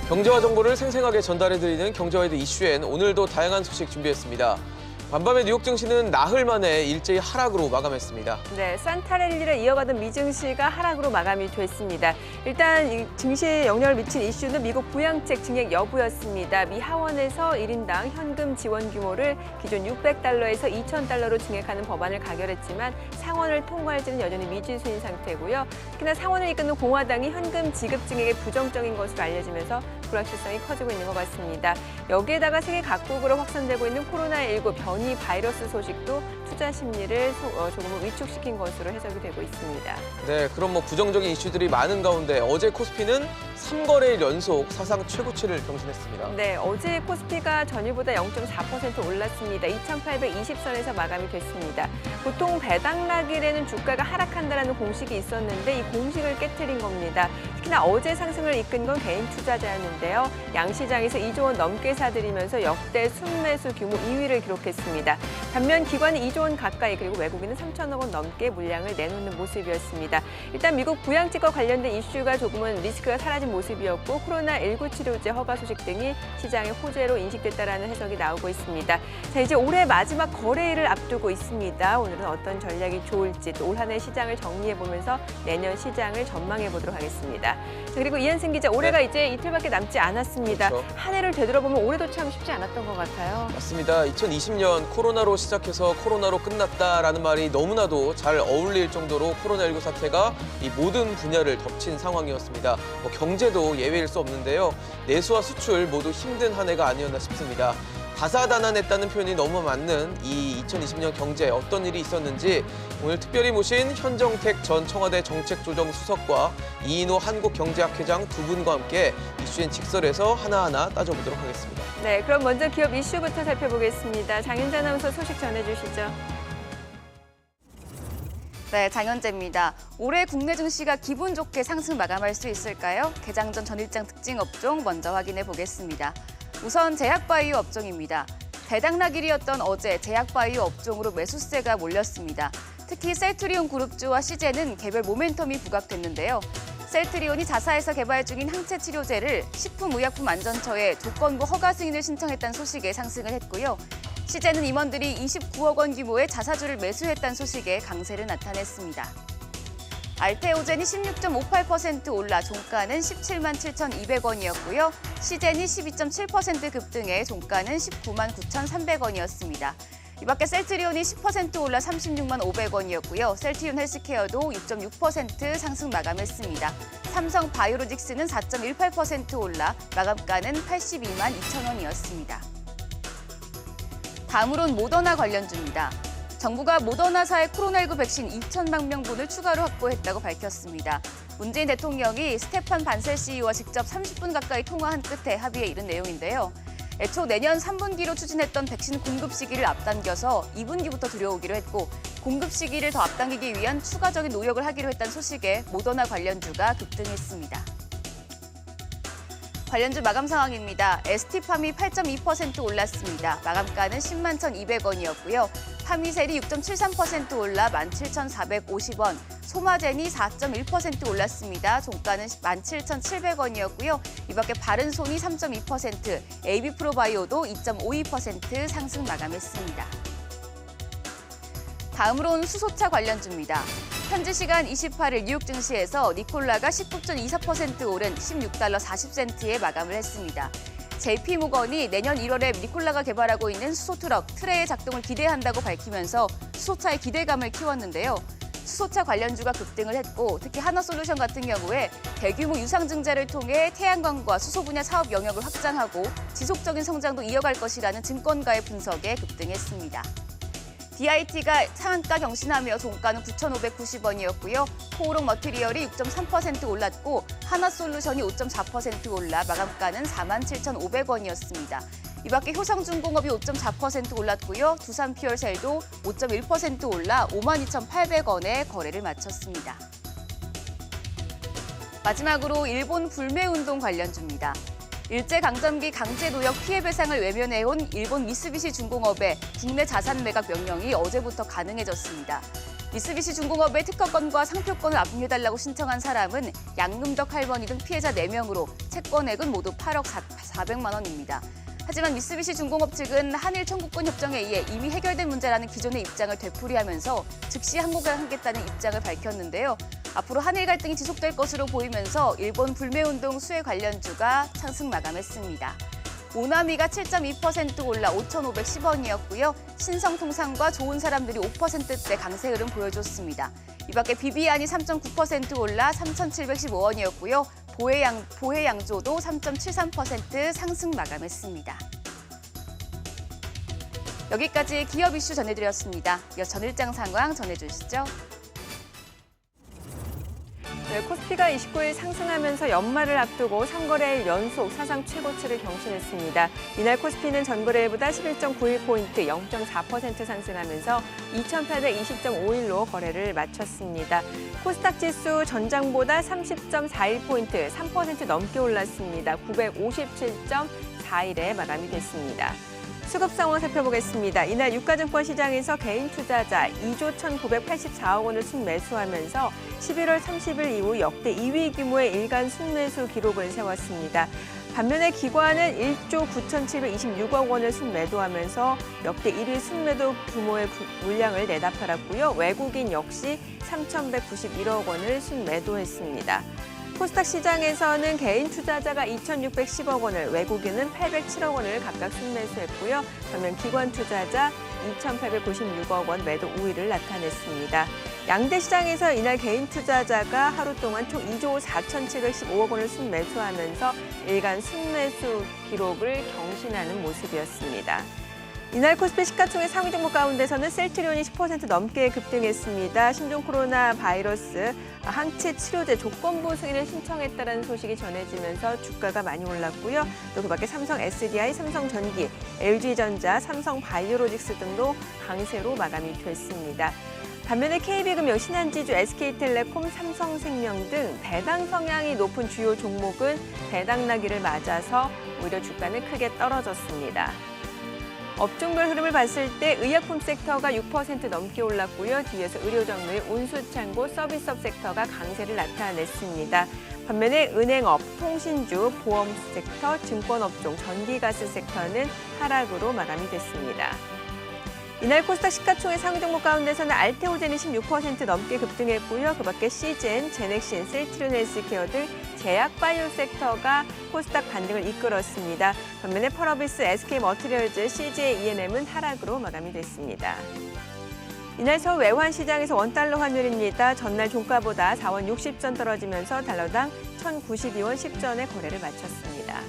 경제와 정보를 생생하게 전달해드리는 경제와이드 이슈엔 오늘도 다양한 소식 준비했습니다. 간밤에 뉴욕 증시는 나흘 만에 일제히 하락으로 마감했습니다. 네, 산타랠리를 이어가던 미 증시가 하락으로 마감이 됐습니다. 일단 이 증시에 영향을 미친 이슈는 미국 부양책 증액 여부였습니다. 미 하원에서 1인당 현금 지원 규모를 기존 $600에서 $2,000로 증액하는 법안을 가결했지만 상원을 통과할지는 여전히 미지수인 상태고요. 특히나 상원을 이끄는 공화당이 현금 지급 증액에 부정적인 것으로 알려지면서 불확실성이 커지고 있는 것 같습니다. 여기에다가 세계 각국으로 확산되고 있는 코로나19 변이 바이러스 소식도 투자 심리를 조금은 위축시킨 것으로 해석이 되고 있습니다. 네, 그럼 부정적인 이슈들이 많은 가운데 어제 코스피는 3거래일 연속 사상 최고치를 경신했습니다. 네, 어제 코스피가 전일보다 0.4% 올랐습니다. 2,820선에서 마감이 됐습니다. 보통 배당락일에는 주가가 하락한다는 공식이 있었는데 이 공식을 깨트린 겁니다. 특히나 어제 상승을 이끈 건 개인 투자자였는데요. 양시장에서 2조 원 넘게 사들이면서 역대 순매수 규모 2위를 기록했습니다. 반면 기관이 2조 원 가까이 그리고 외국인은 3천억 원 넘게 물량을 내놓는 모습이었습니다. 일단 미국 부양책과 관련된 이슈가 조금은 리스크가 사라진 모습이었고 코로나19 치료제 허가 소식 등이 시장의 호재로 인식됐다라는 해석이 나오고 있습니다. 자, 이제 올해 마지막 거래일을 앞두고 있습니다. 오늘은 어떤 전략이 좋을지 또 올 한 해 시장을 정리해보면서 내년 시장을 전망해보도록 하겠습니다. 자, 그리고 이한승 기자, 올해가 이제 이틀밖에 남지 않았습니다. 그렇죠. 한 해를 되돌아보면 올해도 참 쉽지 않았던 것 같아요. 맞습니다. 2020년 코로나로 시작해서 코로나로 끝났다라는 말이 너무나도 잘 어울릴 정도로 코로나19 사태가 이 모든 분야를 덮친 상황이었습니다. 경제도 예외일 수 없는데요. 내수와 수출 모두 힘든 한 해가 아니었나 싶습니다. 다사다난했다는 표현이 너무 맞는 이 2020년 경제에 어떤 일이 있었는지 오늘 특별히 모신 현정택 전 청와대 정책조정수석과 이인호 한국경제학회장 두 분과 함께 이슈엔 직설에서 하나하나 따져보도록 하겠습니다. 네, 그럼 먼저 기업 이슈부터 살펴보겠습니다. 장윤자 아나운서 소식 전해주시죠. 네, 장현재입니다. 올해 국내 증시가 기분 좋게 상승 마감할 수 있을까요? 개장 전 전일장 특징 업종 먼저 확인해 보겠습니다. 우선 제약바이오 업종입니다. 배당락일이었던 어제 제약바이오 업종으로 매수세가 몰렸습니다. 특히 셀트리온 그룹주와 시제는 개별 모멘텀이 부각됐는데요. 셀트리온이 자사에서 개발 중인 항체 치료제를 식품의약품안전처에 조건부 허가 승인을 신청했다는 소식에 상승을 했고요. 시제는 임원들이 29억 원 규모의 자사주를 매수했다는 소식에 강세를 나타냈습니다. 알테오젠이 16.58% 올라 종가는 17만 7,200원이었고요. 시젠이 12.7% 급등해 종가는 19만 9,300원이었습니다. 이 밖에 셀트리온이 10% 올라 36만 500원이었고요. 셀트리온 헬스케어도 6.6% 상승 마감했습니다. 삼성 바이오로직스는 4.18% 올라 마감가는 82만 2천원이었습니다. 다음으론 모더나 관련주입니다. 정부가 모더나사의 코로나19 백신 2천만 명분을 추가로 확보했다고 밝혔습니다. 문재인 대통령이 스테판 반셀 CEO와 직접 30분 가까이 통화한 끝에 합의에 이른 내용인데요. 애초 내년 3분기로 추진했던 백신 공급 시기를 앞당겨서 2분기부터 들여오기로 했고 공급 시기를 더 앞당기기 위한 추가적인 노력을 하기로 했다는 소식에 모더나 관련주가 급등했습니다. 관련주 마감 상황입니다. ST팜이 8.2% 올랐습니다. 마감가는 10만 1,200원이었고요. 파미셀이 6.73% 올라 17,450원, 소마젠이 4.1% 올랐습니다. 종가는 17,700원이었고요. 이 밖에 바른손이 3.2%, AB프로바이오도 2.52% 상승 마감했습니다. 다음으로는 수소차 관련주입니다. 현지 시간 28일 뉴욕 증시에서 니콜라가 19.24% 오른 $16.40에 마감을 했습니다. JP모건이 내년 1월에 니콜라가 개발하고 있는 수소트럭 트레의 작동을 기대한다고 밝히면서 수소차의 기대감을 키웠는데요. 수소차 관련주가 급등을 했고 특히 하나솔루션 같은 경우에 대규모 유상증자를 통해 태양광과 수소 분야 사업 영역을 확장하고 지속적인 성장도 이어갈 것이라는 증권가의 분석에 급등했습니다. DIT가 상한가 경신하며 종가는 9,590원이었고요. 코오롱 머티리얼이 6.3% 올랐고 하나솔루션이 5.4% 올라 마감가는 47,500원이었습니다. 이 밖에 효성중공업이 5.4% 올랐고요. 두산퓨얼셀도 5.1% 올라 52,800원에 거래를 마쳤습니다. 마지막으로 일본 불매운동 관련주입니다. 일제강점기 강제노역 피해배상을 외면해온 일본 미쓰비시 중공업의 국내 자산 매각 명령이 어제부터 가능해졌습니다. 미쓰비시 중공업의 특허권과 상표권을 압류해달라고 신청한 사람은 양금덕 할머니 등 피해자 4명으로 채권액은 모두 8억 400만 원입니다. 하지만 미쓰비시 중공업 측은 한일 청구권 협정에 의해 이미 해결된 문제라는 기존의 입장을 되풀이하면서 즉시 항복을 하겠다는 입장을 밝혔는데요. 앞으로 한일 갈등이 지속될 것으로 보이면서 일본 불매운동 수혜 관련주가 상승 마감했습니다. 오나미가 7.2% 올라 5,510원이었고요. 신성통상과 좋은 사람들이 5%대 강세 흐름 보여줬습니다. 이 밖에 비비안이 3.9% 올라 3,715원이었고요. 보혜양조도 3.73% 상승 마감했습니다. 여기까지 기업 이슈 전해드렸습니다. 이어 전일장 상황 전해주시죠. 네, 코스피가 29일 상승하면서 연말을 앞두고 3거래일 연속 사상 최고치를 경신했습니다. 이날 코스피는 전거래일보다 11.91포인트, 0.4% 상승하면서 2,820.51로 거래를 마쳤습니다. 코스닥 지수 전장보다 30.41포인트, 3% 넘게 올랐습니다. 957.41에 마감이 됐습니다. 수급 상황 살펴보겠습니다. 이날 유가증권 시장에서 개인 투자자 2조 1,984억 원을 순매수하면서 11월 30일 이후 역대 2위 규모의 일간 순매수 기록을 세웠습니다. 반면에 기관은 1조 9,726억 원을 순매도하면서 역대 1위 순매도 규모의 물량을 내다팔았고요. 외국인 역시 3,191억 원을 순매도했습니다. 코스닥 시장에서는 개인 투자자가 2,610억 원을, 외국인은 807억 원을 각각 순매수했고요. 반면 기관 투자자 2,896억 원 매도 우위를 나타냈습니다. 양대 시장에서 이날 개인 투자자가 하루 동안 총 2조 4,715억 원을 순매수하면서 일간 순매수 기록을 경신하는 모습이었습니다. 이날 코스피 시가총액 상위 종목 가운데서는 셀트리온이 10% 넘게 급등했습니다. 신종 코로나 바이러스 항체 치료제 조건부 승인을 신청했다는 소식이 전해지면서 주가가 많이 올랐고요. 또 그밖에 삼성 SDI, 삼성전기, LG전자, 삼성바이오로직스 등도 강세로 마감이 됐습니다. 반면에 KB금융, 신한지주, SK텔레콤, 삼성생명 등 배당 성향이 높은 주요 종목은 배당나기를 맞아서 오히려 주가는 크게 떨어졌습니다. 업종별 흐름을 봤을 때 의약품 섹터가 6% 넘게 올랐고요. 뒤에서 의료정밀, 운수창고, 서비스업 섹터가 강세를 나타냈습니다. 반면에 은행업, 통신주, 보험 섹터, 증권업종, 전기가스 섹터는 하락으로 마감이 됐습니다. 이날 코스닥 시가총액 상위 종목 가운데서는 알테오젠이 16% 넘게 급등했고요. 그밖에 시젠, 제넥신, 셀트리온 헬스케어 등 제약바이오 섹터가 코스닥 반등을 이끌었습니다. 반면에 펄어비스, SK머티리얼즈, CJ E&M은 하락으로 마감이 됐습니다. 이날 서울 외환시장에서 원달러 환율입니다. 전날 종가보다 4원 60전 떨어지면서 달러당 1,092원 10전에 거래를 마쳤습니다.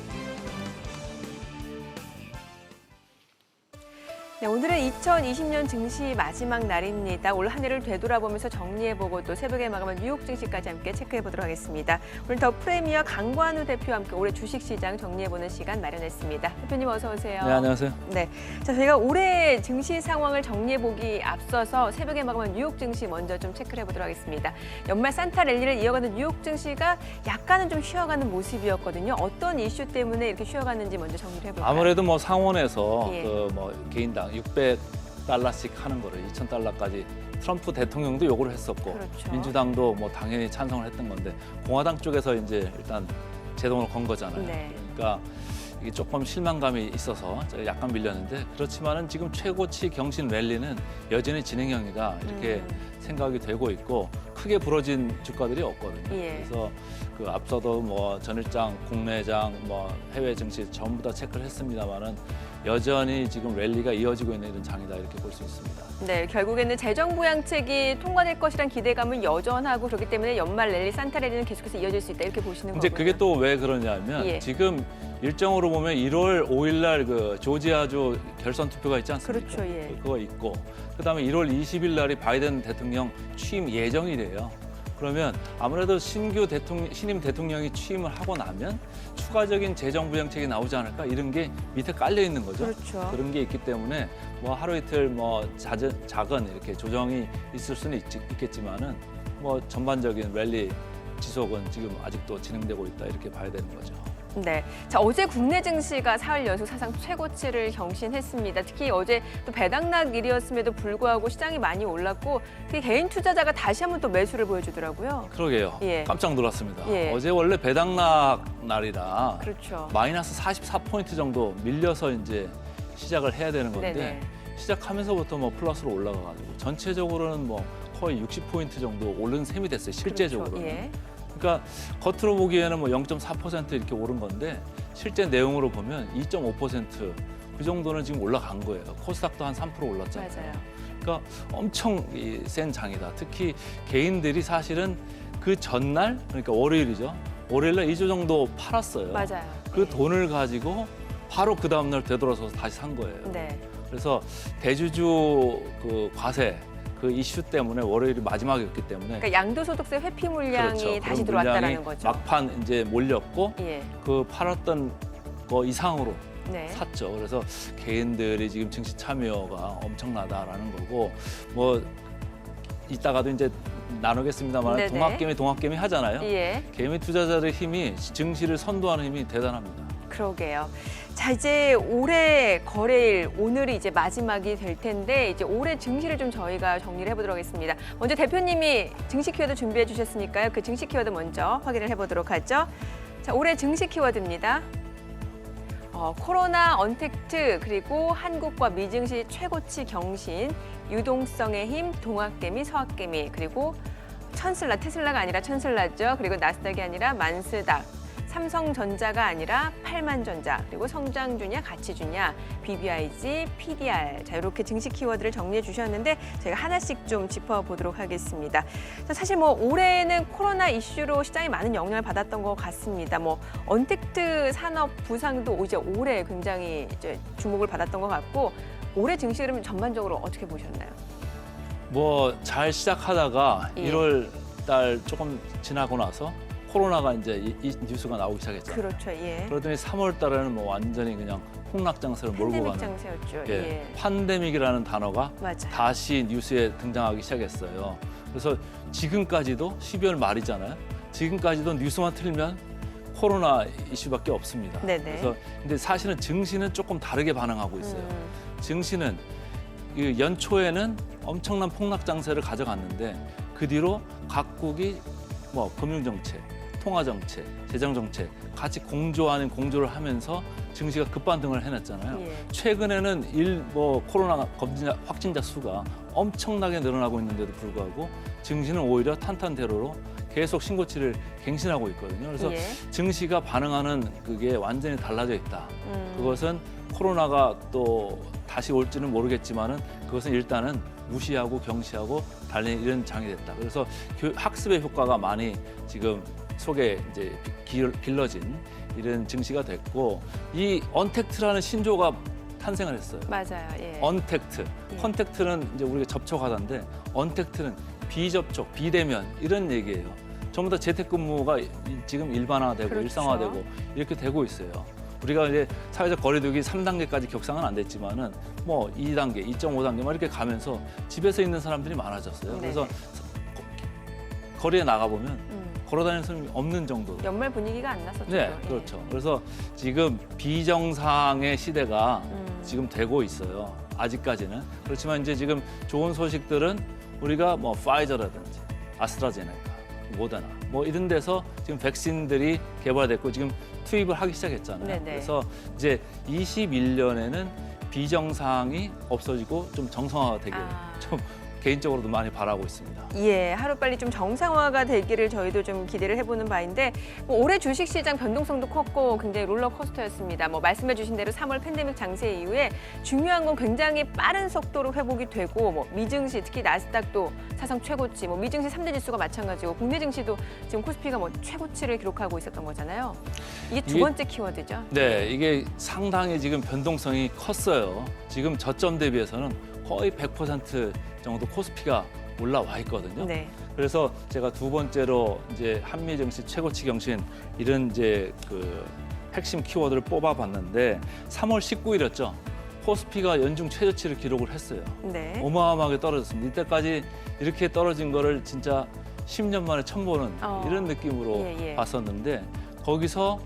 네, 오늘은 2020년 증시 마지막 날입니다. 올 한 해를 되돌아보면서 정리해보고 또 새벽에 마감한 뉴욕 증시까지 함께 체크해보도록 하겠습니다. 오늘 더 프레미어 강관우 대표와 함께 올해 주식시장 정리해보는 시간 마련했습니다. 대표님 어서 오세요. 네, 안녕하세요. 네, 자 저희가 올해 증시 상황을 정리해보기 앞서서 새벽에 마감한 뉴욕 증시 먼저 좀 체크를 해보도록 하겠습니다. 연말 산타 랠리를 이어가는 뉴욕 증시가 약간은 좀 쉬어가는 모습이었거든요. 어떤 이슈 때문에 이렇게 쉬어갔는지 먼저 정리를 해볼까요? 아무래도 뭐 상원에서 예. 개인당 600달러씩 하는 거를 2,000달러까지 트럼프 대통령도 요구를 했었고 그렇죠. 민주당도 뭐 당연히 찬성을 했던 건데 공화당 쪽에서 이제 일단 제동을 건 거잖아요. 네. 그러니까 이게 조금 실망감이 있어서 약간 밀렸는데 그렇지만은 지금 최고치 경신 랠리는 여전히 진행형이다 이렇게 생각이 되고 있고 크게 부러진 주가들이 없거든요. 예. 그래서 그 앞서도 뭐 전일장, 국내장, 뭐 해외 증시 전부 다 체크를 했습니다만은 여전히 지금 랠리가 이어지고 있는 이런 장이다 이렇게 볼 수 있습니다. 네, 결국에는 재정 부양책이 통과될 것이란 기대감은 여전하고 그렇기 때문에 연말 랠리, 산타 랠리는 계속해서 이어질 수 있다 이렇게 보시는 이제 거군요. 그게 또 왜 그러냐면 예. 지금 일정으로 보면 1월 5일 날 그 조지아주 결선 투표가 있지 않습니까? 그렇죠, 예. 그거 있고 그다음에 1월 20일 날이 바이든 대통령 취임 예정이래요. 그러면 아무래도 신임 대통령이 취임을 하고 나면 추가적인 재정 부양책이 나오지 않을까 이런 게 밑에 깔려 있는 거죠. 그렇죠. 그런 게 있기 때문에 뭐 하루 이틀 뭐 작은 이렇게 조정이 있을 수는 있겠지만은 뭐 전반적인 랠리 지속은 지금 아직도 진행되고 있다 이렇게 봐야 되는 거죠. 네. 자, 어제 국내 증시가 사흘 연속 사상 최고치를 경신했습니다. 특히 어제 또 배당락일이었음에도 불구하고 시장이 많이 올랐고 특히 개인 투자자가 다시 한번 또 매수를 보여주더라고요. 그러게요. 예. 깜짝 놀랐습니다. 예. 어제 원래 배당락 날이라 그렇죠. 마이너스 44포인트 정도 밀려서 이제 시작을 해야 되는 건데 네네. 시작하면서부터 뭐 플러스로 올라가가지고 전체적으로는 뭐 거의 60포인트 정도 오른 셈이 됐어요. 실제적으로. 그렇죠. 예. 그러니까 겉으로 보기에는 뭐 0.4% 이렇게 오른 건데 실제 내용으로 보면 2.5%그 정도는 지금 올라간 거예요. 코스닥도 한 3% 올랐잖아요. 맞아요. 그러니까 엄청 센 장이다. 특히 개인들이 사실은 그 전날, 그러니까 월요일이죠. 월요일날 2조 정도 팔았어요. 맞아요. 그 예. 돈을 가지고 바로 그 다음날 되돌아서서 다시 산 거예요. 네. 그래서 대주주 그 과세 그 이슈 때문에 월요일이 마지막이었기 때문에 그러니까 양도소득세 회피 물량이 그렇죠. 다시 그런 물량이 들어왔다는 거죠. 막판 이제 몰렸고 예. 그 팔았던 거 이상으로 네. 샀죠. 그래서 개인들이 지금 증시 참여가 엄청나다라는 거고 뭐 이따가도 이제 나누겠습니다만 네네. 동학개미 하잖아요. 예. 개미 투자자들의 힘이 증시를 선도하는 힘이 대단합니다. 그러게요. 자, 이제 올해 거래일 오늘이 이제 마지막이 될 텐데 이제 올해 증시를 좀 저희가 정리를 해보도록 하겠습니다. 먼저 대표님이 증시 키워드 준비해 주셨으니까요. 그 증시 키워드 먼저 확인을 해보도록 하죠. 자, 올해 증시 키워드입니다. 코로나 언택트 그리고 한국과 미증시 최고치 경신, 유동성의 힘, 동학개미, 서학개미 그리고 천슬라, 테슬라가 아니라 천슬라죠. 그리고 나스닥이 아니라 만스닥. 삼성전자가 아니라 팔만전자, 그리고 성장주냐, 가치주냐, BBIG, PDR. 자, 이렇게 증시 키워드를 정리해 주셨는데 저희가 하나씩 좀 짚어보도록 하겠습니다. 자, 사실 뭐 올해는 코로나 이슈로 시장이 많은 영향을 받았던 것 같습니다. 뭐 언택트 산업 부상도 이제 올해 굉장히 이제 주목을 받았던 것 같고 올해 증시 그러면 전반적으로 어떻게 보셨나요? 뭐 잘 시작하다가 예. 1월 달 조금 지나고 나서 코로나가 이제 이 뉴스가 나오기 시작했잖아요. 그렇죠, 예. 그러더니 3월 달에는 뭐 완전히 그냥 폭락장세를 몰고 팬데믹 가는 장세였죠. 예, 예. 팬데믹이라는 단어가 맞아요. 다시 뉴스에 등장하기 시작했어요. 그래서 지금까지도 12월 말이잖아요. 지금까지도 뉴스만 틀면 코로나 이슈밖에 없습니다. 네네. 그래서 근데 사실은 증시는 조금 다르게 반응하고 있어요. 증시는 이 연초에는 엄청난 폭락 장세를 가져갔는데 그 뒤로 각국이 뭐 금융 정책, 통화 정책, 재정 정책 같이 공조 아닌 공조를 하면서 증시가 급반등을 해냈잖아요. 예. 최근에는 코로나 확진자 수가 엄청나게 늘어나고 있는데도 불구하고 증시는 오히려 탄탄대로로 계속 신고치를 갱신하고 있거든요. 그래서 예. 증시가 반응하는 그게 완전히 달라져 있다. 그것은 코로나가 또 다시 올지는 모르겠지만은 그것은 일단은 무시하고 경시하고 달리는 이런 장이 됐다. 그래서 학습의 효과가 많이 지금 속에 이제 길러진 이런 증시가 됐고 이 언택트라는 신조가 탄생을 했어요. 맞아요. 예. 언택트, 예. 컨택트는 이제 우리가 접촉하다인데 언택트는 비접촉, 비대면 이런 얘기예요. 전부 다 재택근무가 지금 일반화되고 그렇죠. 일상화되고 이렇게 되고 있어요. 우리가 이제 사회적 거리두기 3단계까지 격상은 안 됐지만은 뭐 2단계, 2.5단계 막 이렇게 가면서 집에서 있는 사람들이 많아졌어요. 네네. 그래서 거리에 나가 보면 걸어다니는 사람이 없는 정도로. 연말 분위기가 안 났었죠. 네, 예. 그렇죠. 그래서 지금 비정상의 시대가 음. 지금 되고 있어요. 아직까지는. 그렇지만 이제 지금 좋은 소식들은 우리가 뭐 파이저라든지 아스트라제네카, 모더나 뭐 이런 데서 지금 백신들이 개발됐고 지금 투입을 하기 시작했잖아요. 네네. 그래서 이제 21년에는 비정상이 없어지고 좀 정상화가 되길 좀 개인적으로도 많이 바라고 있습니다. 예, 하루빨리 좀 정상화가 되기를 저희도 좀 기대를 해보는 바인데 뭐 올해 주식시장 변동성도 컸고 굉장히 롤러코스터였습니다. 뭐 말씀해 주신 대로 3월 팬데믹 장세 이후에 중요한 건 굉장히 빠른 속도로 회복이 되고 뭐 미증시 특히 나스닥도 사상 최고치, 뭐 미증시 3대 지수가 마찬가지고 국내 증시도 지금 코스피가 뭐 최고치를 기록하고 있었던 거잖아요. 이게 두 번째 키워드죠. 네, 이게 상당히 지금 변동성이 컸어요. 지금 저점 대비해서는 거의 100% 정도 코스피가 올라와 있거든요. 네. 그래서 제가 두 번째로 이제 한미 증시 최고치 경신 이런 이제 그 핵심 키워드를 뽑아봤는데 3월 19일이었죠. 코스피가 연중 최저치를 기록을 했어요. 네. 어마어마하게 떨어졌습니다. 이때까지 이렇게 떨어진 거를 진짜 10년 만에 처음 보는 이런 느낌으로 예, 예. 봤었는데 거기서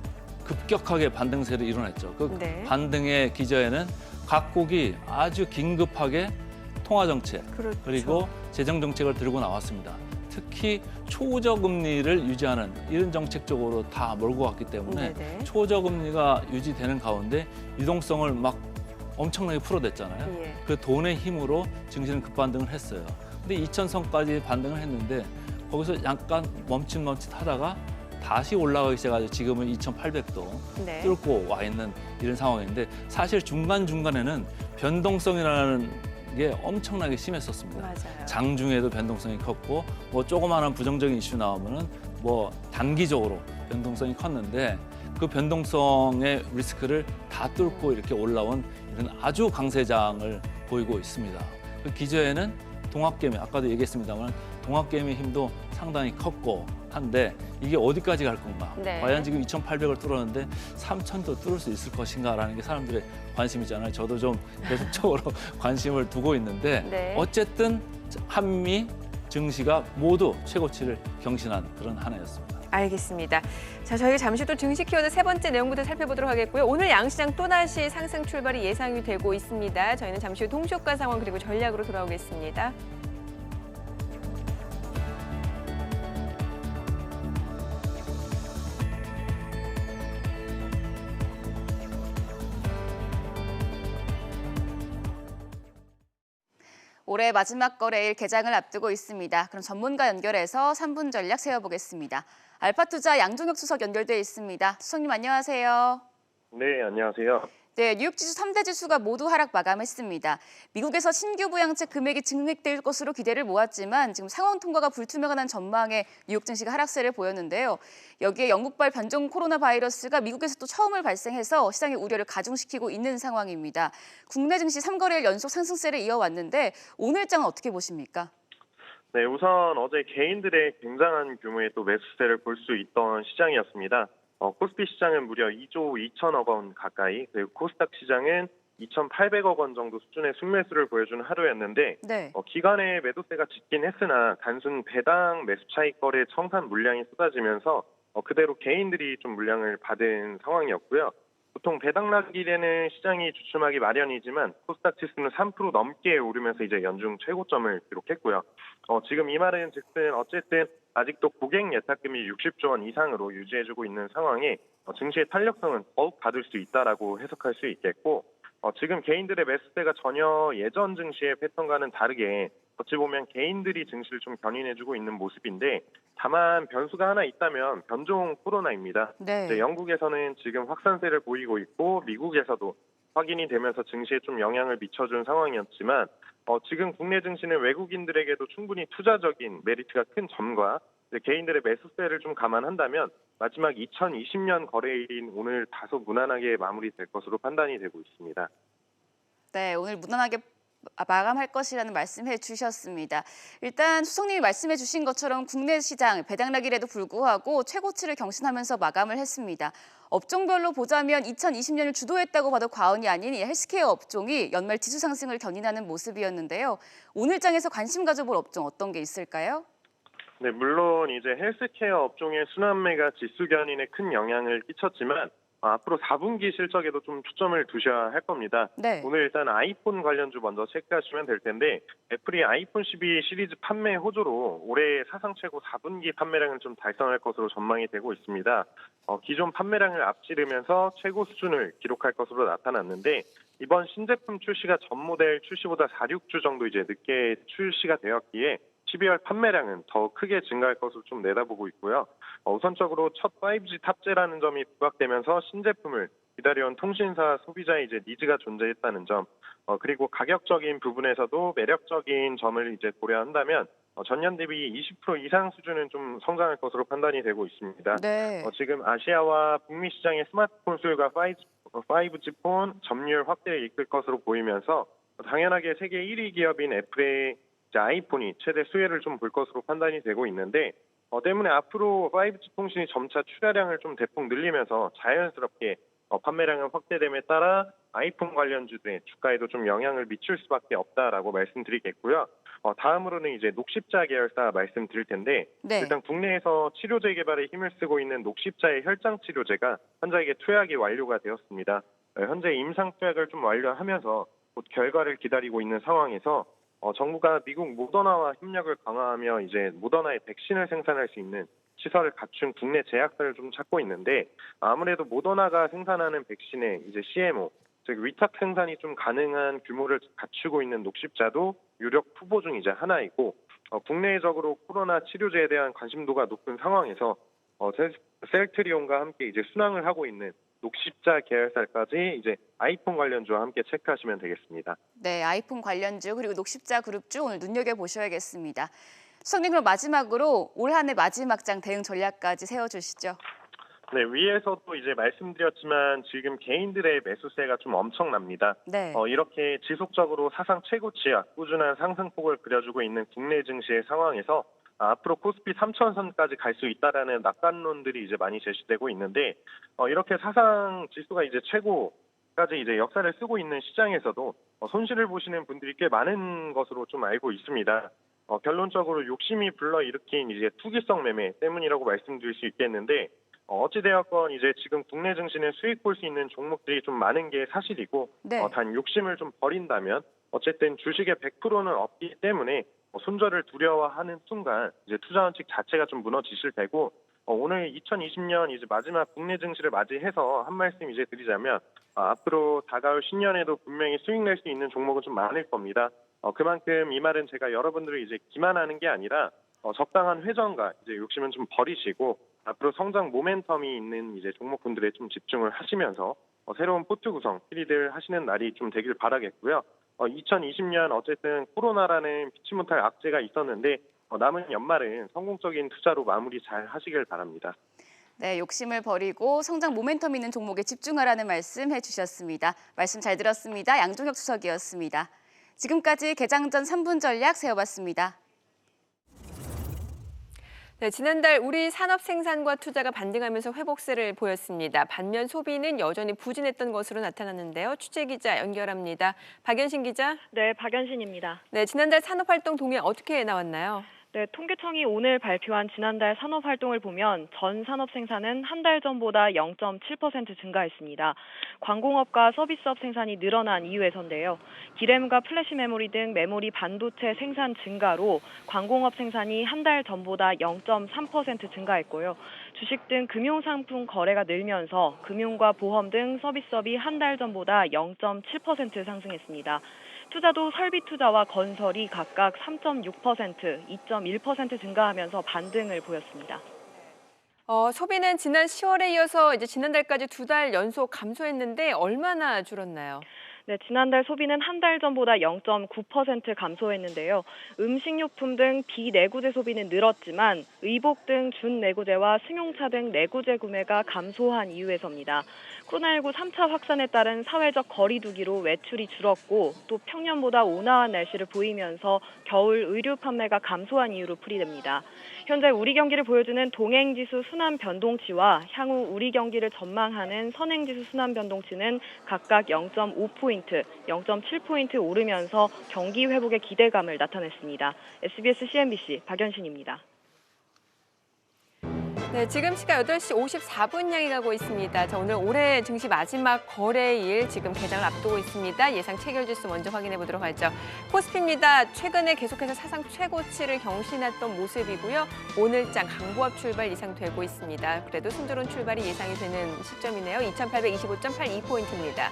급격하게 반등세를 이뤄냈죠. 그 네. 반등의 기저에는 각국이 아주 긴급하게 통화 정책 그렇죠. 그리고 재정 정책을 들고 나왔습니다. 특히 초저금리를 유지하는 이런 정책 쪽으로 다 몰고 갔기 때문에 네네. 초저금리가 유지되는 가운데 유동성을 막 엄청나게 풀어댔잖아요. 예. 그 돈의 힘으로 증시는 급반등을 했어요. 근데 2,000선까지 반등을 했는데 거기서 약간 멈칫멈칫하다가 다시 올라가기 시작하죠. 지금은 2,800도 네. 뚫고 와 있는 이런 상황인데 사실 중간중간에는 변동성이라는 게 엄청나게 심했었습니다. 맞아요. 장중에도 변동성이 컸고 뭐 조그마한 부정적인 이슈 나오면은 뭐 단기적으로 변동성이 컸는데 그 변동성의 리스크를 다 뚫고 이렇게 올라온 이런 아주 강세장을 보이고 있습니다. 그 기저에는 동학개미 아까도 얘기했습니다만 동학개미 힘도 상당히 컸고 한데 이게 어디까지 갈 건가? 네. 과연 지금 2,800을 뚫었는데 3,000도 뚫을 수 있을 것인가라는 게 사람들의 관심이잖아요. 저도 좀 계속적으로 관심을 두고 있는데 네. 어쨌든 한미 증시가 모두 최고치를 경신한 그런 한 해였습니다. 알겠습니다. 자, 저희가 잠시 또 증시 키워드 세 번째 내용부터 살펴보도록 하겠고요. 오늘 양시장 또다시 상승 출발이 예상이 되고 있습니다. 저희는 잠시 후 동시효과 상황 그리고 전략으로 돌아오겠습니다. 올해 마지막 거래일 개장을 앞두고 있습니다. 그럼 전문가 연결해서 3분 전략 세워보겠습니다. 알파투자 양종혁 수석 연결돼 있습니다. 수석님 안녕하세요. 네, 안녕하세요. 네, 뉴욕 지수 3대 지수가 모두 하락 마감했습니다. 미국에서 신규 부양책 금액이 증액될 것으로 기대를 모았지만 지금 상황 통과가 불투명한 전망에 뉴욕 증시가 하락세를 보였는데요. 여기에 영국발 변종 코로나 바이러스가 미국에서 또 처음을 발생해서 시장의 우려를 가중시키고 있는 상황입니다. 국내 증시 3거래일 연속 상승세를 이어왔는데 오늘 장은 어떻게 보십니까? 네, 우선 어제 개인들의 굉장한 규모의 또 매수세를 볼 수 있던 시장이었습니다. 코스피 시장은 무려 2조 2천억 원 가까이, 그리고 코스닥 시장은 2,800억 원 정도 수준의 순매수를 보여준 하루였는데 네. 기관의 매도세가 짙긴 했으나 단순 배당 매수 차익 거래 청산 물량이 쏟아지면서 그대로 개인들이 좀 물량을 받은 상황이었고요. 보통 배당락일에는 시장이 주춤하기 마련이지만 코스닥 지수는 3% 넘게 오르면서 이제 연중 최고점을 기록했고요. 지금 이 말은 즉슨 어쨌든 아직도 고객 예탁금이 60조 원 이상으로 유지해주고 있는 상황에 증시의 탄력성은 더욱 받을 수 있다라고 해석할 수 있겠고 지금 개인들의 매수세가 전혀 예전 증시의 패턴과는 다르게 어찌 보면 개인들이 증시를 좀 견인해주고 있는 모습인데 다만 변수가 하나 있다면 변종 코로나입니다. 네. 영국에서는 지금 확산세를 보이고 있고 미국에서도 확인이 되면서 증시에 좀 영향을 미쳐준 상황이었지만 지금 국내 증시는 외국인들에게도 충분히 투자적인 메리트가 큰 점과 개인들의 매수세를 좀 감안한다면 마지막 2020년 거래일인 오늘 다소 무난하게 마무리될 것으로 판단이 되고 있습니다. 네, 오늘 무난하게 마감할 것이라는 말씀해 주셨습니다. 일단 수석님이 말씀해 주신 것처럼 국내 시장 배당락일에도 불구하고 최고치를 경신하면서 마감을 했습니다. 업종별로 보자면 2020년을 주도했다고 봐도 과언이 아닌 이 헬스케어 업종이 연말 지수 상승을 견인하는 모습이었는데요. 오늘 장에서 관심 가져볼 업종 어떤 게 있을까요? 네, 물론 이제 헬스케어 업종의 순환매가 지수 견인에 큰 영향을 끼쳤지만 앞으로 4분기 실적에도 좀 초점을 두셔야 할 겁니다. 네. 오늘 일단 아이폰 관련주 먼저 체크하시면 될 텐데 애플이 아이폰 12 시리즈 판매 호조로 올해 사상 최고 4분기 판매량을 좀 달성할 것으로 전망이 되고 있습니다. 기존 판매량을 앞지르면서 최고 수준을 기록할 것으로 나타났는데 이번 신제품 출시가 전 모델 출시보다 4, 6주 정도 이제 늦게 출시가 되었기에 12월 판매량은 더 크게 증가할 것으로 좀 내다보고 있고요. 우선적으로 첫 5G 탑재라는 점이 부각되면서 신제품을 기다려온 통신사 소비자의 이제 니즈가 존재했다는 점, 그리고 가격적인 부분에서도 매력적인 점을 이제 고려한다면 전년 대비 20% 이상 수준은 좀 성장할 것으로 판단이 되고 있습니다. 네. 지금 아시아와 북미 시장의 스마트폰 수요가 5G 폰 점유율 확대에 이끌 것으로 보이면서 당연하게 세계 1위 기업인 애플의 아이폰이 최대 수혜를 좀 볼 것으로 판단이 되고 있는데 때문에 앞으로 5G 통신이 점차 출하량을 좀 대폭 늘리면서 자연스럽게 판매량은 확대됨에 따라 아이폰 관련주들의 주가에도 좀 영향을 미칠 수밖에 없다라고 말씀드리겠고요. 다음으로는 이제 녹십자 계열사 말씀드릴 텐데 네. 일단 국내에서 치료제 개발에 힘을 쓰고 있는 녹십자의 혈장 치료제가 환자에게 투약이 완료가 되었습니다. 현재 임상 투약을 좀 완료하면서 곧 결과를 기다리고 있는 상황에서 정부가 미국 모더나와 협력을 강화하며 이제 모더나의 백신을 생산할 수 있는 시설을 갖춘 국내 제약사를 좀 찾고 있는데 아무래도 모더나가 생산하는 백신의 이제 CMO 즉 위탁 생산이 좀 가능한 규모를 갖추고 있는 녹십자도 유력 후보 중 이제 하나이고 국내적으로 코로나 치료제에 대한 관심도가 높은 상황에서 셀트리온과 함께 이제 순항을 하고 있는 녹십자 계열사까지 이제 아이폰 관련주와 함께 체크하시면 되겠습니다. 네, 아이폰 관련주 그리고 녹십자 그룹주 오늘 눈여겨보셔야겠습니다. 수석님, 그럼 마지막으로 올 한 해 마지막 장 대응 전략까지 세워주시죠. 네, 위에서도 이제 말씀드렸지만 지금 개인들의 매수세가 좀 엄청납니다. 네. 이렇게 지속적으로 사상 최고치와 꾸준한 상승폭을 그려주고 있는 국내 증시의 상황에서 앞으로 코스피 3,000선까지 갈 수 있다라는 낙관론들이 이제 많이 제시되고 있는데 이렇게 사상 지수가 이제 최고까지 이제 역사를 쓰고 있는 시장에서도 손실을 보시는 분들이 꽤 많은 것으로 좀 알고 있습니다. 결론적으로 욕심이 불러일으킨 이제 투기성 매매 때문이라고 말씀드릴 수 있겠는데 어찌되었건 이제 지금 국내 증시는 수익 볼 수 있는 종목들이 좀 많은 게 사실이고 네. 단 욕심을 좀 버린다면 어쨌든 주식의 100%는 없기 때문에 손절을 두려워하는 순간 이제 투자 원칙 자체가 좀 무너지실 테고 오늘 2020년 이제 마지막 국내 증시를 맞이해서 한 말씀 이제 드리자면 앞으로 다가올 신년에도 분명히 수익 낼 수 있는 종목은 좀 많을 겁니다. 그만큼 이 말은 제가 여러분들을 이제 기만하는 게 아니라 적당한 회전과 이제 욕심은 좀 버리시고 앞으로 성장 모멘텀이 있는 이제 종목군들에 좀 집중을 하시면서 새로운 포트 구성, 트리들 하시는 날이 좀 되길 바라겠고요. 2020년 어쨌든 코로나라는 피치 못할 악재가 있었는데 남은 연말은 성공적인 투자로 마무리 잘 하시길 바랍니다. 네, 욕심을 버리고 성장 모멘텀 있는 종목에 집중하라는 말씀 해주셨습니다. 말씀 잘 들었습니다. 양종혁 수석이었습니다. 지금까지 개장 전 3분 전략 세워봤습니다. 네, 지난달 우리 산업 생산과 투자가 반등하면서 회복세를 보였습니다. 반면 소비는 여전히 부진했던 것으로 나타났는데요. 취재 기자 연결합니다. 박연신 기자. 네, 박연신입니다. 네, 지난달 산업활동 동향 어떻게 나왔나요? 네, 통계청이 오늘 발표한 지난달 산업활동을 보면 전 산업 생산은 한 달 전보다 0.7% 증가했습니다. 광공업과 서비스업 생산이 늘어난 이유에서인데요. 디램과 플래시 메모리 등 메모리 반도체 생산 증가로 광공업 생산이 한 달 전보다 0.3% 증가했고요. 주식 등 금융상품 거래가 늘면서 금융과 보험 등 서비스업이 한 달 전보다 0.7% 상승했습니다. 투자도 설비 투자와 건설이 각각 3.6%, 2.1% 증가하면서 반등을 보였습니다. 소비는 지난 10월에 이어서 이제 지난달까지 2달 연속 감소했는데 얼마나 줄었나요? 네, 지난달 소비는 한 달 전보다 0.9% 감소했는데요. 음식료품 등 비내구재 소비는 늘었지만 의복 등 준내구재와 승용차 등 내구재 구매가 감소한 이유에서입니다. 코로나19 3차 확산에 따른 사회적 거리 두기로 외출이 줄었고 또 평년보다 온화한 날씨를 보이면서 겨울 의류 판매가 감소한 이유로 풀이됩니다. 현재 우리 경기를 보여주는 동행지수 순환 변동치와 향후 우리 경기를 전망하는 선행지수 순환 변동치는 각각 0.5포인트, 0.7포인트 오르면서 경기 회복의 기대감을 나타냈습니다. SBS CNBC 박연신입니다. 네, 지금 시각 8시 54분 향해 가고 있습니다. 자, 오늘 올해 증시 마지막 거래일 지금 개장을 앞두고 있습니다. 예상 체결지수 먼저 확인해 보도록 하죠. 코스피입니다. 최근에 계속해서 사상 최고치를 경신했던 모습이고요. 오늘장 강보합 출발 예상되고 있습니다. 그래도 순조로운 출발이 예상이 되는 시점이네요. 2,825.82포인트입니다.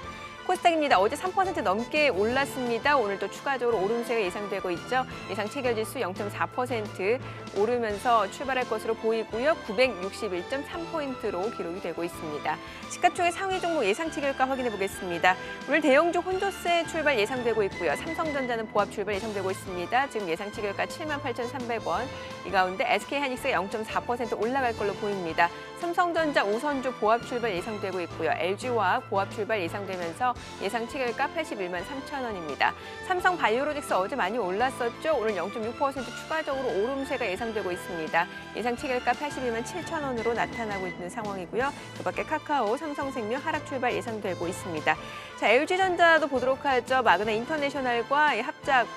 코스닥입니다. 어제 3% 넘게 올랐습니다. 오늘도 추가적으로 오름세가 예상되고 있죠. 예상 체결지수 0.4% 오르면서 출발할 것으로 보이고요. 961.3포인트로 기록이 되고 있습니다. 시가총액 상위 종목 예상 체결가 확인해 보겠습니다. 오늘 대형주 혼조세 출발 예상되고 있고요. 삼성전자는 보합 출발 예상되고 있습니다. 지금 예상 체결가 78,300원. 이 가운데 SK하이닉스가 0.4% 올라갈 걸로 보입니다. 삼성전자 우선주 보합 출발 예상되고 있고요. LG화학 보합 출발 예상되면서 예상 체결가 81만 3천 원입니다. 삼성 바이오로직스 어제 많이 올랐었죠. 오늘 0.6% 추가적으로 오름세가 예상되고 있습니다. 예상 체결가 81만 7천 원으로 나타나고 있는 상황이고요. 그밖에 카카오, 삼성생명 하락 출발 예상되고 있습니다. 자, LG전자도 보도록 하죠. 마그나 인터내셔널과 합작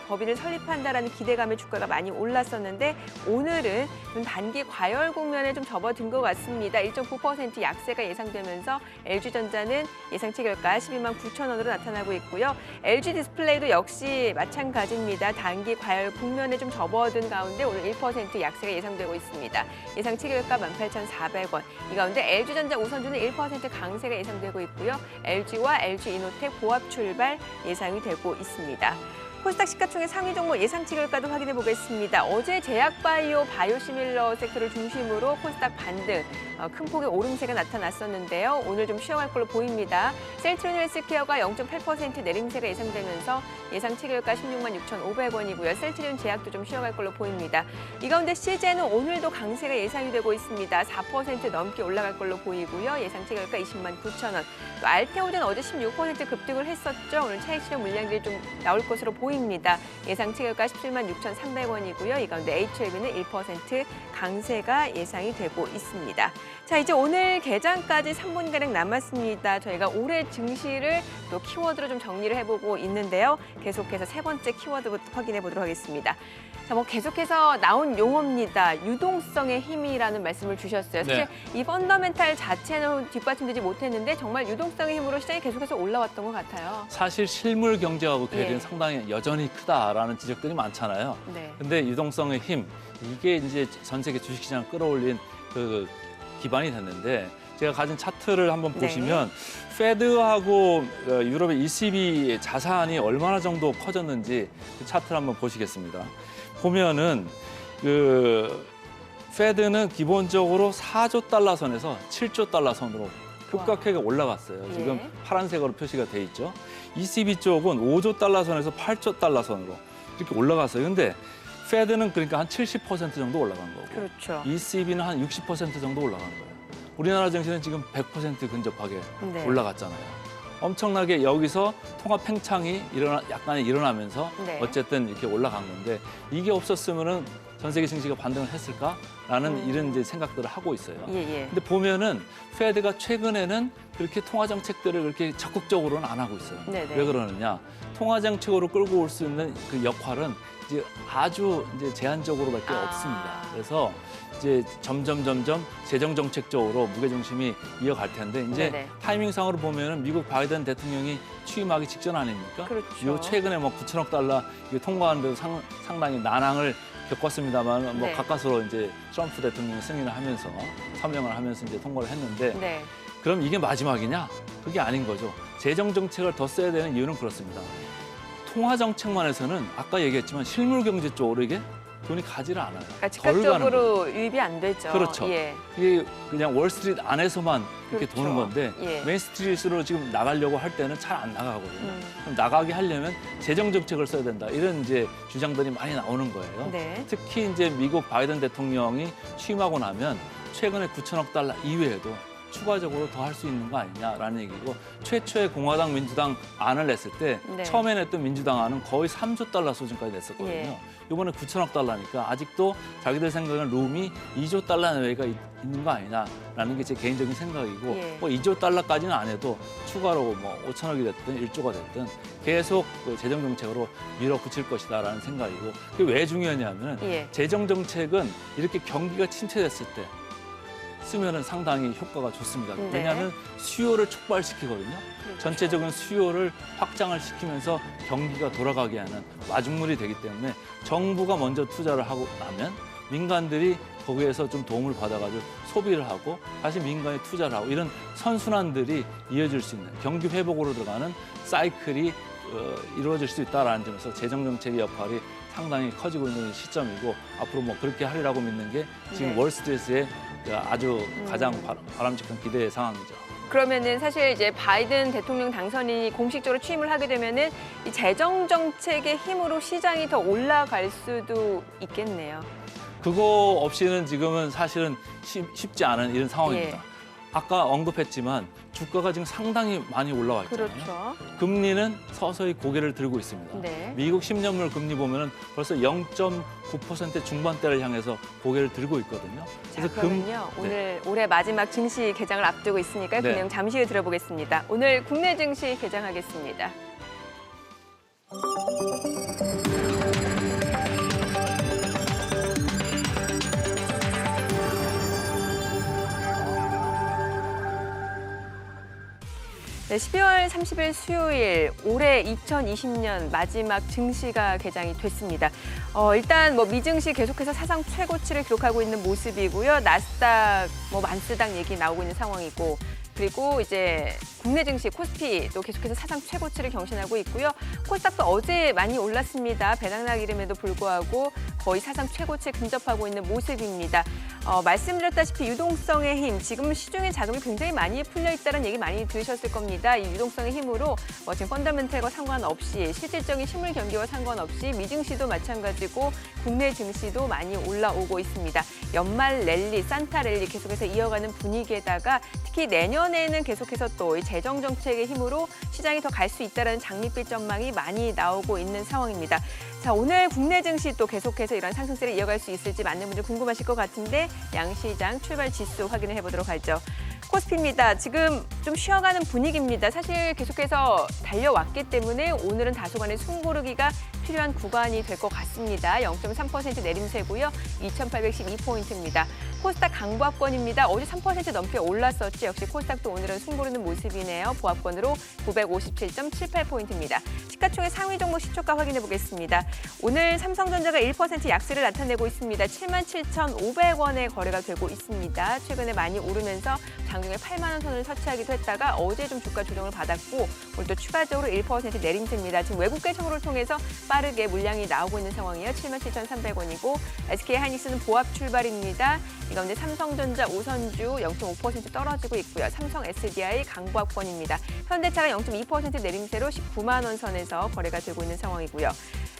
법인을 설립한다라는 기대감에 주가가 많이 올랐었는데 오늘은 좀 단기 과열 국면에 좀 접어든 것 같습니다. 1.9% 약세가 예상되면서 LG전자는 예상 체결가 12만 9천 원으로 나타나고 있고요. LG디스플레이도 역시 마찬가지입니다. 단기 과열 국면에 좀 접어든 가운데 오늘 1% 약세가 예상되고 있습니다. 예상 체결가 18,400원. 이 가운데 LG전자 우선주는 1% 강세가 예상되고 있고요. LG와 LG이노텍 보합 출발 예상이 되고 있습니다. 코스닥 시가총액 상위 종목 예상 체결가도 확인해 보겠습니다. 어제 제약바이오, 바이오시밀러 섹터를 중심으로 코스닥 반등, 큰 폭의 오름세가 나타났었는데요. 오늘 좀 쉬어갈 걸로 보입니다. 셀트리온 헬스케어가 0.8% 내림세가 예상되면서 예상 체결가 16만 6,500원이고요. 셀트리온 제약도 좀 쉬어갈 걸로 보입니다. 이 가운데 CJ는 오늘도 강세가 예상이 되고 있습니다. 4% 넘게 올라갈 걸로 보이고요. 예상 체결가 20만 9천 원. 또 알테오젠 어제 16% 급등을 했었죠. 오늘 차익 실현 물량들이 좀 나올 것으로 보입니다. 예상 체결가 17만 6,300원이고요. 이 가운데 HLB는 1% 강세가 예상이 되고 있습니다. 자, 이제 오늘 개장까지 3분가량 남았습니다. 저희가 올해 증시를 또 키워드로 좀 정리를 해보고 있는데요. 계속해서 세 번째 키워드부터 확인해 보도록 하겠습니다. 자, 계속해서 나온 용어입니다. 유동성의 힘이라는 말씀을 주셨어요. 사실 네. 이 펀더멘탈 자체는 뒷받침되지 못했는데 정말 유동성의 힘으로 시장이 계속해서 올라왔던 것 같아요. 사실 실물 경제하고 괴리는 예. 상당히 여전히 크다라는 지적들이 많잖아요. 네. 근데 유동성의 힘, 이게 이제 전 세계 주식시장을 끌어올린 그 기반이 됐는데 제가 가진 차트를 한번 네. 보시면 페드하고 유럽의 ECB 자산이 얼마나 정도 커졌는지 그 차트를 한번 보시겠습니다. 보면은 그 페드는 기본적으로 4조 달러 선에서 7조 달러 선으로 급격하게 올라갔어요. 지금 예. 파란색으로 표시가 돼 있죠. ECB 쪽은 5조 달러 선에서 8조 달러 선으로 이렇게 올라갔어요. 근데 페드는 그러니까 한 70% 정도 올라간 거고 그렇죠. ECB는 한 60% 정도 올라간 거예요. 우리나라 증시는 지금 100% 근접하게 네. 올라갔잖아요. 엄청나게 여기서 통화 팽창이 약간 일어나면서 네. 어쨌든 이렇게 올라간 건데 이게 없었으면은 전 세계 증시가 반등을 했을까라는 이런 이제 생각들을 하고 있어요. 예, 예. 근데 보면은 페드가 최근에는 그렇게 통화 정책들을 그렇게 적극적으로는 안 하고 있어요. 네네. 왜 그러느냐? 통화 정책으로 끌고 올 수 있는 그 역할은 이제 아주 이제 제한적으로밖에 없습니다. 그래서 이제 점점 재정 정책 쪽으로 무게 중심이 이어갈 텐데 이제 네네. 타이밍상으로 보면은 미국 바이든 대통령이 취임하기 직전 아닙니까? 그렇죠. 요 최근에 9천억 달러 이거 통과하는데도 상당히 난항을 겪었습니다만 네. 가까스로 이제 트럼프 대통령이 승인을 하면서 서명을 하면서 이제 통과를 했는데 네. 그럼 이게 마지막이냐? 그게 아닌 거죠. 재정 정책을 더 써야 되는 이유는 그렇습니다. 통화 정책만 해서는 아까 얘기했지만 실물 경제 쪽으로 이게 돈이 가지를 않아요. 그러니까 덜 가는 거예요. 즉각적으로 유입이 안 되죠. 그렇죠. 예. 이게 그냥 월스트리트 안에서만 이렇게 그렇죠. 도는 건데 예. 메인스트리트로 지금 나가려고 할 때는 잘 안 나가거든요. 그럼 나가게 하려면 재정 정책을 써야 된다. 이런 이제 주장들이 많이 나오는 거예요. 네. 특히 이제 미국 바이든 대통령이 취임하고 나면 최근에 9천억 달러 이외에도 추가적으로 더 할 수 있는 거 아니냐라는 얘기고 최초의 공화당 민주당 안을 냈을 때 네. 처음에 냈던 민주당 안은 거의 3조 달러 수준까지 냈었거든요. 예. 이번에 9천억 달러니까 아직도 자기들 생각에는 룸이 2조 달러 내외가 있는 거 아니냐라는 게 제 개인적인 생각이고 예. 2조 달러까지는 안 해도 추가로 5천억이 됐든 1조가 됐든 계속 그 재정 정책으로 밀어붙일 것이다라는 생각이고 그게 왜 중요하냐면 예. 재정 정책은 이렇게 경기가 침체됐을 때 쓰면은 상당히 효과가 좋습니다. 네. 왜냐하면 수요를 촉발시키거든요. 그렇죠. 전체적인 수요를 확장을 시키면서 경기가 돌아가게 하는 마중물이 되기 때문에 정부가 먼저 투자를 하고 나면 민간들이 거기에서 좀 도움을 받아가지고 소비를 하고 다시 민간에 투자를 하고 이런 선순환들이 이어질 수 있는 경기 회복으로 들어가는 사이클이 이루어질 수 있다는 점에서 재정 정책의 역할이 상당히 커지고 있는 시점이고 앞으로 그렇게 하리라고 믿는 게 지금 네. 월스트리트의 아주 가장 바람직한 기대의 상황이죠. 그러면은 사실 이제 바이든 대통령 당선인이 공식적으로 취임을 하게 되면은 이 재정 정책의 힘으로 시장이 더 올라갈 수도 있겠네요. 그거 없이는 지금은 사실은 쉽지 않은 이런 상황입니다. 예. 아까 언급했지만 주가가 지금 상당히 많이 올라와 있잖아요. 그렇죠. 금리는 서서히 고개를 들고 있습니다. 네. 미국 10년물 금리 보면은 벌써 0.9% 중반대를 향해서 고개를 들고 있거든요. 자, 그러면요. 오늘 올해 마지막 증시 개장을 앞두고 있으니까 그 네. 내용 잠시 후에 들어보겠습니다. 오늘 국내 증시 개장하겠습니다. 네, 12월 30일 수요일 올해 2020년 마지막 증시가 개장이 됐습니다. 일단 미증시 계속해서 사상 최고치를 기록하고 있는 모습이고요. 나스닥, 만스닥 얘기 나오고 있는 상황이고, 그리고 이제 국내 증시 코스피도 계속해서 사상 최고치를 경신하고 있고요. 코스닥도 어제 많이 올랐습니다. 배당락 이름에도 불구하고 거의 사상 최고치에 근접하고 있는 모습입니다. 말씀드렸다시피 유동성의 힘, 지금 시중에 자금이 굉장히 많이 풀려 있다는 얘기 많이 들으셨을 겁니다. 이 유동성의 힘으로 지금 펀더멘털과 상관없이 실질적인 실물 경기와 상관없이 미증시도 마찬가지고 국내 증시도 많이 올라오고 있습니다. 연말 랠리, 산타 랠리 계속해서 이어가는 분위기에다가 특히 내년에는 계속해서 또 이 재정 정책의 힘으로 시장이 더 갈 수 있다는 장밋빛 전망이 많이 나오고 있는 상황입니다. 자, 오늘 국내 증시 또 계속해서 이런 상승세를 이어갈 수 있을지 많은 분들 궁금하실 것 같은데 양시장 출발 지수 확인을 해보도록 하죠. 코스피입니다. 지금 좀 쉬어가는 분위기입니다. 사실 계속해서 달려왔기 때문에 오늘은 다소간의 숨고르기가 필요한 구간이 될 것 같습니다. 0.3% 내림세고요. 2,812포인트입니다. 코스닥 강보합권입니다. 어제 3% 넘게 올랐었죠. 역시 코스닥도 오늘은 숨고르는 모습이네요. 보합권으로 957.78포인트입니다. 시가총액 상위 종목 시초가 확인해 보겠습니다. 오늘 삼성전자가 1% 약세를 나타내고 있습니다. 77,500원에 거래가 되고 있습니다. 최근에 많이 오르면서 장중에 8만 원 선을 터치하기도 했다가 어제 좀 주가 조정을 받았고 오늘 또 추가적으로 1% 내림세입니다. 지금 외국계 청구를 통해서 빠르게 물량이 나오고 있는 상황이에요. 77,300원이고 SK하이닉스는 보합 출발입니다. 이 가운데 삼성전자, 오선주 0.5% 떨어지고 있고요. 삼성 SDI 강보합권입니다. 현대차가 0.2% 내림세로 19만 원 선에서 거래가 되고 있는 상황이고요.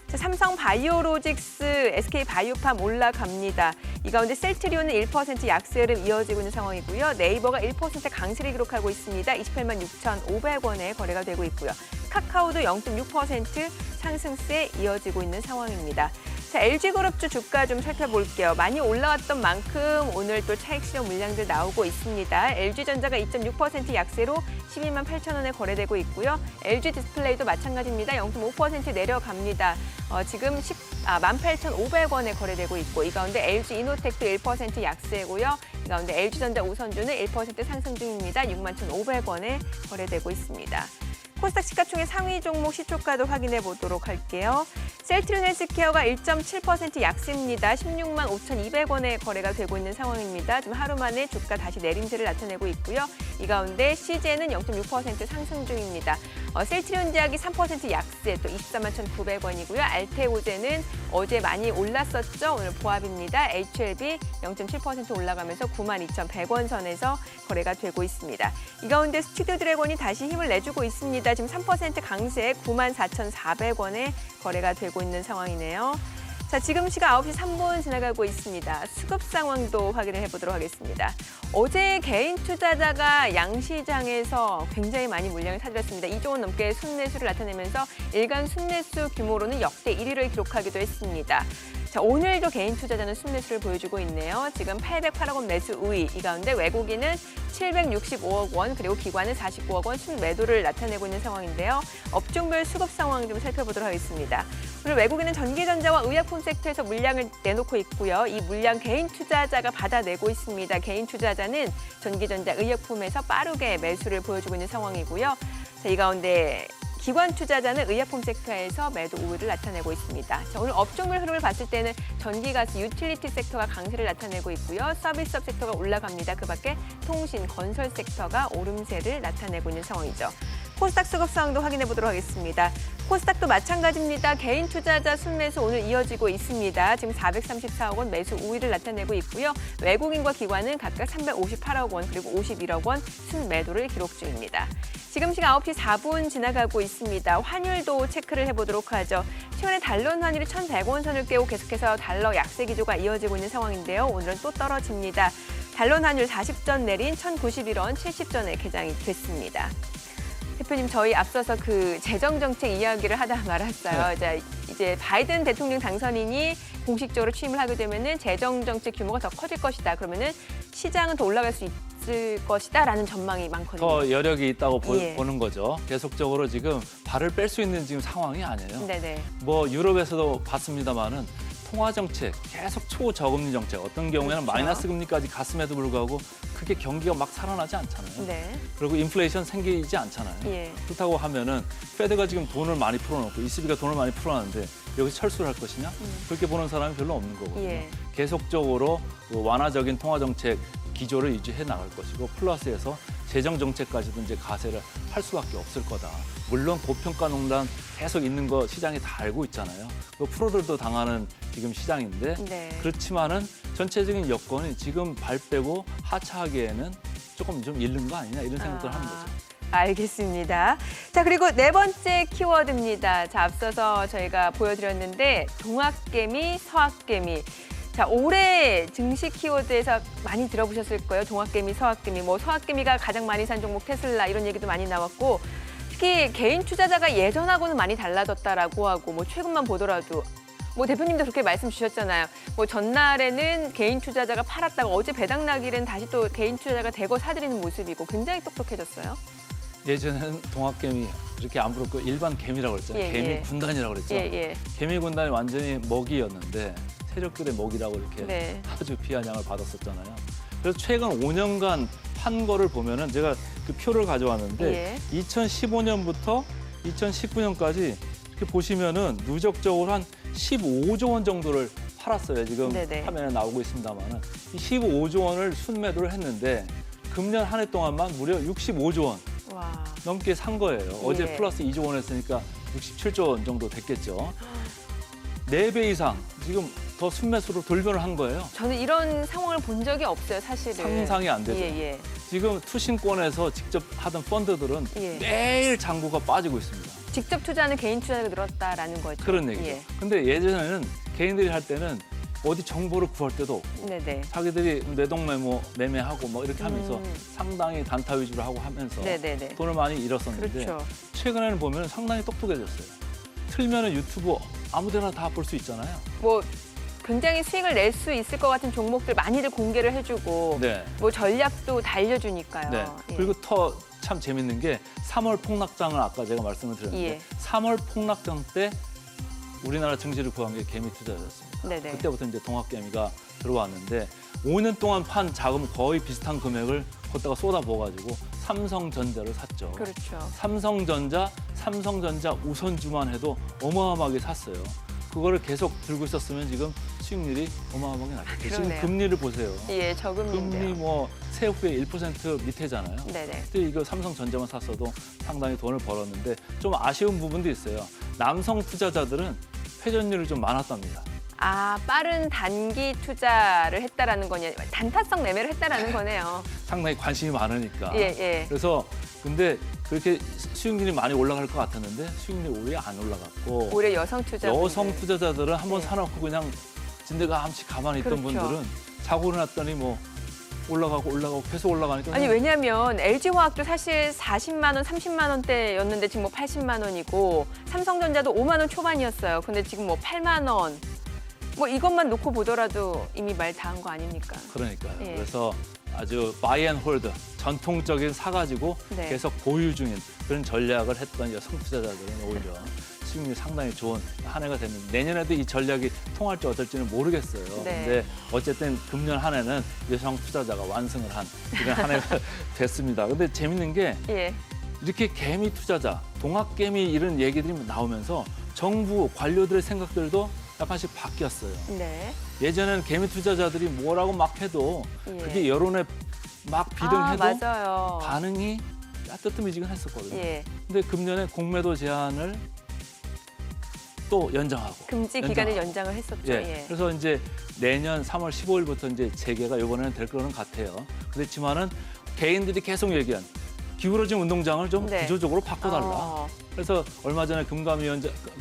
자, 삼성 바이오로직스, SK 바이오팜 올라갑니다. 이 가운데 셀트리온은 1% 약세 흐름 이어지고 있는 상황이고요. 네이버가 1% 강세를 기록하고 있습니다. 28만 6,500원에 거래가 되고 있고요. 카카오도 0.6% 상승세 이어지고 있는 상황입니다. 자, LG그룹주 주가 좀 살펴볼게요. 많이 올라왔던 만큼 오늘 또 차익 실현 물량들 나오고 있습니다. LG전자가 2.6% 약세로 12만 8천 원에 거래되고 있고요. LG디스플레이도 마찬가지입니다. 0.5% 내려갑니다. 지금 18,500원에 거래되고 있고 이 가운데 LG이노텍도 1% 약세고요. 이 가운데 LG전자 우선주는 1% 상승 중입니다. 61,500원에 거래되고 있습니다. 코스닥 시가총액 상위 종목 시초가도 확인해 보도록 할게요. 셀트리온 헬스케어가 1.7% 약세입니다. 16만 5,200원에 거래가 되고 있는 상황입니다. 지금 하루 만에 주가 다시 내림세를 나타내고 있고요. 이 가운데 CJ는 0.6% 상승 중입니다. 셀트리온 제약이 3% 약세, 또 24만 1,900원이고요. 알테오제는 어제 많이 올랐었죠. 오늘 보합입니다. HLB 0.7% 올라가면서 92,100원 선에서 거래가 되고 있습니다. 이 가운데 스튜디오 드래곤이 다시 힘을 내주고 있습니다. 지금 3% 강세 94,400원에 거래가 되고 있는 상황이네요. 자, 지금 시각 9시 3분 지나가고 있습니다. 수급 상황도 확인을 해보도록 하겠습니다. 어제 개인 투자자가 양시장에서 굉장히 많이 물량을 사들였습니다. 2조 원 넘게 순매수를 나타내면서 일간 순매수 규모로는 역대 1위를 기록하기도 했습니다. 자, 오늘도 개인 투자자는 순매수를 보여주고 있네요. 지금 808억 원 매수 우위, 이 가운데 외국인은 765억 원, 그리고 기관은 49억 원 순매도를 나타내고 있는 상황인데요. 업종별 수급 상황 좀 살펴보도록 하겠습니다. 오늘 외국인은 전기전자와 의약품 섹터에서 물량을 내놓고 있고요. 이 물량 개인 투자자가 받아내고 있습니다. 개인 투자자는 전기전자, 의약품에서 빠르게 매수를 보여주고 있는 상황이고요. 자, 이 가운데 기관 투자자는 의약품 섹터에서 매도 우위를 나타내고 있습니다. 자, 오늘 업종별 흐름을 봤을 때는 전기, 가스, 유틸리티 섹터가 강세를 나타내고 있고요. 서비스업 섹터가 올라갑니다. 그 밖에 통신, 건설 sek터가 오름세를 나타내고 있는 상황이죠. 코스닥 수급 상황도 확인해 보도록 하겠습니다. 코스닥도 마찬가지입니다. 개인 투자자 순매수 오늘 이어지고 있습니다. 지금 434억 원 매수 우위를 나타내고 있고요. 외국인과 기관은 각각 358억 원 그리고 51억 원 순매도를 기록 중입니다. 지금 시각 9시 4분 지나가고 있습니다. 환율도 체크를 해보도록 하죠. 최근에 달러 환율이 1,100원 선을 깨고 계속해서 달러 약세 기조가 이어지고 있는 상황인데요. 오늘은 또 떨어집니다. 달러 환율 40전 내린 1,091원 70전에 개장이 됐습니다. 대표님, 저희 앞서서 그 재정 정책 이야기를 하다 말았어요. 이제 바이든 대통령 당선인이 공식적으로 취임을 하게 되면은 재정 정책 규모가 더 커질 것이다. 그러면은 시장은 더 올라갈 수 있을 것이다라는 전망이 많거든요. 더 여력이 있다고 예. 보는 거죠. 계속적으로 지금 발을 뺄 수 있는 지금 상황이 아니에요. 네네. 뭐 유럽에서도 봤습니다마는 통화 정책, 계속 초저금리 정책, 어떤 경우에는 그렇죠. 마이너스 금리까지 갔음에도 불구하고 그게 경기가 막 살아나지 않잖아요. 네. 그리고 인플레이션 생기지 않잖아요. 예. 그렇다고 하면은 페드가 지금 돈을 많이 풀어놓고 ECB가 돈을 많이 풀어놨는데 여기서 철수를 할 것이냐? 그렇게 보는 사람이 별로 없는 거거든요. 예. 계속적으로 그 완화적인 통화 정책 기조를 유지해 나갈 것이고 플러스해서 재정 정책까지도 이제 가세를 할 수밖에 없을 거다. 물론 고평가 농단 계속 있는 거 시장이 다 알고 있잖아요. 그 프로들도 당하는 지금 시장인데 네. 그렇지만은 전체적인 여건이 지금 발 빼고 하차하기에는 조금 좀 잃는 거 아니냐 이런 생각을 하는 거죠. 알겠습니다. 자, 그리고 네 번째 키워드입니다. 자, 앞서서 저희가 보여드렸는데 동학개미, 서학개미. 자, 올해 증시 키워드에서 많이 들어보셨을 거예요. 동학개미, 서학개미. 뭐 서학개미가 가장 많이 산 종목 테슬라 이런 얘기도 많이 나왔고 특히 개인 투자자가 예전하고는 많이 달라졌다라고 하고 뭐 최근만 보더라도 뭐 대표님도 그렇게 말씀 주셨잖아요. 뭐 전날에는 개인 투자자가 팔았다가 어제 배당 나길엔 다시 또 개인 투자자가 대거 사들이는 모습이고 굉장히 똑똑해졌어요. 예전에는 동학개미 이렇게 안 부르고 일반 개미라고 그랬잖아요. 예, 개미 예. 군단이라고 그랬죠. 예. 개미 군단이 완전히 먹이였는데 세력들의 먹이라고 이렇게 네. 아주 귀한 양을 받았었잖아요. 그래서 최근 5년간 판 거를 보면은 제가 그 표를 가져왔는데 예. 2015년부터 2019년까지 이렇게 보시면은 누적적으로 한 15조 원 정도를 팔았어요. 지금 네네. 화면에 나오고 있습니다만은 이 15조 원을 순매도를 했는데 금년 한 해 동안만 무려 65조 원 와. 넘게 산 거예요. 어제 예. 플러스 2조 원 했으니까 67조 원 정도 됐겠죠. 4배 이상 지금 더 순매수로 돌변을 한 거예요. 저는 이런 상황을 본 적이 없어요, 사실은. 상상이 안 되죠. 예. 지금 투신권에서 직접 하던 펀드들은 예. 매일 장부가 빠지고 있습니다. 직접 투자는 개인 투자가 늘었다라는 거죠. 그런 얘기죠. 예. 근데 예전에는 개인들이 할 때는 어디 정보를 구할 데도 없고 네네. 자기들이 뇌동매모 매매하고 뭐 이렇게 하면서 음. 상당히 단타 위주로 하고 하면서 네네네. 돈을 많이 잃었었는데 그렇죠. 최근에는 보면 상당히 똑똑해졌어요. 틀면은 유튜브 아무데나 다 볼 수 있잖아요. 뭐 굉장히 수익을 낼 수 있을 것 같은 종목들 많이들 공개를 해주고 네. 뭐 전략도 다 알려주니까요. 네. 예. 그리고 더 참 재밌는 게 3월 폭락장을 아까 제가 말씀을 드렸는데 예. 3월 폭락장 때 우리나라 증시를 구한 게 개미 투자였습니다. 네네. 그때부터 이제 동학개미가 들어왔는데 5년 동안 판 자금 거의 비슷한 금액을 거기다가 쏟아부어가지고 삼성전자를 샀죠. 그렇죠. 삼성전자 우선주만 해도 어마어마하게 샀어요. 그거를 계속 들고 있었으면 지금 수익률이 어마어마하게 났겠죠. 지금 그러네요. 금리를 보세요. 예, 금리 저금리인데요. 뭐 세후에 1% 밑에잖아요. 네네. 근데 이거 삼성전자만 샀어도 상당히 돈을 벌었는데 좀 아쉬운 부분도 있어요. 남성 투자자들은 회전율이 좀 많았답니다. 아, 빠른 단기 투자를 했다라는 거냐, 단타성 매매를 했다라는 거네요. 상당히 관심이 많으니까. 예. 그래서 근데 그렇게 수익률이 많이 올라갈 것 같았는데 수익률이 오히려 안 올라갔고 오히려 여성 투자자. 여성 투자자들은 한번 네. 사놓고 그냥 진드감치 가만히 있던 그렇죠. 분들은 자고 일어났더니 뭐 올라가고 계속 올라가니까 아니 왜냐하면 LG화학도 사실 40만 원, 30만 원대였는데 지금 뭐 80만 원이고 삼성전자도 5만 원 초반이었어요. 근데 지금 뭐 8만 원. 뭐 이것만 놓고 보더라도 이미 말 다 한 거 아닙니까? 그러니까요. 예. 그래서 아주 바이 앤 홀드, 전통적인 사가지고 네. 계속 보유 중인 그런 전략을 했던 여성 투자자들은 오히려 수익률이 상당히 좋은 한 해가 됐는데 내년에도 이 전략이 통할지 어떨지는 모르겠어요. 네. 근데 어쨌든 금년 한 해는 여성 투자자가 완승을 한 그런 한 해가 됐습니다. 근데 재밌는 게 예. 이렇게 개미 투자자, 동학개미 이런 얘기들이 나오면서 정부 관료들의 생각들도 약간씩 바뀌었어요. 네. 예전에는 개미 투자자들이 뭐라고 막 해도 예. 그게 여론에 막 비등해도 아, 맞아요. 반응이 뜨뜻미지근했었거든요. 예. 근데 금년에 공매도 제한을 또 연장하고. 금지 기간을 연장을 했었죠. 예. 그래서 이제 내년 3월 15일부터 이제 재개가 이번에는 될 거는 같아요. 그렇지만은 개인들이 계속 얘기한 기울어진 운동장을 좀 네. 구조적으로 바꿔달라. 어. 그래서 얼마 전에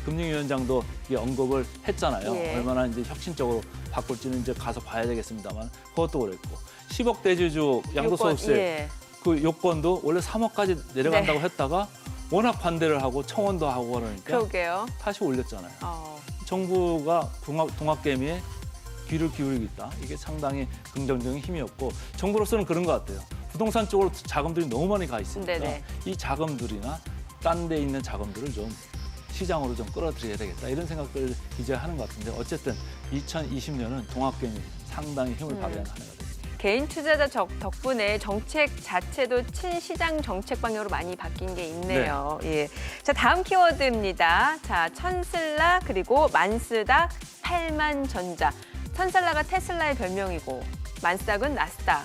금융위원장도 이게 언급을 했잖아요. 예. 얼마나 이제 혁신적으로 바꿀지는 이제 가서 봐야 되겠습니다만 그것도 그랬고 10억 대주주 양도소득세 예. 그 요건도 원래 3억까지 내려간다고 했다가 워낙 반대를 하고 청원도 하고 그러니까 그러게요. 다시 올렸잖아요. 어. 정부가 동학개미에 귀를 기울이고 있다. 이게 상당히 긍정적인 힘이었고 정부로서는 그런 것 같아요. 부동산 쪽으로 자금들이 너무 많이 가 있으니까 네네. 이 자금들이나 딴 데 있는 자금들을 좀 시장으로 좀 끌어들여야 되겠다. 이런 생각들을 이제 하는 것 같은데 어쨌든 2020년은 동학개미 상당히 힘을 발휘하는 한 해가 됐습니다. 개인 투자자 덕분에 정책 자체도 친시장 정책 방향으로 많이 바뀐 게 있네요. 예. 자, 다음 키워드입니다. 자, 천슬라 그리고 만스닥, 팔만전자. 천슬라가 테슬라의 별명이고 만스닥은 나스닥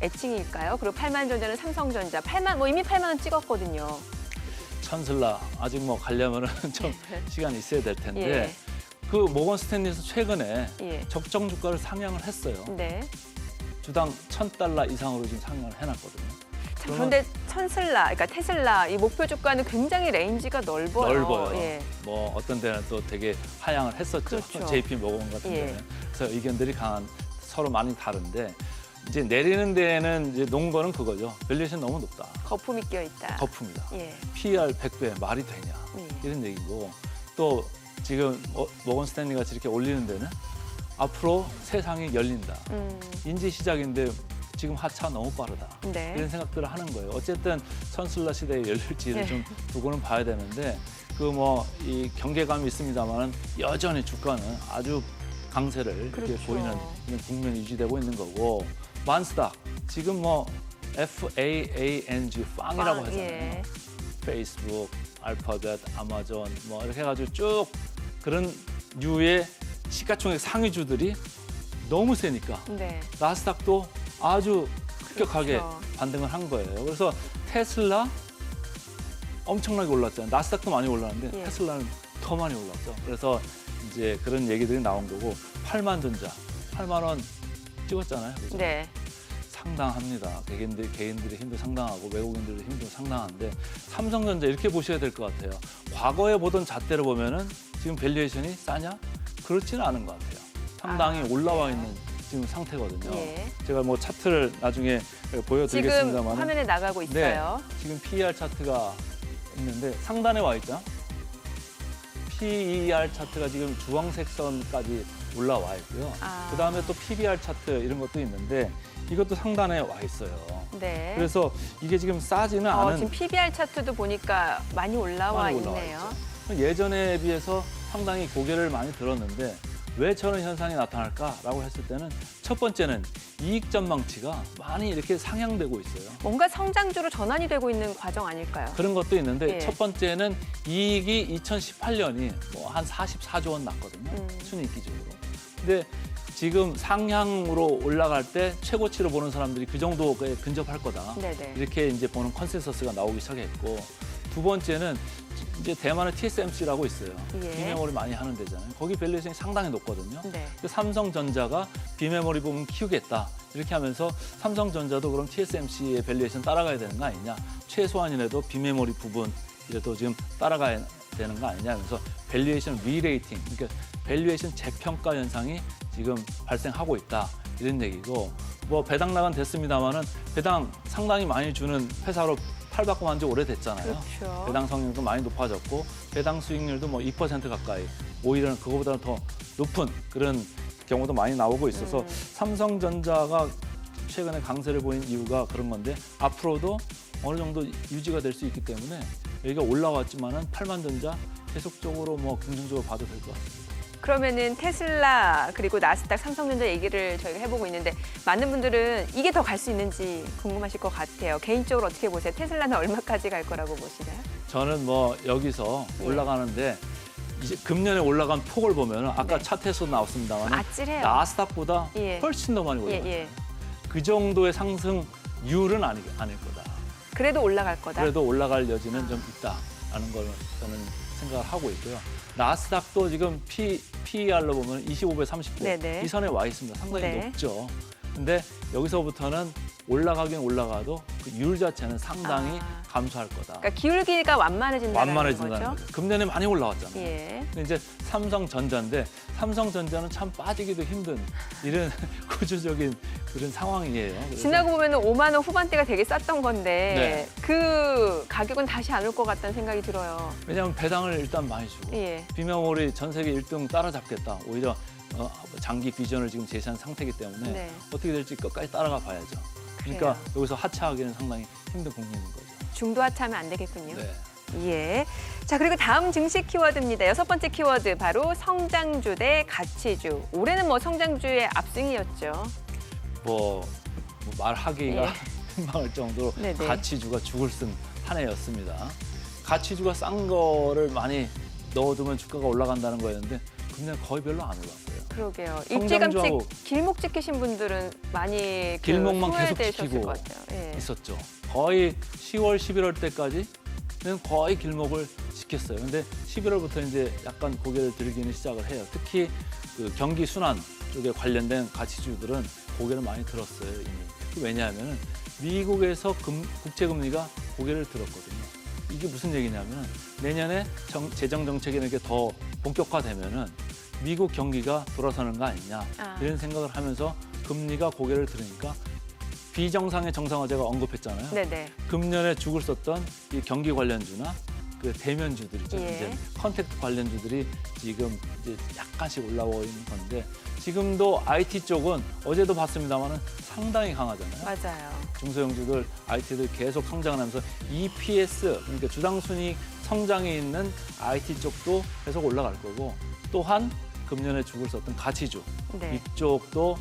애칭일까요? 그리고 팔만전자는 삼성전자. 이미 8만 원 찍었거든요. 천슬라 아직 뭐 가려면은 좀 시간이 있어야 될 텐데 예. 그 모건 스탠리에서 최근에 예. 적정 주가를 상향을 했어요. 네. 주당 $1,000 이상으로 지금 상향을 해놨거든요. 자, 그런데 천슬라, 그러니까 테슬라 이 목표 주가는 굉장히 레인지가 넓어요. 넓어요. 예. 뭐 어떤 데는 또 되게 하향을 했었죠. 그렇죠. JP 모건 같은 예. 데는. 그래서 의견들이 서로 많이 다른데 이제 내리는 데에는 이제 놓은 거는 그거죠. 밸류에이션 너무 높다. 거품이 끼어 있다. 거품이다. 예. PER 100배 말이 되냐. 예. 이런 얘기고 또 지금 모건 스탠리가 저렇게 올리는 데는 앞으로 세상이 열린다. 인지 시작인데 지금 하차 너무 빠르다. 네. 이런 생각들을 하는 거예요. 어쨌든 천슬라 시대에 열릴지를 네. 좀 두고는 봐야 되는데 그 뭐 이 경계감이 있습니다만은 여전히 주가는 아주 강세를 이렇게 그렇죠. 보이는 이런 국면이 유지되고 있는 거고 만스닥 지금 뭐 FAANG 빵이라고 빵, 하잖아요. 예. 페이스북, 알파벳, 아마존 뭐 이렇게 해가지고 쭉 그런 류의 시가총액 상위주들이 너무 세니까 네. 나스닥도 아주 급격하게 그렇죠. 반등을 한 거예요. 그래서 테슬라 엄청나게 올랐잖아요. 나스닥도 많이 올랐는데 예. 테슬라는 더 많이 올랐죠. 그래서 이제 그런 얘기들이 나온 거고 8만 전자, 8만 원 찍었잖아요. 그죠? 네. 상당합니다. 개인들의 힘도 상당하고 외국인들의 힘도 상당한데 삼성전자 이렇게 보셔야 될 것 같아요. 과거에 보던 잣대로 보면은 지금 밸류에이션이 싸냐? 그렇지는 않은 것 같아요. 상당히 올라와 있는 지금 상태거든요. 예. 제가 뭐 차트를 나중에 지금 보여드리겠습니다만 화면에 나가고 있어요. 지금 PER 차트가 있는데 상단에 와 있죠. PER 차트가 지금 주황색 선까지 올라와 있고요. 아. 그다음에 또 PBR 차트 이런 것도 있는데 이것도 상단에 와 있어요. 네. 그래서 이게 지금 싸지는 않은 지금 PBR 차트도 보니까 많이 올라와 많이 올라와 있네요. 있죠. 예전에 비해서 상당히 고개를 많이 들었는데 왜 저런 현상이 나타날까라고 했을 때는 첫 번째는 이익 전망치가 많이 이렇게 상향되고 있어요. 뭔가 성장주로 전환이 되고 있는 과정 아닐까요? 그런 것도 있는데 예. 첫 번째는 이익이 2018년이 뭐 한 44조 원 났거든요. 음. 순이익 기준으로. 근데 지금 상향으로 올라갈 때 최고치로 보는 사람들이 그 정도에 근접할 거다. 네네. 이렇게 이제 보는 컨센서스가 나오기 시작했고 두 번째는 이제 대만의 TSMC라고 있어요. 예. 비메모리 많이 하는 데잖아요. 거기 밸류에이션이 상당히 높거든요. 네. 그 삼성전자가 비메모리 부분 키우겠다. 이렇게 하면서 삼성전자도 그럼 TSMC의 밸류에이션 따라가야 되는 거 아니냐. 최소한이라도 비메모리 부분이라도 지금 따라가야 되는 거 아니냐 하면서 밸류에이션 리레이팅, 그러니까 밸류에이션 재평가 현상이 지금 발생하고 있다. 이런 얘기고 뭐 배당 나간 됐습니다마는 배당 상당히 많이 주는 회사로 팔바꿈 한 지 오래됐잖아요. 그렇죠. 배당 성향도 많이 높아졌고 배당 수익률도 뭐 2% 가까이 오히려 그거보다 더 높은 그런 경우도 많이 나오고 있어서 삼성전자가 최근에 강세를 보인 이유가 그런 건데 앞으로도 어느 정도 유지가 될 수 있기 때문에 여기가 올라왔지만은 8만 전자 계속적으로 뭐 긍정적으로 봐도 될 것 같습니다. 그러면은 테슬라 그리고 나스닥, 삼성전자 얘기를 저희가 해보고 있는데 많은 분들은 이게 더 갈 수 있는지 궁금하실 것 같아요. 개인적으로 어떻게 보세요? 테슬라는 얼마까지 갈 거라고 보시나요? 저는 뭐 여기서 예. 올라가는데 이제 금년에 올라간 폭을 보면 아까 네. 차트에서 나왔습니다만 아찔해요. 나스닥보다 예. 훨씬 더 많이 올라가요. 예. 그 정도의 상승률은 아닐 거다. 그래도 올라갈 거다. 그래도 올라갈 여지는 좀 있다라는 걸 저는 생각을 하고 있고요. 나스닥도 지금 PER로 보면 25배, 30배 네네. 이 선에 와 있습니다. 상당히 네. 높죠. 근데 여기서부터는 올라가긴 올라가도 그 율 자체는 상당히 아. 감소할 거다. 그러니까 기울기가 완만해진다는 완만해진다는 거죠. 거죠. 금년에 많이 올라왔잖아요. 예. 근데 이제 삼성전자인데 삼성전자는 참 빠지기도 힘든 이런 구조적인 그런 상황이에요. 그래서 지나고 보면 5만 원 후반대가 되게 쌌던 건데 네. 그 가격은 다시 안 올 것 같다는 생각이 들어요. 왜냐하면 배당을 일단 많이 주고 예. 비메모리 전 세계 1등 따라잡겠다. 오히려 장기 비전을 지금 제시한 상태이기 때문에 네. 어떻게 될지 끝까지 따라가 봐야죠. 그러니까 그래요. 여기서 하차하기는 상당히 힘든 국면인 거죠. 중도 하차하면 안 되겠군요. 네. 예. 자, 그리고 다음 증시 키워드입니다. 6번째 키워드 바로 성장주 대 가치주. 올해는 뭐 성장주의 압승이었죠. 뭐 말하기가 예. 민망할 정도로 네네. 가치주가 죽을 쓴 한 해였습니다. 가치주가 싼 거를 많이 넣어두면 주가가 올라간다는 거였는데 금년 거의 별로 안 올랐어요. 그러게요. 성장주하고 일찌감치 길목 지키신 분들은 많이 길목만 계속 소외되셨을 지키고 것 같아요. 예. 있었죠. 거의 10월, 11월 때까지는 거의 길목을 지켰어요. 근데 11월부터 이제 약간 고개를 들기는 시작을 해요. 특히 그 경기 순환 쪽에 관련된 가치주들은 고개를 많이 들었어요, 이미. 왜냐하면 미국에서 국채금리가 고개를 들었거든요. 이게 무슨 얘기냐면 내년에 재정 정책이 이렇게 더 본격화되면은 미국 경기가 돌아서는 거 아니냐 이런 생각을 하면서 금리가 고개를 들으니까 비정상의 정상화제가 언급했잖아요. 네네. 금년에 죽을 썼던 이 경기 관련주나 그 대면주들이죠. 예. 이제 컨택트 관련주들이 지금 이제 약간씩 올라오고 있는 건데 지금도 IT 쪽은 어제도 봤습니다만은 상당히 강하잖아요. 맞아요. 중소형주들, IT들 계속 성장하면서 EPS, 그러니까 주당순이익 성장이 있는 IT 쪽도 계속 올라갈 거고 또한 금년에 죽을 썼던 가치주 네. 이쪽도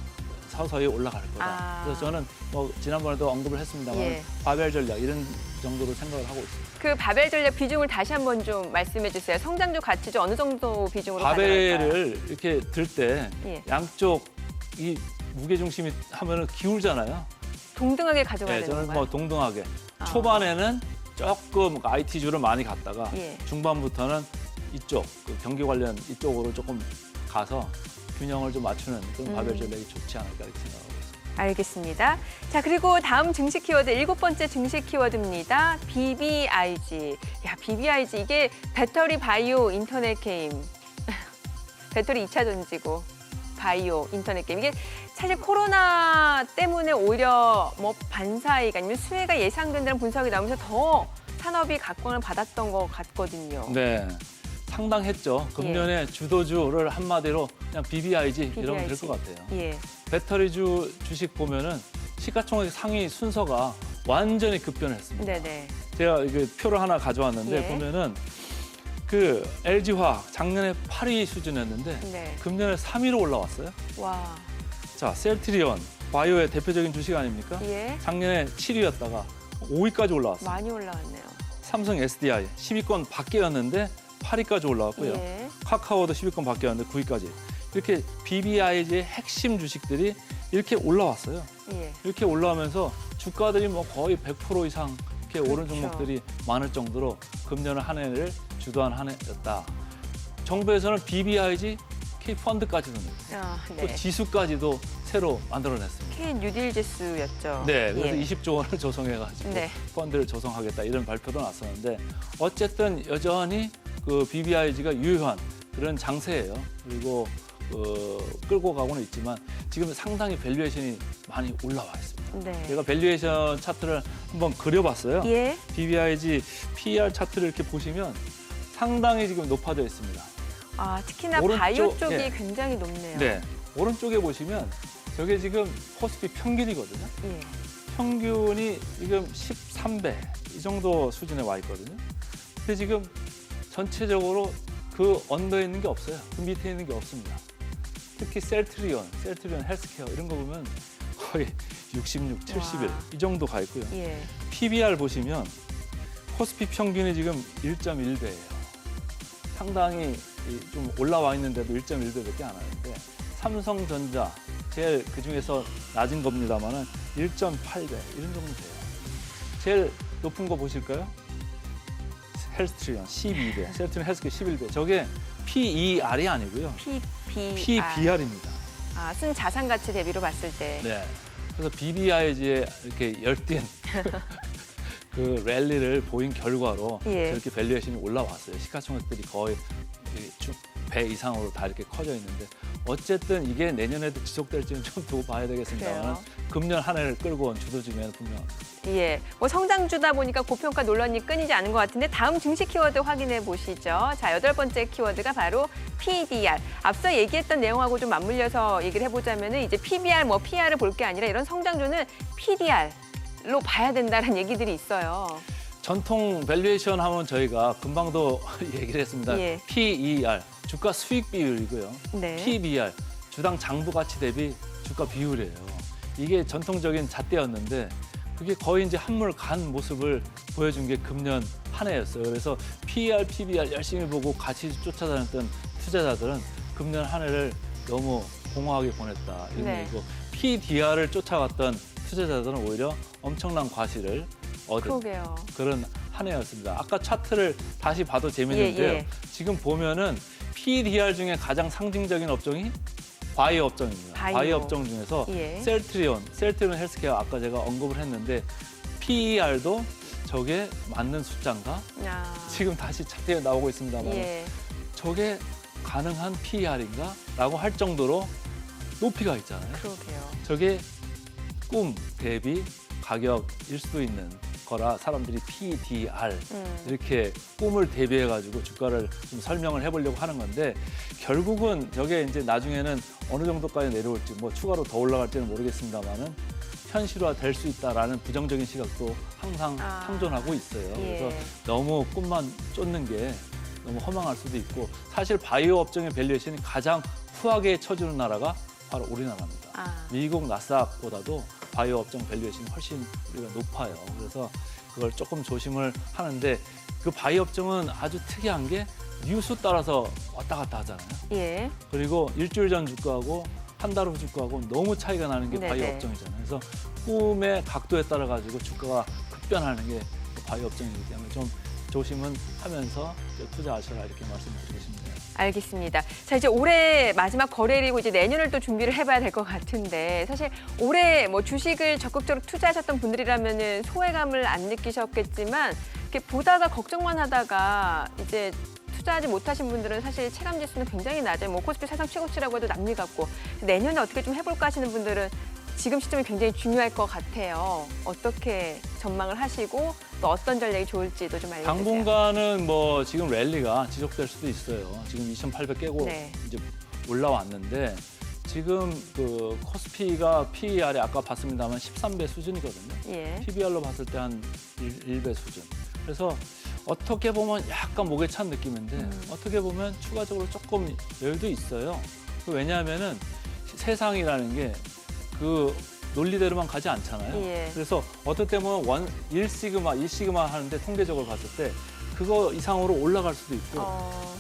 서서히 올라갈 거다. 아. 그래서 저는 뭐 지난번에도 언급을 했습니다만 예. 바벨 전략 이런 정도로 생각을 하고 있습니다. 그 바벨 전략 비중을 다시 한번 좀 말씀해 주세요. 성장주 가치주 어느 정도 비중으로 가져갈까요? 바벨을 이렇게 들 때 예. 양쪽 이 무게 중심이 하면은 기울잖아요. 동등하게 가져가야 네, 되는 저는 건가요? 뭐 동등하게 아. 초반에는 조금 IT주를 많이 갔다가 예. 중반부터는 이쪽 그 경기 관련 이쪽으로 조금 가서 균형을 좀 맞추는 그런 바벨 전략이 좋지 않을까 이렇게 생각하고 있습니다. 알겠습니다. 자, 그리고 다음 증시 키워드 7번째 증시 키워드입니다. BBIG. 야, BBIG 이게 배터리 바이오 인터넷 게임. 배터리 2차 전지고 바이오 인터넷 게임. 이게 사실 코로나 때문에 오히려 뭐 반사이익 아니면 수혜가 예상된다는 분석이 나오면서 더 산업이 각광을 받았던 것 같거든요. 네, 상당했죠. 금년에 주도주를 한마디로 그냥 BBIG 이러면 될 것 같아요. 예. 배터리주 주식 보면은 시가총액 상위 순서가 완전히 급변했습니다. 네네. 제가 이게 표를 하나 가져왔는데 예. 보면은 그 LG화학 작년에 8위 수준이었는데 네. 금년에 3위로 올라왔어요. 와. 자, 셀트리온 바이오의 대표적인 주식 아닙니까? 예. 작년에 7위였다가 5위까지 올라왔어요. 많이 올라왔네요. 삼성 SDI 10위권 밖에였는데 8위까지 올라왔고요. 예. 카카오도 10위권 밖에였는데 9위까지. 이렇게 BBIG의 핵심 주식들이 이렇게 올라왔어요. 예. 이렇게 올라오면서 주가들이 뭐 거의 100% 이상 이렇게 오른 그렇죠. 종목들이 많을 정도로 금년 한 해를 주도한 한 해였다. 정부에서는 BBIG K 펀드까지도 냈고 아, 또 네. 지수까지도 새로 만들어냈습니다. K 뉴딜 지수였죠. 네, 그래서 예. 20조 원을 조성해가지고 네. 펀드를 조성하겠다 이런 발표도 났었는데 어쨌든 여전히 그 BBIG가 유효한 그런 장세예요. 그리고 끌고 가고는 있지만 지금 상당히 밸류에이션이 많이 올라와 있습니다. 네. 제가 밸류에이션 차트를 한번 그려봤어요. 예. BBIG PER 차트를 이렇게 보시면 상당히 지금 높아져 있습니다. 아, 특히나 오른쪽, 바이오 쪽이 예. 굉장히 높네요. 네, 오른쪽에 보시면 저게 지금 코스피 평균이거든요. 예. 평균이 지금 13배 이 정도 수준에 와 있거든요. 근데 지금 전체적으로 그 언더에 있는 게 없어요. 그 밑에 있는 게 없습니다. 특히 셀트리온 헬스케어 이런 거 보면 거의 66, 71 와. 이 정도 가 있고요. 예. PBR 보시면 코스피 평균이 지금 1.1배예요. 상당히 좀 올라와 있는데도 1.1배밖에 안 하는데 삼성전자 제일 그중에서 낮은 겁니다만은 1.8배 이런 정도 돼요. 제일 높은 거 보실까요? 헬스트리온 12배, 셀트리온 헬스케어 11배. 저게 PER이 아니고요. PBR. PBR입니다. 순자산 가치 대비로 봤을 때. 네. 그래서 BBIG에 이렇게 열띤 그 랠리를 보인 결과로 예. 저렇게 밸류에이션이 올라왔어요. 시가총액들이 거의 쭉 배 이상으로 다 이렇게 커져 있는데 어쨌든 이게 내년에도 지속될지는 좀 두고 봐야 되겠습니다만 그래요. 금년 한 해를 끌고 온 주도 중에는 분명합니다. 예, 뭐 성장주다 보니까 고평가 논란이 끊이지 않은 것 같은데 다음 증시 키워드 확인해 보시죠. 자, 8번째 키워드가 바로 PDR. 앞서 얘기했던 내용하고 좀 맞물려서 얘기를 해보자면은 이제 PBR, 뭐 PR을 볼 게 아니라 이런 성장주는 PDR로 봐야 된다는 얘기들이 있어요. 전통 밸류에이션 하면 저희가 금방도 얘기를 했습니다. 예. PER, 주가 수익 비율이고요. 네. PBR, 주당 장부 가치 대비 주가 비율이에요. 이게 전통적인 잣대였는데 그게 거의 이제 한물 간 모습을 보여준 게 금년 한 해였어요. 그래서 PER, PBR 열심히 보고 같이 쫓아다녔던 투자자들은 금년 한 해를 너무 공허하게 보냈다. 이런 네. 얘기고 PDR을 쫓아갔던 투자자들은 오히려 엄청난 과실을 얻은 그러게요. 그런 한 해였습니다. 아까 차트를 다시 봐도 재밌는데요. 예. 지금 보면은 PDR 중에 가장 상징적인 업종이 바이오 업종입니다. 바이오. 바이오 업종 중에서 예. 셀트리온 헬스케어 아까 제가 언급을 했는데 PER도 저게 맞는 숫자인가? 지금 다시 차트에 나오고 있습니다만 예. 저게 가능한 PER인가? 라고 할 정도로 높이가 있잖아요. 그러게요. 저게 꿈 대비 가격일 수도 있는 거라 사람들이 PDR 이렇게 꿈을 대비해가지고 주가를 좀 설명을 해보려고 하는 건데 결국은 저게 이제 나중에는 어느 정도까지 내려올지 뭐 추가로 더 올라갈지는 모르겠습니다만은 현실화 될 수 있다라는 부정적인 시각도 항상 상존하고 있어요. 예. 그래서 너무 꿈만 쫓는 게 너무 허망할 수도 있고 사실 바이오 업종의 밸류에이션이 가장 후하게 쳐주는 나라가 바로 우리나라입니다. 미국 나스닥보다도 바이오 업종 밸류에이션이 훨씬 우리가 높아요. 그래서 그걸 조금 조심을 하는데 그 바이오 업종은 아주 특이한 게 뉴스 따라서 왔다 갔다 하잖아요. 예. 그리고 일주일 전 주가하고 한 달 후 주가하고 너무 차이가 나는 게 바이오 네네. 업종이잖아요. 그래서 꿈의 각도에 따라 가지고 주가가 급변하는 게 바이오 업종이기 때문에 좀 조심은 하면서 투자하셔라 이렇게 말씀드리고 싶네요. 알겠습니다. 자, 이제 올해 마지막 거래일이고 이제 내년을 또 준비를 해봐야 될 것 같은데 사실 올해 뭐 주식을 적극적으로 투자하셨던 분들이라면은 소외감을 안 느끼셨겠지만 이렇게 보다가 걱정만 하다가 이제 투자하지 못하신 분들은 사실 체감 지수는 굉장히 낮아요. 뭐 코스피 사상 최고치라고 해도 남일 같고 내년에 어떻게 좀 해볼까 하시는 분들은 지금 시점이 굉장히 중요할 것 같아요. 어떻게 전망을 하시고 또 어떤 전략이 좋을지도 좀 알려주세요. 당분간은 뭐 지금 랠리가 지속될 수도 있어요. 지금 2,800 깨고 네. 이제 올라왔는데 지금 그 코스피가 PER이 아까 봤습니다만 13배 수준이거든요. 예. PBR로 봤을 때 한 1배 수준. 그래서 어떻게 보면 약간 목에 찬 느낌인데 어떻게 보면 추가적으로 조금 여유도 있어요. 왜냐하면은 세상이라는 게 그 논리대로만 가지 않잖아요. 예. 그래서 어떨 때 보면 1시그마 하는데 통계적으로 봤을 때 그거 이상으로 올라갈 수도 있고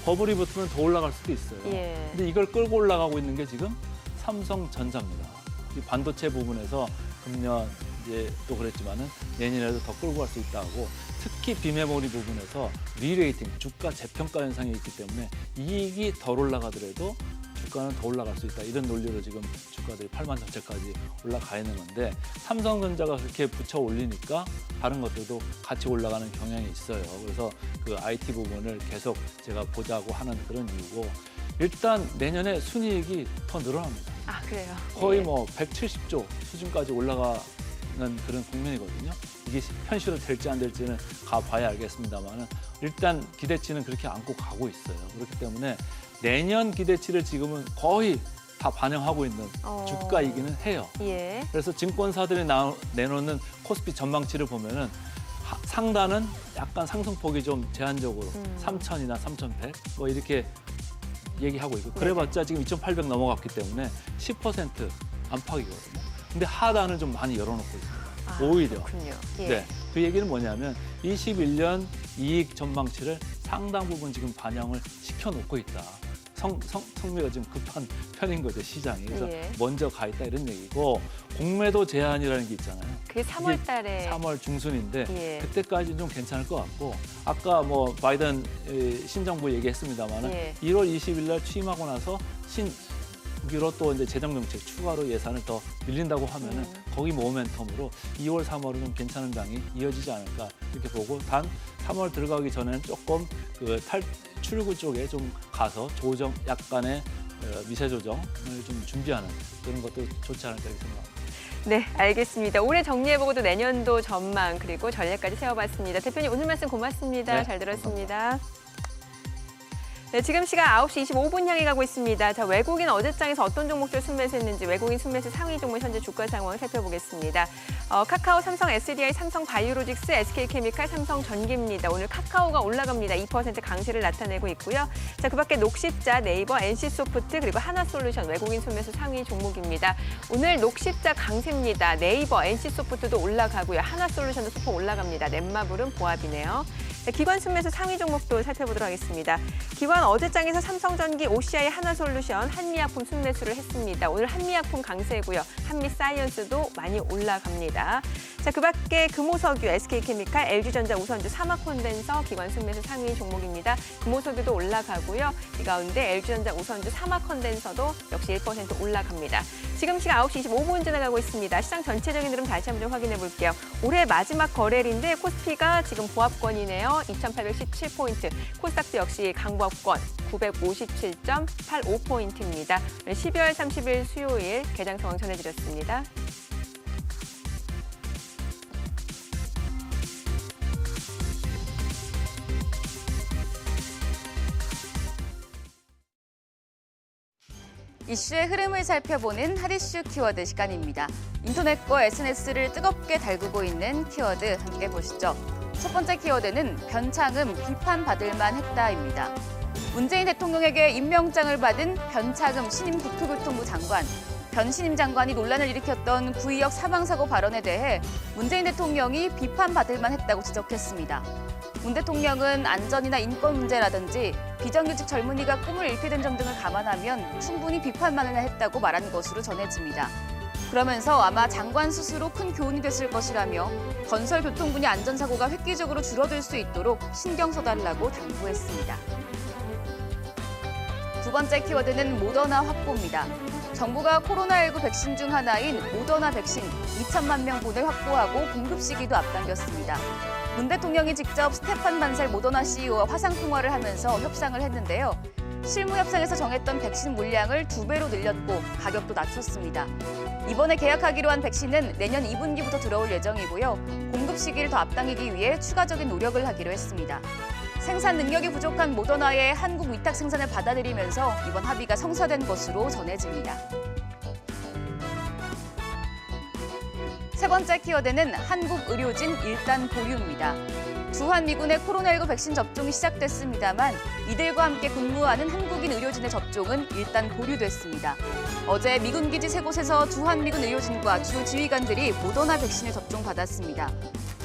버블이 붙으면 더 올라갈 수도 있어요. 예. 근데 이걸 끌고 올라가고 있는 게 지금 삼성전자입니다. 이 반도체 부분에서 금년 이제 또 그랬지만은 내년에도 더 끌고 갈 수 있다고 특히 비메모리 부분에서 리레이팅, 주가 재평가 현상이 있기 때문에 이익이 덜 올라가더라도 주가는 더 올라갈 수 있다. 이런 논리로 지금 주가들이 8만 전체까지 올라가 있는 건데 삼성전자가 그렇게 붙여 올리니까 다른 것들도 같이 올라가는 경향이 있어요. 그래서 그 IT 부분을 계속 제가 보자고 하는 그런 이유고 일단 내년에 순이익이 더 늘어납니다. 아, 그래요? 거의 예. 뭐 170조 수준까지 올라가는 그런 국면이거든요. 이게 현실로 될지 안 될지는 가봐야 알겠습니다만은 일단 기대치는 그렇게 안고 가고 있어요. 그렇기 때문에 내년 기대치를 지금은 거의 다 반영하고 있는 주가이기는 해요. 예. 그래서 증권사들이 내놓는 코스피 전망치를 보면은 상단은 약간 상승폭이 좀 제한적으로 3,000이나 3,100 뭐 이렇게 얘기하고 있고 그래봤자 지금 2,800 넘어갔기 때문에 10% 안팎이거든요. 근데 하단을 좀 많이 열어놓고 있습니다. 오히려. 그렇군요. 예. 네, 그 얘기는 뭐냐면 21년 이익 전망치를 상당 부분 지금 반영을 시켜놓고 있다. 성미가 좀 급한 편인 거죠, 시장이. 그래서 예. 먼저 가 있다 이런 얘기고 공매도 제한이라는 게 있잖아요. 그게 3월 달에 3월 중순인데 예. 그때까지는 좀 괜찮을 것 같고 아까 뭐 바이든 신정부 얘기했습니다마는 예. 1월 20일 날 취임하고 나서 주기로 또 이제 재정정책 추가로 예산을 더 밀린다고 하면은 거기 모멘텀으로 2월, 3월은 좀 괜찮은 장이 이어지지 않을까 이렇게 보고 단 3월 들어가기 전에는 조금 그 출구 쪽에 좀 가서 약간의 미세 조정을 좀 준비하는 그런 것도 좋지 않을까 이렇게 생각합니다. 네, 알겠습니다. 올해 정리해보고도 내년도 전망 그리고 전략까지 세워봤습니다. 대표님 오늘 말씀 고맙습니다. 네, 잘 들었습니다. 네, 지금 시각 9시 25분 향해 가고 있습니다. 자, 외국인 어제장에서 어떤 종목들 순매수했는지 외국인 순매수 상위 종목 현재 주가 상황을 살펴보겠습니다. 카카오, 삼성 SDI, 삼성 바이오로직스, SK케미칼, 삼성전기입니다. 오늘 카카오가 올라갑니다. 2% 강세를 나타내고 있고요. 자, 그밖에 녹십자, 네이버, NC소프트 그리고 하나솔루션 외국인 순매수 상위 종목입니다. 오늘 녹십자 강세입니다. 네이버, NC소프트도 올라가고요. 하나솔루션도 소폭 올라갑니다. 넷마블은 보합이네요. 자, 기관 순매수 상위 종목도 살펴보도록 하겠습니다. 기관 어제장에서 삼성전기, OCI, 하나솔루션, 한미약품 순매수를 했습니다. 오늘 한미약품 강세고요. 한미사이언스도 많이 올라갑니다. 자, 그밖에 금호석유, SK케미칼, LG전자, 우선주, 사마콘덴서 기관 순매수 상위 종목입니다. 금호석유도 올라가고요. 이 가운데 LG전자, 우선주, 사마콘덴서도 역시 1% 올라갑니다. 지금 시각 9시 25분 지나가고 있습니다. 시장 전체적인 흐름 다시 한번 좀 확인해 볼게요. 올해 마지막 거래일인데 코스피가 지금 보합권이네요. 2,817포인트. 코스닥도 역시 강보합권 957.85포인트입니다. 12월 30일 수요일 개장 상황 전해드렸습니다. 이슈의 흐름을 살펴보는 핫이슈 키워드 시간입니다. 인터넷과 SNS를 뜨겁게 달구고 있는 키워드 함께 보시죠. 첫 번째 키워드는 변창흠 비판받을 만했다입니다. 문재인 대통령에게 임명장을 받은 변창흠 신임 국토교통부 장관. 변 신임 장관이 논란을 일으켰던 구의역 사망사고 발언에 대해 문재인 대통령이 비판받을 만했다고 지적했습니다. 문 대통령은 안전이나 인권 문제라든지 비정규직 젊은이가 꿈을 잃게 된 점 등을 감안하면 충분히 비판만을 했다고 말한 것으로 전해집니다. 그러면서 아마 장관 스스로 큰 교훈이 됐을 것이라며 건설교통 분야 안전사고가 획기적으로 줄어들 수 있도록 신경 써달라고 당부했습니다. 두 번째 키워드는 모더나 확보입니다. 정부가 코로나19 백신 중 하나인 모더나 백신 2천만 명분을 확보하고 공급 시기도 앞당겼습니다. 문 대통령이 직접 스테판 반셀 모더나 CEO와 화상통화를 하면서 협상을 했는데요. 실무 협상에서 정했던 백신 물량을 2배로 늘렸고 가격도 낮췄습니다. 이번에 계약하기로 한 백신은 내년 2분기부터 들어올 예정이고요. 공급 시기를 더 앞당기기 위해 추가적인 노력을 하기로 했습니다. 생산 능력이 부족한 모더나의 한국 위탁 생산을 받아들이면서 이번 합의가 성사된 것으로 전해집니다. 세 번째 키워드는 한국 의료진 일단 보류입니다. 주한미군의 코로나19 백신 접종이 시작됐습니다만 이들과 함께 근무하는 한국인 의료진의 접종은 일단 보류됐습니다. 어제 미군 기지 3곳에서 주한미군 의료진과 주 지휘관들이 모더나 백신을 접종받았습니다.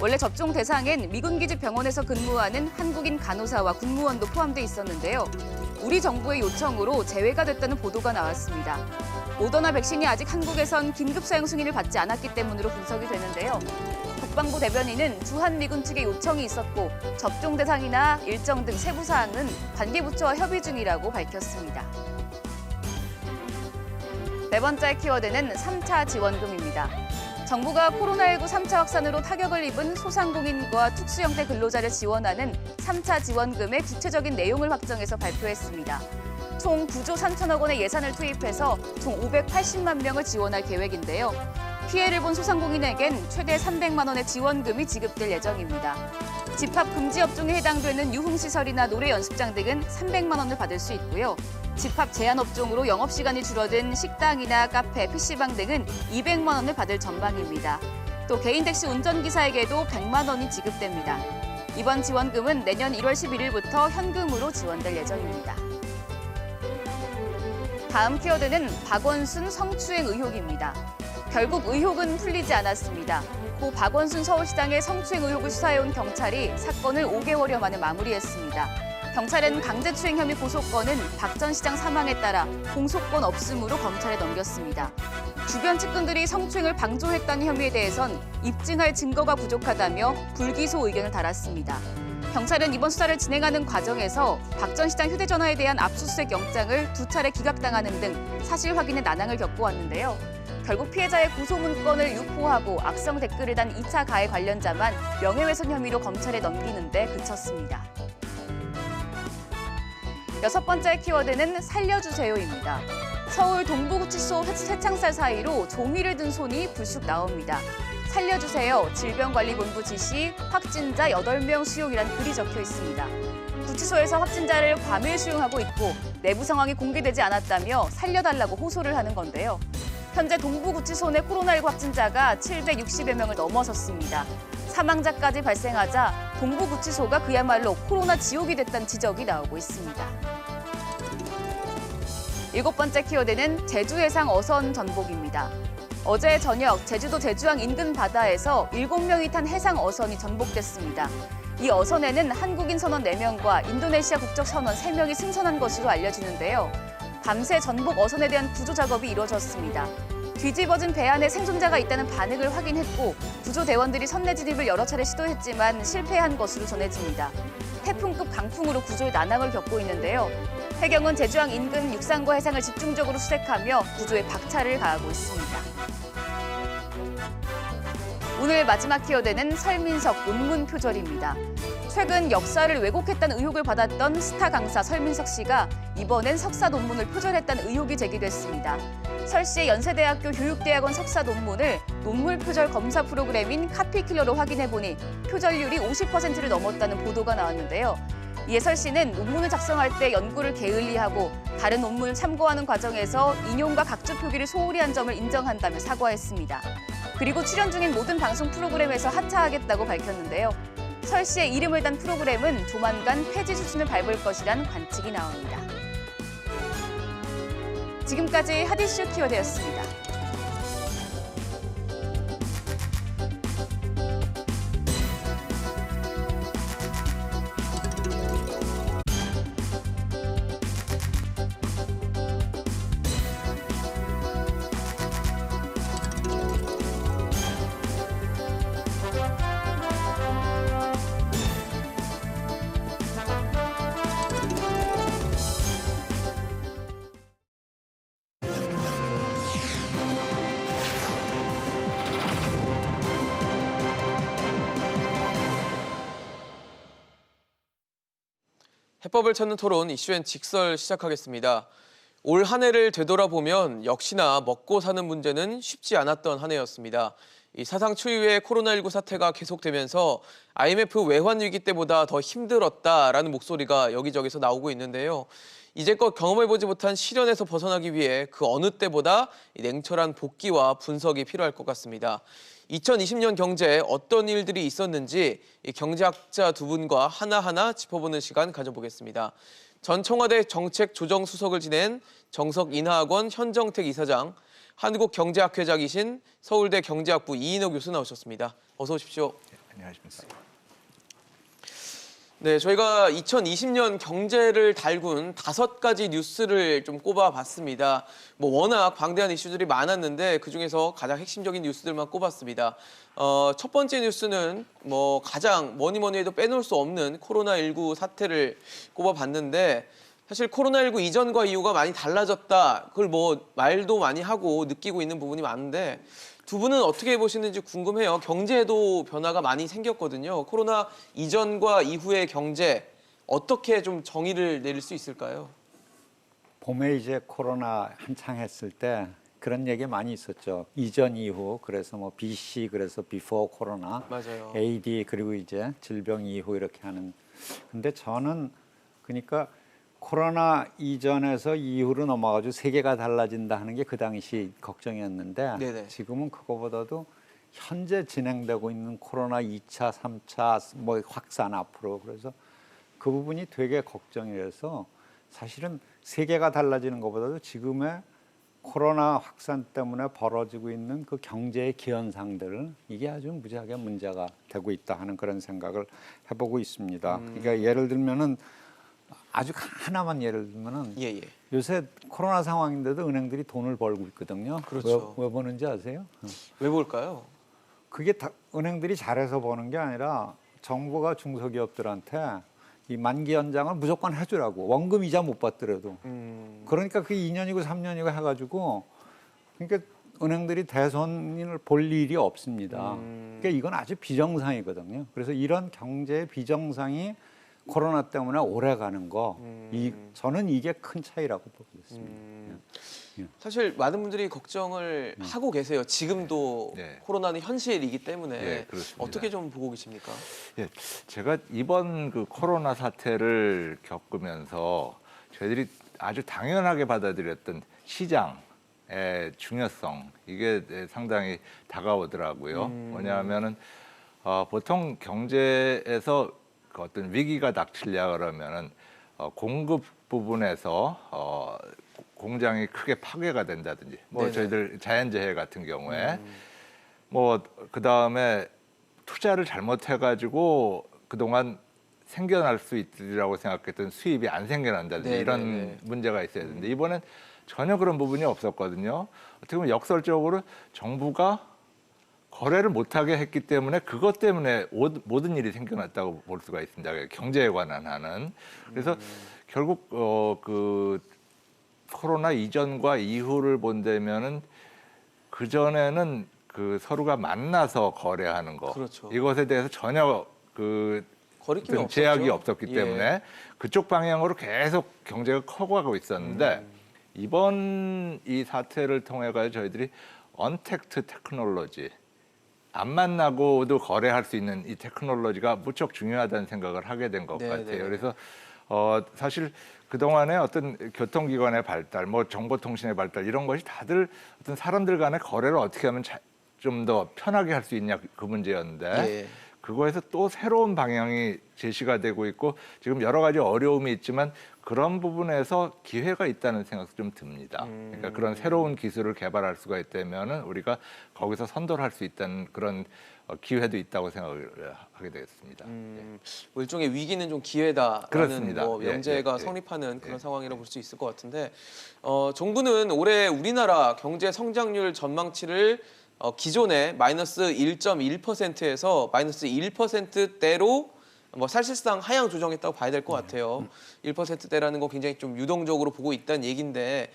원래 접종 대상엔 미군 기지 병원에서 근무하는 한국인 간호사와 군무원도 포함돼 있었는데요. 우리 정부의 요청으로 제외가 됐다는 보도가 나왔습니다. 모더나 백신이 아직 한국에선 긴급 사용 승인을 받지 않았기 때문으로 분석이 되는데요. 국방부 대변인은 주한미군 측의 요청이 있었고 접종 대상이나 일정 등 세부 사항은 관계부처와 협의 중이라고 밝혔습니다. 네 번째 키워드는 3차 지원금입니다. 정부가 코로나19 3차 확산으로 타격을 입은 소상공인과 특수형태 근로자를 지원하는 3차 지원금의 구체적인 내용을 확정해서 발표했습니다. 총 9조 3천억 원의 예산을 투입해서 총 580만 명을 지원할 계획인데요. 피해를 본 소상공인에겐 최대 300만 원의 지원금이 지급될 예정입니다. 집합 금지 업종에 해당되는 유흥시설이나 노래 연습장 등은 300만 원을 받을 수 있고요. 집합 제한 업종으로 영업시간이 줄어든 식당이나 카페, PC방 등은 200만 원을 받을 전망입니다. 또 개인 택시 운전기사에게도 100만 원이 지급됩니다. 이번 지원금은 내년 1월 11일부터 현금으로 지원될 예정입니다. 다음 키워드는 박원순 성추행 의혹입니다. 결국 의혹은 풀리지 않았습니다. 고 박원순 서울시장의 성추행 의혹을 수사해온 경찰이 사건을 5개월여 만에 마무리했습니다. 경찰은 강제추행 혐의 고소건은 박 전 시장 사망에 따라 공소권 없음으로 검찰에 넘겼습니다. 주변 측근들이 성추행을 방조했다는 혐의에 대해선 입증할 증거가 부족하다며 불기소 의견을 달았습니다. 경찰은 이번 수사를 진행하는 과정에서 박 전 시장 휴대전화에 대한 압수수색 영장을 2차례 기각당하는 등 사실 확인에 난항을 겪고 왔는데요. 결국 피해자의 고소문건을 유포하고 악성 댓글을 단 2차 가해 관련자만 명예훼손 혐의로 검찰에 넘기는 데 그쳤습니다. 여섯 번째 키워드는 살려주세요입니다. 서울 동부구치소 쇠창살 사이로 종이를 든 손이 불쑥 나옵니다. 살려주세요. 질병관리본부 지시 확진자 8명 수용이란 글이 적혀 있습니다. 구치소에서 확진자를 과밀 수용하고 있고 내부 상황이 공개되지 않았다며 살려달라고 호소를 하는 건데요. 현재 동부구치소 내 코로나19 확진자가 760여 명을 넘어섰습니다. 사망자까지 발생하자 동부구치소가 그야말로 코로나 지옥이 됐다는 지적이 나오고 있습니다. 일곱 번째 키워드는 제주 해상 어선 전복입니다. 어제 저녁 제주도 제주항 인근 바다에서 7명이 탄 해상 어선이 전복됐습니다. 이 어선에는 한국인 선원 4명과 인도네시아 국적 선원 3명이 승선한 것으로 알려지는데요. 밤새 전복 어선에 대한 구조 작업이 이루어졌습니다. 뒤집어진 배 안에 생존자가 있다는 반응을 확인했고 구조대원들이 선내 진입을 여러 차례 시도했지만 실패한 것으로 전해집니다. 태풍급 강풍으로 구조에 난항을 겪고 있는데요. 해경은 제주항 인근 육상과 해상을 집중적으로 수색하며 구조에 박차를 가하고 있습니다. 오늘 마지막 키워드는 설민석 논문 표절입니다. 최근 역사를 왜곡했다는 의혹을 받았던 스타 강사 설민석 씨가 이번엔 석사 논문을 표절했다는 의혹이 제기됐습니다. 설 씨의 연세대학교 교육대학원 석사 논문을 논문 표절 검사 프로그램인 카피킬러로 확인해보니 표절률이 50%를 넘었다는 보도가 나왔는데요. 이에 설 씨는 논문을 작성할 때 연구를 게을리하고 다른 논문을 참고하는 과정에서 인용과 각주 표기를 소홀히 한 점을 인정한다며 사과했습니다. 그리고 출연 중인 모든 방송 프로그램에서 하차하겠다고 밝혔는데요. 설 씨의 이름을 단 프로그램은 조만간 폐지 수순을 밟을 것이란 관측이 나옵니다. 지금까지 핫 이슈 키워드였습니다. 해법을 찾는 토론 이슈엔 직설 시작하겠습니다. 올 한 해를 되돌아보면 역시나 먹고 사는 문제는 쉽지 않았던 한 해였습니다. 이 사상 초유의 코로나19 사태가 계속되면서 IMF 외환 위기 때보다 더 힘들었다라는 목소리가 여기저기서 나오고 있는데요. 이제껏 경험해보지 못한 시련에서 벗어나기 위해 그 어느 때보다 냉철한 복기와 분석이 필요할 것 같습니다. 2020년 경제에 어떤 일들이 있었는지 이 경제학자 두 분과 하나하나 짚어보는 시간 가져보겠습니다. 전 청와대 정책조정수석을 지낸 정석인하학원 현정택 이사장, 한국경제학회장이신 서울대 경제학부 이인호 교수 나오셨습니다. 어서 오십시오. 안녕하십니까. 네, 저희가 2020년 경제를 달군 5가지 뉴스를 좀 꼽아봤습니다. 워낙 방대한 이슈들이 많았는데 그중에서 가장 핵심적인 뉴스들만 꼽았습니다. 첫 번째 뉴스는 가장 뭐니 해도 빼놓을 수 없는 코로나19 사태를 꼽아봤는데 사실 코로나19 이전과 이후가 많이 달라졌다. 그걸 말도 많이 하고 느끼고 있는 부분이 많은데 두 분은 어떻게 보시는지 궁금해요. 경제에도 변화가 많이 생겼거든요. 코로나 이전과 이후의 경제 어떻게 좀 정의를 내릴 수 있을까요? 봄에 이제 코로나 한창 했을 때 그런 얘기 많이 있었죠. 이전 이후 그래서 BC 그래서 before 코로나, 맞아요. AD 그리고 이제 질병 이후 이렇게 하는. 근데 저는 그러니까 코로나 이전에서 이후로 넘어가지고 세계가 달라진다 하는 게 그 당시 걱정이었는데 네네. 지금은 그거보다도 현재 진행되고 있는 코로나 2차, 3차 확산 앞으로 그래서 그 부분이 되게 걱정이라서 사실은 세계가 달라지는 것보다도 지금의 코로나 확산 때문에 벌어지고 있는 그 경제의 기현상들 이게 아주 무지하게 문제가 되고 있다 하는 그런 생각을 해보고 있습니다. 그러니까 예를 들면은 아주 하나만 예를 들면은 예. 요새 코로나 상황인데도 은행들이 돈을 벌고 있거든요. 그렇죠. 왜 버는지 아세요? 왜 볼까요? 그게 다 은행들이 잘해서 버는 게 아니라 정부가 중소기업들한테 이 만기 연장을 무조건 해주라고 원금 이자 못 받더라도 그러니까 그 2년이고 3년이고 해가지고 그러니까 은행들이 대손을 볼 일이 없습니다. 그러니까 이건 아주 비정상이거든요. 그래서 이런 경제 비정상이 코로나 때문에 오래 가는 거, 저는 이게 큰 차이라고 보고 있습니다. 사실 많은 분들이 걱정을 하고 계세요. 지금도 네. 코로나는 현실이기 때문에 네, 그렇습니다. 어떻게 좀 보고 계십니까? 예, 제가 이번 그 코로나 사태를 겪으면서 저희들이 아주 당연하게 받아들였던 시장의 중요성 이게 상당히 다가오더라고요. 뭐냐면은 보통 경제에서 그 어떤 위기가 닥치려 그러면은 공급 부분에서 공장이 크게 파괴가 된다든지 뭐 네네. 저희들 자연재해 같은 경우에 뭐 그다음에 투자를 잘못해가지고 그동안 생겨날 수 있으리라고 생각했던 수입이 안 생겨난다든지 네네네. 이런 문제가 있어야 되는데 이번엔 전혀 그런 부분이 없었거든요. 어떻게 보면 역설적으로 정부가 거래를 못하게 했기 때문에 그것 때문에 모든 일이 생겨났다고 볼 수가 있습니다. 경제에 관한 하는. 그래서 결국 그 코로나 이전과 이후를 본다면은 그 전에는 그 서로가 만나서 거래하는 거 그렇죠. 이것에 대해서 전혀 그 거리낌이 어떤 없었죠. 제약이 없었기 예. 때문에 그쪽 방향으로 계속 경제가 커가고 있었는데 이번 이 사태를 통해 가지고 저희들이 언택트 테크놀로지 안 만나고도 거래할 수 있는 이 테크놀로지가 무척 중요하다는 생각을 하게 된 것 네, 같아요. 네. 그래서 사실 그동안의 어떤 교통기관의 발달, 뭐 정보통신의 발달 이런 것이 다들 어떤 사람들 간의 거래를 어떻게 하면 좀 더 편하게 할 수 있냐 그 문제였는데 예. 그거에서 또 새로운 방향이 제시가 되고 있고 지금 여러 가지 어려움이 있지만 그런 부분에서 기회가 있다는 생각도 좀 듭니다. 그러니까 그런 새로운 기술을 개발할 수가 있다면은 우리가 거기서 선도를 할 수 있다는 그런 기회도 있다고 생각을 하게 되겠습니다. 뭐 일종의 위기는 좀 기회다라는 그렇습니다. 뭐 예, 명제가 예, 예. 성립하는 그런 예, 상황이라고 볼 수 있을 것 같은데 정부는 올해 우리나라 경제 성장률 전망치를 기존의 마이너스 1.1%에서 마이너스 1%대로 뭐 사실상 하향 조정했다고 봐야 될 것 같아요. 1%대라는 거 굉장히 좀 유동적으로 보고 있다는 얘기인데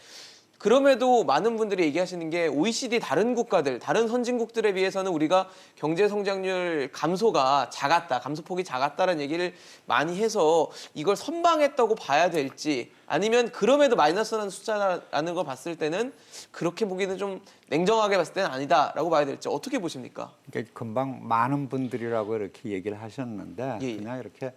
그럼에도 많은 분들이 얘기하시는 게 OECD 다른 국가들, 다른 선진국들에 비해서는 우리가 경제 성장률 감소가 작았다, 감소폭이 작았다는 얘기를 많이 해서 이걸 선방했다고 봐야 될지 아니면 그럼에도 마이너스라는 숫자라는 걸 봤을 때는 그렇게 보기는 좀 냉정하게 봤을 때는 아니다라고 봐야 될지 어떻게 보십니까? 그러니까 금방 많은 분들이라고 이렇게 얘기를 하셨는데 예, 예. 그냥 이렇게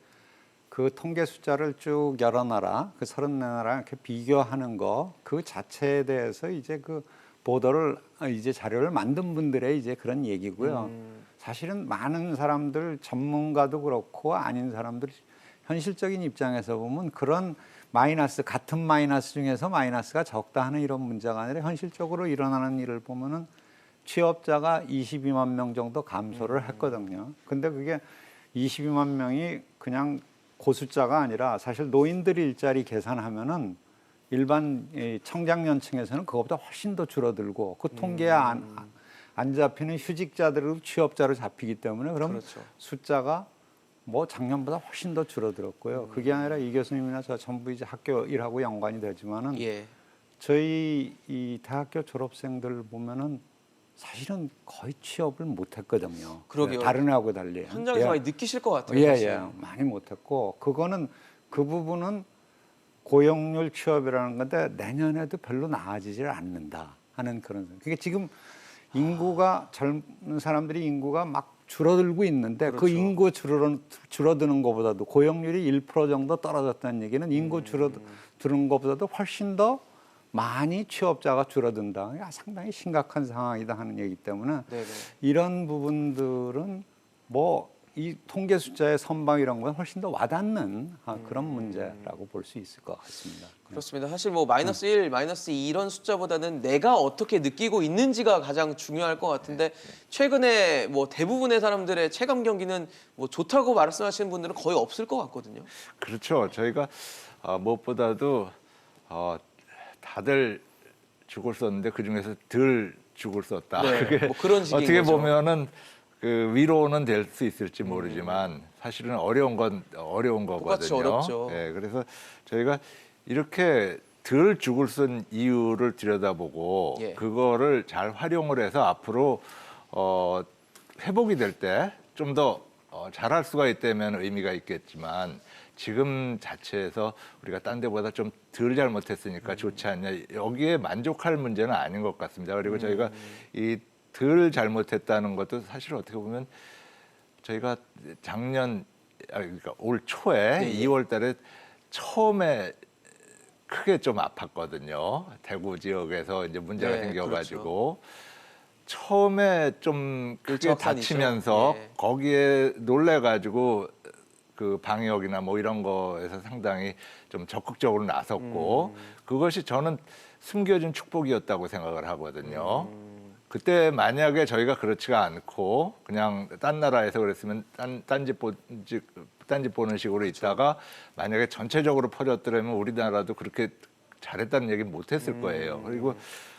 그 통계 숫자를 쭉 여러 나라, 그 34나라랑 이렇게 비교하는 거 그 자체에 대해서 이제 그 보도를 이제 자료를 만든 분들의 이제 그런 얘기고요. 사실은 많은 사람들 전문가도 그렇고 아닌 사람들 현실적인 입장에서 보면 그런 마이너스 같은 마이너스 중에서 마이너스가 적다 하는 이런 문제가 아니라 현실적으로 일어나는 일을 보면은 취업자가 22만 명 정도 감소를 했거든요. 근데 그게 22만 명이 그냥 그 숫자가 아니라 사실 노인들 일자리 계산하면은 일반 청장년층에서는 그것보다 훨씬 더 줄어들고 그 통계에 안 잡히는 휴직자들을 취업자로 잡히기 때문에 그럼 그렇죠. 숫자가 뭐 작년보다 훨씬 더 줄어들었고요. 그게 아니라 이 교수님이나 저 전부 이제 학교 일하고 연관이 되지만은 예. 저희 이 대학교 졸업생들 보면은 사실은 거의 취업을 못했거든요. 그러게요. 다른 애하고 달리. 현장에서 예. 많이 느끼실 것 같아요. 예, 사실. 예, 많이 못했고 그거는 그 부분은 고용률 취업이라는 건데 내년에도 별로 나아지질 않는다 하는 그런. 그게 지금 인구가 젊은 사람들이 인구가 막 줄어들고 있는데 그 그렇죠. 인구 줄어드는 것보다도 고용률이 1% 정도 떨어졌다는 얘기는 인구 줄어드는 것보다도 훨씬 더 많이 취업자가 줄어든다. 상당히 심각한 상황이다 하는 얘기 때문에 네네. 이런 부분들은 뭐 이 통계 숫자의 선방 이런 건 훨씬 더 와닿는 그런 문제라고 볼 수 있을 것 같습니다. 그렇습니다. 사실 뭐 마이너스 1, 마이너스 2 이런 숫자보다는 내가 어떻게 느끼고 있는지가 가장 중요할 것 같은데 최근에 뭐 대부분의 사람들의 체감 경기는 뭐 좋다고 말씀하시는 분들은 거의 없을 것 같거든요. 그렇죠. 저희가 무엇보다도 다들 죽을 썼는데 그 중에서 덜 죽을 썼다. 네, 그게 뭐 그런 식인 어떻게 거죠. 보면은 그 위로는 될 수 있을지 모르지만 사실은 어려운 건 어려운 똑같이 거거든요. 어렵죠. 예, 그래서 저희가 이렇게 덜 죽을 수 있는 이유를 들여다보고 예. 그거를 잘 활용을 해서 앞으로 회복이 될 때 좀 더 잘할 수가 있다면 의미가 있겠지만 지금 자체에서 우리가 딴 데보다 좀 덜 잘못했으니까 좋지 않냐 여기에 만족할 문제는 아닌 것 같습니다. 그리고 저희가 이 덜 잘못했다는 것도 사실 어떻게 보면 저희가 작년 그러니까 올 초에 예, 예. 2월 달에 처음에 크게 좀 아팠거든요. 대구 지역에서 이제 문제가 네, 생겨가지고 처음에 좀 크게 일차 확산이죠. 다치면서 예. 거기에 놀래가지고 그 방역이나 뭐 이런 거에서 상당히 좀 적극적으로 나섰고 그것이 저는 숨겨진 축복이었다고 생각을 하거든요. 그때 만약에 저희가 그렇지가 않고 그냥 딴 나라에서 그랬으면 딴집 보는 식으로 있다가 만약에 전체적으로 퍼졌더라면 우리나라도 그렇게 잘했다는 얘기 못했을 거예요. 그리고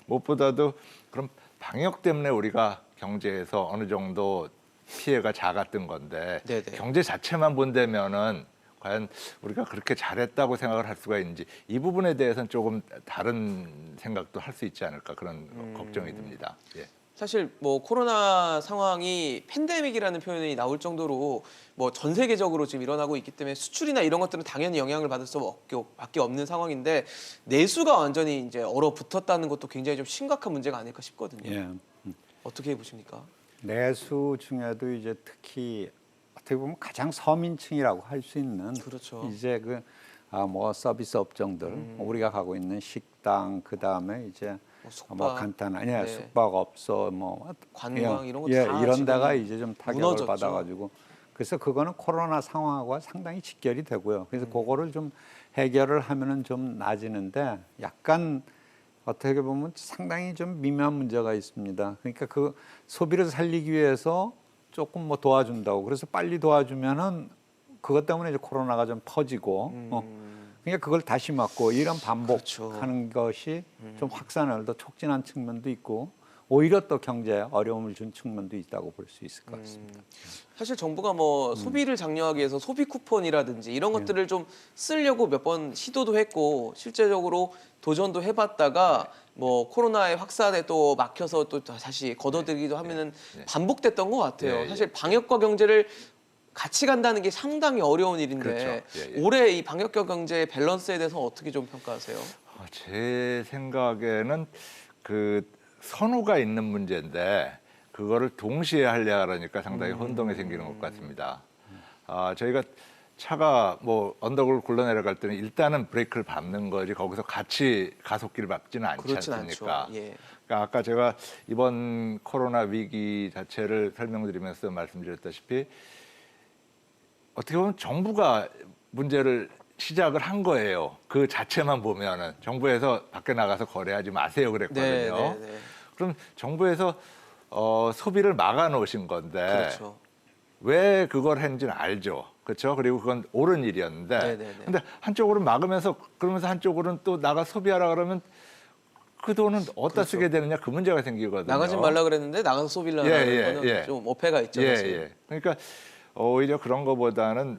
무엇보다도 그럼 방역 때문에 우리가 경제에서 어느 정도 피해가 작았던 건데 네네. 경제 자체만 본다면은 과연 우리가 그렇게 잘했다고 생각을 할 수가 있는지 이 부분에 대해서는 조금 다른 생각도 할 수 있지 않을까 그런 걱정이 듭니다. 예. 사실 뭐 코로나 상황이 팬데믹이라는 표현이 나올 정도로 뭐 전 세계적으로 지금 일어나고 있기 때문에 수출이나 이런 것들은 당연히 영향을 받을 수밖에 없는 상황인데 내수가 완전히 이제 얼어붙었다는 것도 굉장히 좀 심각한 문제가 아닐까 싶거든요. 예. 어떻게 보십니까? 내수 중에도 이제 특히 어떻게 보면 가장 서민층이라고 할 수 있는 그렇죠. 이제 뭐 서비스 업종들 우리가 가고 있는 식당 그다음에 이제 뭐 숙박, 뭐 간단한 네. 숙박업소 뭐 관광 이런 거 예, 다 이런 지금 데가 이제 좀 타격을 무너졌죠. 받아가지고 그래서 그거는 코로나 상황과 상당히 직결이 되고요. 그래서 그거를 좀 해결을 하면은 좀 나아지는데 약간 어떻게 보면 상당히 좀 미묘한 문제가 있습니다. 그러니까 그 소비를 살리기 위해서 조금 뭐 도와준다고 그래서 빨리 도와주면은 그것 때문에 이제 코로나가 좀 퍼지고 그러니까 그걸 다시 막고 이런 반복하는 것이 좀 확산을 더 촉진한 측면도 있고 오히려 또 경제에 어려움을 준 측면도 있다고 볼 수 있을 것 같습니다. 사실 정부가 뭐 소비를 장려하기 위해서 소비 쿠폰이라든지 이런 것들을 좀 쓰려고 몇 번 시도도 했고 실제적으로 도전도 해봤다가 뭐 코로나의 확산에 또 막혀서 또 다시 걷어들기도 하면은 반복됐던 것 같아요. 예, 사실 방역과 경제를 같이 간다는 게 상당히 어려운 일인데 그렇죠. 예, 예. 올해 이 방역과 경제의 밸런스에 대해서 어떻게 좀 평가하세요? 제 생각에는 그 선호가 있는 문제인데 그거를 동시에 하려고 하니까 상당히 혼동이 생기는 것 같습니다. 저희가 차가 뭐 언덕을 굴러내려갈 때는 일단은 브레이크를 밟는 거지 거기서 같이 가속기를 밟지는 않지 그렇진 않습니까? 않죠. 예. 그러니까 아까 제가 이번 코로나 위기 자체를 설명드리면서 말씀드렸다시피 어떻게 보면 정부가 문제를 시작을 한 거예요. 그 자체만 보면은 정부에서 밖에 나가서 거래하지 마세요 그랬거든요. 네. 그럼 정부에서 소비를 막아 놓으신 건데 그렇죠. 왜 그걸 했는지는 알죠. 그렇죠? 그리고 그건 옳은 일이었는데 네네네. 근데 한쪽으로는 막으면서 그러면서 한쪽으로는 또 나가 소비하라 그러면 그 돈은 어디다 쓰게 되느냐 그 문제가 생기거든요. 나가지 말라 그랬는데 나가서 소비를 하는 거는 좀 어폐가 있죠. 사실. 그러니까 오히려 그런 거보다는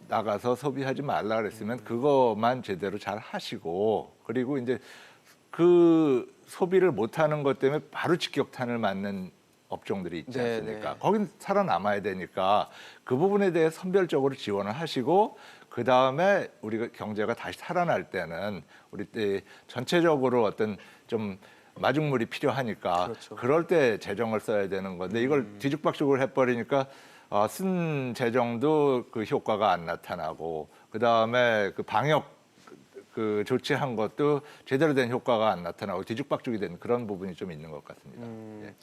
나가서 소비하지 말라 그랬으면 그것만 제대로 잘 하시고 그리고 이제 그 소비를 못하는 것 때문에 바로 직격탄을 맞는 업종들이 있지 네, 않습니까? 네. 거긴 살아남아야 되니까 그 부분에 대해 선별적으로 지원을 하시고 그 다음에 우리가 경제가 다시 살아날 때는 우리 때 전체적으로 어떤 좀 마중물이 필요하니까 그렇죠. 그럴 때 재정을 써야 되는 건데 이걸 뒤죽박죽을 해버리니까 쓴 재정도 그 효과가 안 나타나고 그 다음에 그 방역 그 조치한 것도 제대로 된 효과가 안 나타나고 뒤죽박죽이 된 그런 부분이 좀 있는 것 같습니다. 예.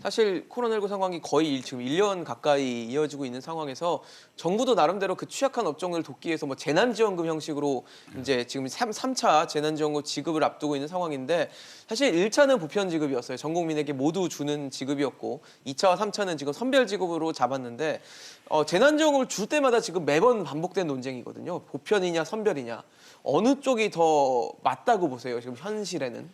사실 코로나19 상황이 거의 지금 1년 가까이 이어지고 있는 상황에서 정부도 나름대로 그 취약한 업종을 돕기 위해서 뭐 재난지원금 형식으로 이제 지금 3차 재난지원금 지급을 앞두고 있는 상황인데 사실 1차는 보편 지급이었어요. 전 국민에게 모두 주는 지급이었고 2차와 3차는 지금 선별 지급으로 잡았는데 재난지원금을 줄 때마다 지금 매번 반복된 논쟁이거든요. 보편이냐 선별이냐. 어느 쪽이 더 맞다고 보세요? 지금 현실에는?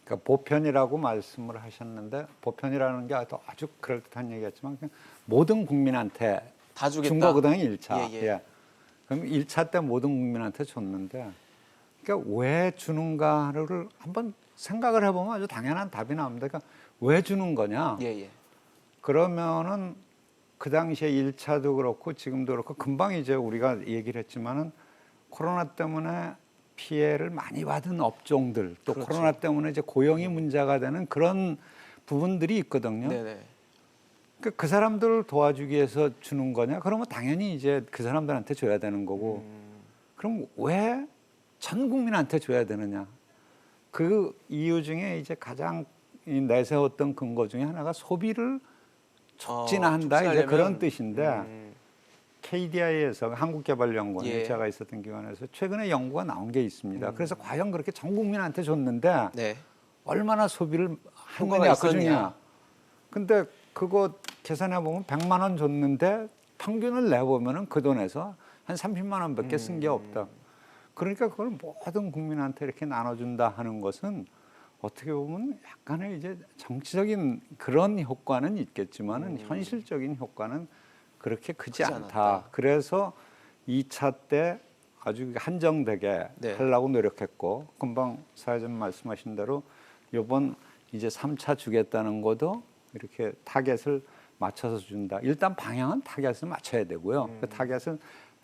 그러니까 보편이라고 말씀을 하셨는데 보편이라는 게 아주 그럴듯한 얘기였지만 그냥 모든 국민한테 다 주겠다. 준 거거든요, 1차. 예, 예. 그럼 1차 때 모든 국민한테 줬는데 그러니까 왜 주는가를 한번 생각을 해보면 아주 당연한 답이 나옵니다. 그러니까 왜 주는 거냐? 예, 예. 그러면은 그 당시에 1차도 그렇고 지금도 그렇고 금방 이제 우리가 얘기를 했지만은 코로나 때문에 피해를 많이 받은 업종들 또 그렇죠. 코로나 때문에 이제 고용이 문제가 되는 그런 부분들이 있거든요. 네네. 그 사람들을 도와주기 위해서 주는 거냐? 그러면 당연히 이제 그 사람들한테 줘야 되는 거고. 그럼 왜 전 국민한테 줘야 되느냐? 그 이유 중에 이제 가장 내세웠던 근거 중에 하나가 소비를 촉진한다 이제 그런 뜻인데 KDI에서 한국개발연구원 예. 제가 있었던 기관에서 최근에 연구가 나온 게 있습니다. 그래서 과연 그렇게 전 국민한테 줬는데 네. 얼마나 소비를 효과가 했느냐 있었냐. 그중에. 근데 그거 계산해 보면 100만 원 줬는데 평균을 내 보면은 그 돈에서 한 30만 원밖에 쓴 게 없다. 그러니까 그걸 모든 국민한테 이렇게 나눠준다 하는 것은 어떻게 보면 약간의 이제 정치적인 그런 효과는 있겠지만은 현실적인 효과는 그렇게 크지 크지 않다. 않았다. 그래서 2차 때 아주 한정되게 네. 하려고 노력했고 금방 사회자님 말씀하신 대로 이번 이제 3차 주겠다는 것도 이렇게 타겟을 맞춰서 준다. 일단 방향은 타겟을 맞춰야 되고요. 그 타겟은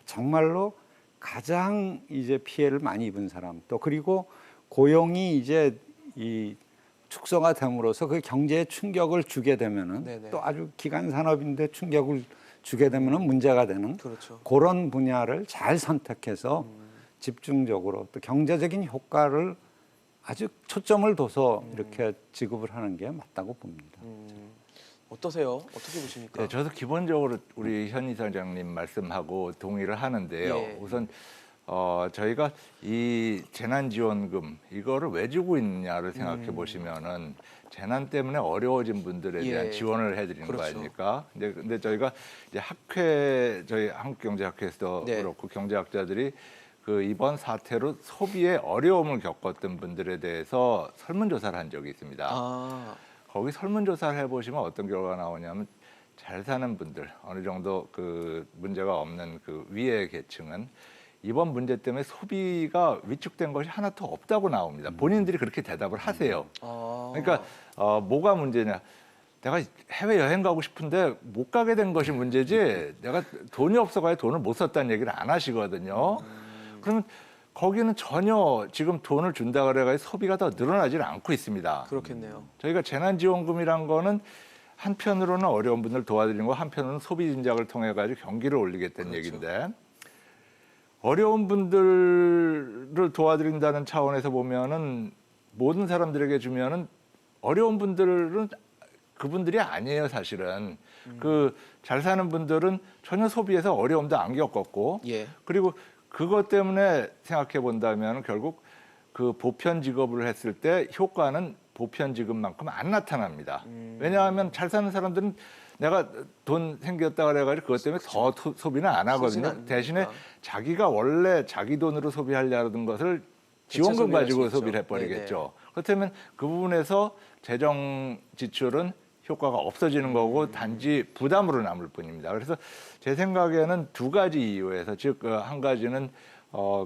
정말로 가장 이제 피해를 많이 입은 사람 또 그리고 고용이 이제 이 축소가 됨으로써 그 경제에 충격을 주게 되면은 네네. 또 아주 기간 산업인데 충격을 주게 되면은 문제가 되는 그렇죠. 그런 분야를 잘 선택해서 집중적으로 또 경제적인 효과를 아주 초점을 둬서 이렇게 지급을 하는 게 맞다고 봅니다. 어떠세요? 어떻게 보십니까? 네, 저도 기본적으로 우리 현 이사장님 말씀하고 동의를 하는데요. 예. 우선 저희가 이 재난지원금 이거를 왜 주고 있느냐를 생각해 보시면은 재난 때문에 어려워진 분들에 대한 예. 지원을 해드리는 거 그렇죠. 아닙니까? 근데 저희가 이제 저희 한국경제학회에서도 네. 그렇고 경제학자들이 그 이번 사태로 소비에 어려움을 겪었던 분들에 대해서 설문조사를 한 적이 있습니다. 아, 거기 설문조사를 해보시면 어떤 결과가 나오냐면 잘 사는 분들 어느 정도 그 문제가 없는 그 위의 계층은 이번 문제 때문에 소비가 위축된 것이 하나도 없다고 나옵니다. 본인들이 그렇게 대답을 하세요. 아. 그러니까 뭐가 문제냐? 내가 해외 여행 가고 싶은데 못 가게 된 것이 문제지. 내가 돈이 없어가지고 돈을 못 썼다는 얘기를 안 하시거든요. 그러면 거기는 전혀 지금 돈을 준다 그래가지고 소비가 더 늘어나지는 않고 있습니다. 그렇겠네요. 저희가 재난지원금이란 거는 한편으로는 어려운 분들 도와드리는 거, 한편으로는 소비 진작을 통해 가지고 경기를 올리겠다는 그렇죠. 얘기인데 어려운 분들을 도와드린다는 차원에서 보면은 모든 사람들에게 주면은 어려운 분들은 그분들이 아니에요, 사실은. 그 잘 사는 분들은 전혀 소비에서 어려움도 안 겪었고, 예. 그리고 그것 때문에 생각해 본다면 결국 그 보편 지급을 했을 때 효과는 보편 지급만큼 안 나타납니다. 왜냐하면 잘 사는 사람들은 내가 돈 생겼다 그래가지고 그것 때문에 더 소비는 안 쓰지는 하거든요. 않으니까. 대신에 자기가 원래 자기 돈으로 소비하려던 것을 지원금 소비를 가지고 할수 있죠. 소비를 해버리겠죠. 그렇다면 그 부분에서 재정 지출은 효과가 없어지는 거고 단지 부담으로 남을 뿐입니다. 그래서 제 생각에는 두 가지 이유에서 즉 한 가지는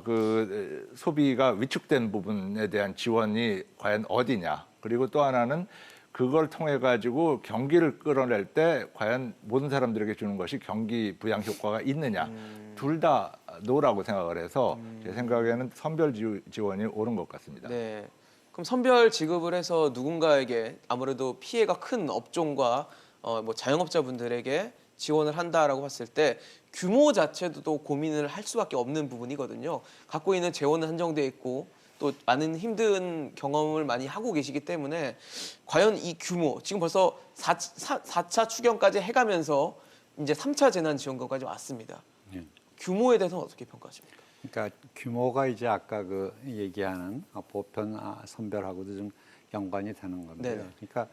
그 소비가 위축된 부분에 대한 지원이 과연 어디냐. 그리고 또 하나는 그걸 통해 가지고 경기를 끌어낼 때 과연 모든 사람들에게 주는 것이 경기 부양 효과가 있느냐. 둘 다 노라고 생각을 해서 제 생각에는 선별 지원이 옳은 것 같습니다. 네. 그럼 선별 지급을 해서 누군가에게 아무래도 피해가 큰 업종과 뭐 자영업자분들에게 지원을 한다라고 봤을 때 규모 자체도 고민을 할 수밖에 없는 부분이거든요. 갖고 있는 재원은 한정돼 있고 또 많은 힘든 경험을 많이 하고 계시기 때문에 과연 이 규모 지금 벌써 4차 추경까지 해가면서 이제 3차 재난지원금까지 왔습니다. 예. 규모에 대해서는 어떻게 평가하십니까? 그러니까 규모가 이제 아까 그 얘기하는 보편 선별하고도 좀 연관이 되는 건데요. 네네. 그러니까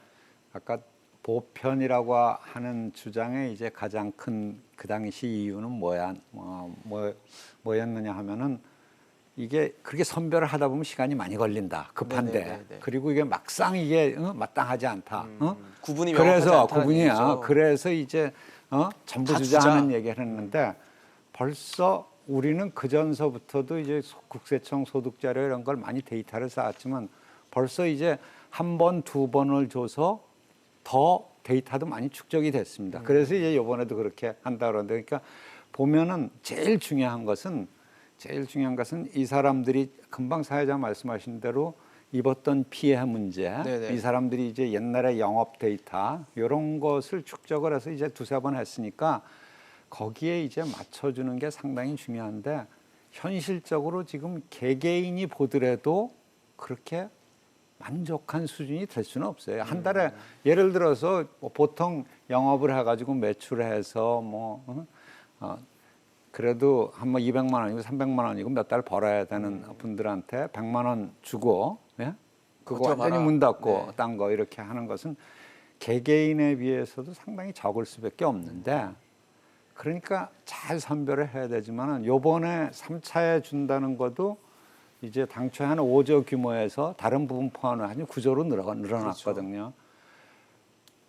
아까 보편이라고 하는 주장의 이제 가장 큰 그 당시 이유는 뭐였느냐 하면은 이게 그렇게 선별을 하다 보면 시간이 많이 걸린다. 급한데. 네네네네. 그리고 이게 막상 이게 마땅하지 않다. 구분이 명확하지 그래서 않다는 구분이야. 얘기죠. 그래서 이제 전부 다 주자하는 주자. 얘기를 했는데 벌써 우리는 그 전서부터도 이제 국세청 소득자료 이런 걸 많이 데이터를 쌓았지만 벌써 이제 한 번, 두 번을 줘서 더 데이터도 많이 축적이 됐습니다. 그래서 이제 이번에도 그렇게 한다 그러는데 그러니까 보면은 제일 중요한 것은 이 사람들이 금방 사회자 말씀하신 대로 입었던 피해 문제, 네네. 이 사람들이 이제 옛날에 영업 데이터 이런 것을 축적을 해서 이제 두세 번 했으니까 거기에 이제 맞춰주는 게 상당히 중요한데 현실적으로 지금 개개인이 보더라도 그렇게 만족한 수준이 될 수는 없어요. 한 달에 예를 들어서 뭐 보통 영업을 해가지고 매출해서 그래도 한 뭐 200만 원이고 300만 원이고 몇 달 벌어야 되는 분들한테 100만 원 주고 그거 버텨봐라. 완전히 문 닫고 네. 딴 거 이렇게 하는 것은 개개인에 비해서도 상당히 적을 수밖에 없는데 그러니까 잘 선별을 해야 되지만은 요번에 3차에 준다는 것도 이제 당초에 한 5조 규모에서 다른 부분 포함을 한 9조로 늘어났거든요.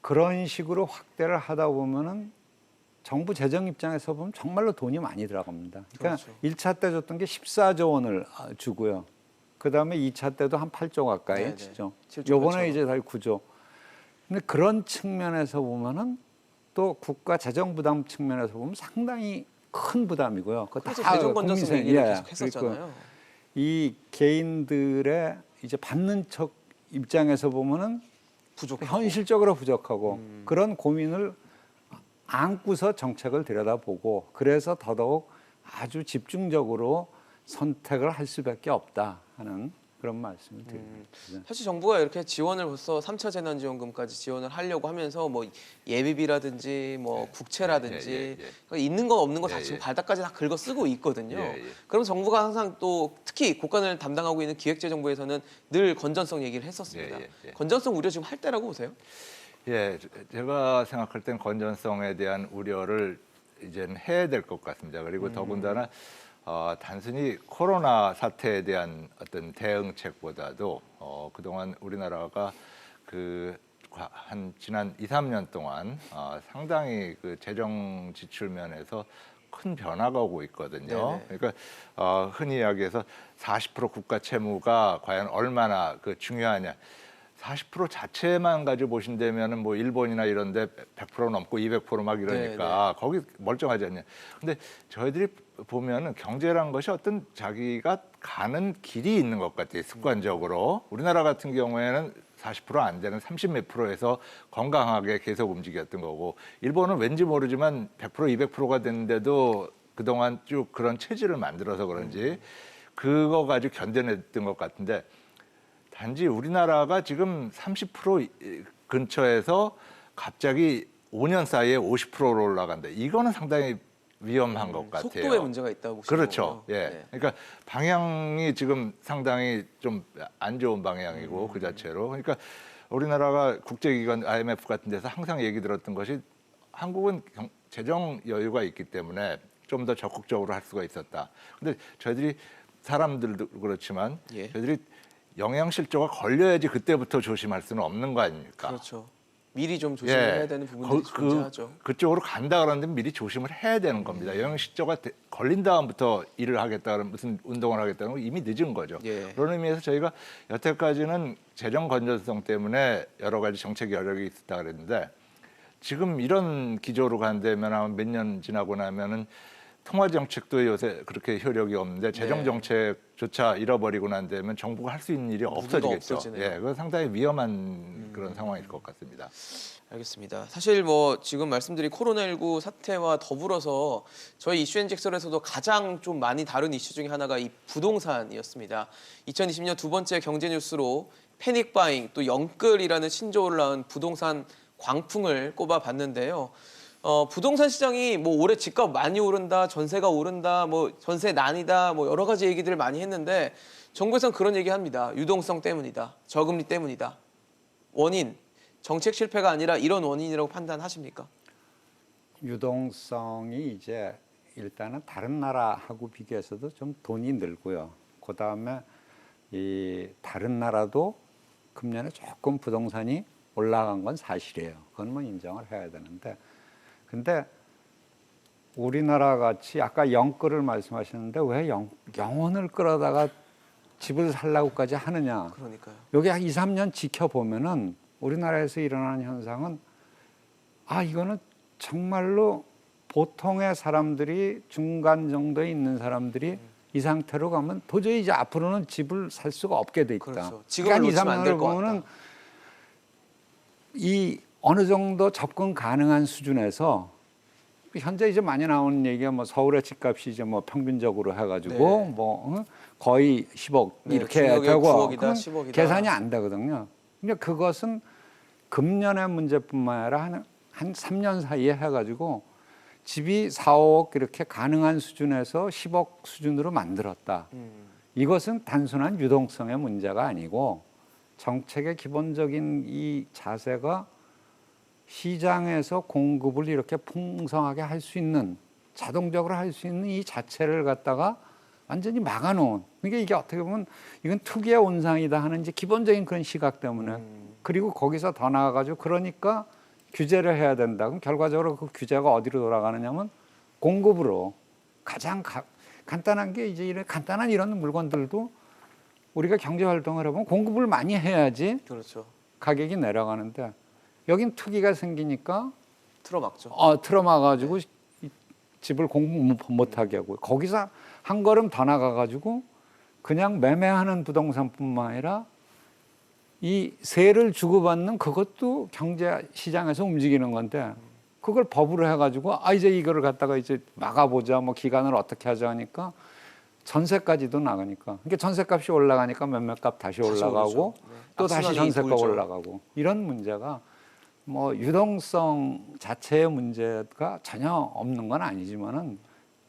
그런 식으로 확대를 하다 보면은 정부 재정 입장에서 보면 정말로 돈이 많이 들어갑니다. 그러니까 그렇죠. 1차 때 줬던 게 14조 원을 주고요. 그다음에 2차 때도 한 8조 가까이 네네. 주죠. 7조 요번에 그렇죠. 이제 거의 9조. 근데 그런 측면에서 보면은 또 국가 재정 부담 측면에서 보면 상당히 큰 부담이고요. 그거 그래서 다 재정 건전성 국민세- 얘기를 예, 계속 했었잖아요. 그리고 이 개인들의 이제 받는 척 입장에서 보면은 부족하고. 현실적으로 부족하고 그런 고민을 안고서 정책을 들여다보고 그래서 더더욱 아주 집중적으로 선택을 할 수밖에 없다 하는 그런 말씀을 드립니다. 사실 정부가 이렇게 지원을 벌써 3차 재난지원금까지 지원을 하려고 하면서 뭐 예비비라든지 뭐 국채라든지 그러니까 있는 거 없는 거 다 지금 바닥까지 다 긁어 쓰고 있거든요. 그럼 정부가 항상 또 특히 국간을 담당하고 있는 기획재정부에서는 늘 건전성 얘기를 했었습니다. 건전성 우려 지금 할 때라고 보세요? 예, 제가 생각할 땐 건전성에 대한 우려를 이제는 해야 될 것 같습니다. 그리고 더군다나 단순히 코로나 사태에 대한 어떤 대응책보다도 그동안 우리나라가 한 지난 2, 3년 동안 상당히 그 재정 지출 면에서 큰 변화가 오고 있거든요. 네네. 그러니까 흔히 이야기해서 40% 국가 채무가 과연 얼마나 중요하냐. 40% 자체만 가지고 보신다면은 뭐 일본이나 이런데 100% 넘고 200% 막 이러니까 거기 멀쩡하지 않냐. 근데 저희들이 보면은 경제란 것이 어떤 자기가 가는 길이 있는 것 같아요. 습관적으로. 우리나라 같은 경우에는 40% 안 되는 30몇 %에서 건강하게 계속 움직였던 거고 일본은 왠지 모르지만 100% 200%가 됐는데도 그동안 쭉 그런 체질을 만들어서 그런지 그거 가지고 견뎌냈던 것 같은데 단지 우리나라가 지금 30% 근처에서 갑자기 5년 사이에 50%로 올라간다. 이거는 상당히 위험한 것 같아요. 속도에 문제가 있다고 보시는 그렇죠. 거고요. 예. 네. 그러니까 방향이 지금 상당히 좀 안 좋은 방향이고 그 자체로. 그러니까 우리나라가 국제기관 IMF 같은 데서 항상 얘기 들었던 것이 한국은 재정 여유가 있기 때문에 좀 더 적극적으로 할 수가 있었다. 근데 저희들이 사람들도 그렇지만 저희들이 영양실조가 걸려야지 그때부터 조심할 수는 없는 거 아닙니까? 그렇죠. 미리 좀 조심해야 되는 부분들이 존재하죠. 그쪽으로 간다 그러는데 미리 조심을 해야 되는 겁니다. 영양실조가 걸린 다음부터 일을 하겠다 그러면 무슨 운동을 하겠다는 건 이미 늦은 거죠. 그런 의미에서 저희가 여태까지는 재정 건전성 때문에 여러 가지 정책 여력이 있었다 그랬는데 지금 이런 기조로 간다면 아마 몇 년 지나고 나면은 통화 정책도 요새 그렇게 효력이 없는데 재정 정책조차 잃어버리고 난 다음에 정부가 할 수 있는 일이 없어지겠죠. 없어지네요. 그건 상당히 위험한 그런 상황일 것 같습니다. 알겠습니다. 사실 뭐 지금 말씀드린 코로나19 사태와 더불어서 저희 이슈앤직설에서도 가장 좀 많이 다룬 이슈 중에 하나가 이 부동산이었습니다. 2020년 두 번째 경제 뉴스로 패닉 바잉 또 영끌이라는 신조어를 낳은 부동산 광풍을 꼽아봤는데요. 부동산 시장이 뭐 올해 집값 많이 오른다, 전세가 오른다, 뭐 전세 난이다, 뭐 여러 가지 얘기들을 많이 했는데 정부에서는 그런 얘기합니다. 유동성 때문이다, 저금리 때문이다. 원인, 정책 실패가 아니라 이런 원인이라고 판단하십니까? 유동성이 이제 일단은 다른 나라하고 비교해서도 좀 돈이 늘고요. 그다음에 이 다른 나라도 금년에 조금 부동산이 올라간 건 사실이에요. 그건 뭐 인정을 해야 되는데, 근데 우리나라 같이 아까 영끌을 말씀하셨는데 왜 영혼을 끌어다가 집을 살라고까지 하느냐? 그러니까요. 여기 한 2, 3년 지켜보면은 우리나라에서 일어나는 현상은 이거는 정말로 보통의 사람들이 중간 정도에 있는 사람들이 이 상태로 가면 도저히 이제 앞으로는 집을 살 수가 없게 돼 있다. 그렇죠. 지금을 놓치면 안 될 것 같다. 이 어느 정도 접근 가능한 수준에서 현재 이제 많이 나오는 얘기가 뭐 서울의 집값이 이제 뭐 평균적으로 해가지고 네. 뭐 거의 10억 네, 이렇게 중역에 되고 9억이다, 그건 10억이다. 계산이 안 되거든요. 근데 그것은 금년의 문제뿐만 아니라 한 3년 사이에 해가지고 집이 4, 5억 이렇게 가능한 수준에서 10억 수준으로 만들었다. 이것은 단순한 유동성의 문제가 아니고 정책의 기본적인 이 자세가 시장에서 공급을 이렇게 풍성하게 할 수 있는, 자동적으로 할 수 있는 이 자체를 갖다가 완전히 막아놓은, 그러니까 이게 어떻게 보면 이건 특유의 온상이다 하는 이제 기본적인 그런 시각 때문에 그리고 거기서 더 나아가지고 그러니까 규제를 해야 된다. 그럼 결과적으로 그 규제가 어디로 돌아가느냐면 공급으로. 가장 간단한 게 이제 이런 간단한 이런 물건들도 우리가 경제 활동을 해보면 공급을 많이 해야지 그렇죠. 가격이 내려가는데 여긴 투기가 생기니까 틀어막죠. 틀어막아가지고 집을 공급 못하게 하고 거기서 한 걸음 더 나가가지고 그냥 매매하는 부동산뿐만 아니라 이 세를 주고받는 그것도 경제 시장에서 움직이는 건데 그걸 법으로 해가지고 이제 이거를 갖다가 이제 막아보자 뭐 기간을 어떻게 하자 하니까 전세까지도 나가니까 그러니까 전세값이 올라가니까 매매값 다시 올라가고 오르죠. 네. 또 다시 악순환이 전세가 돌죠. 올라가고 이런 문제가 뭐 유동성 자체의 문제가 전혀 없는 건 아니지만은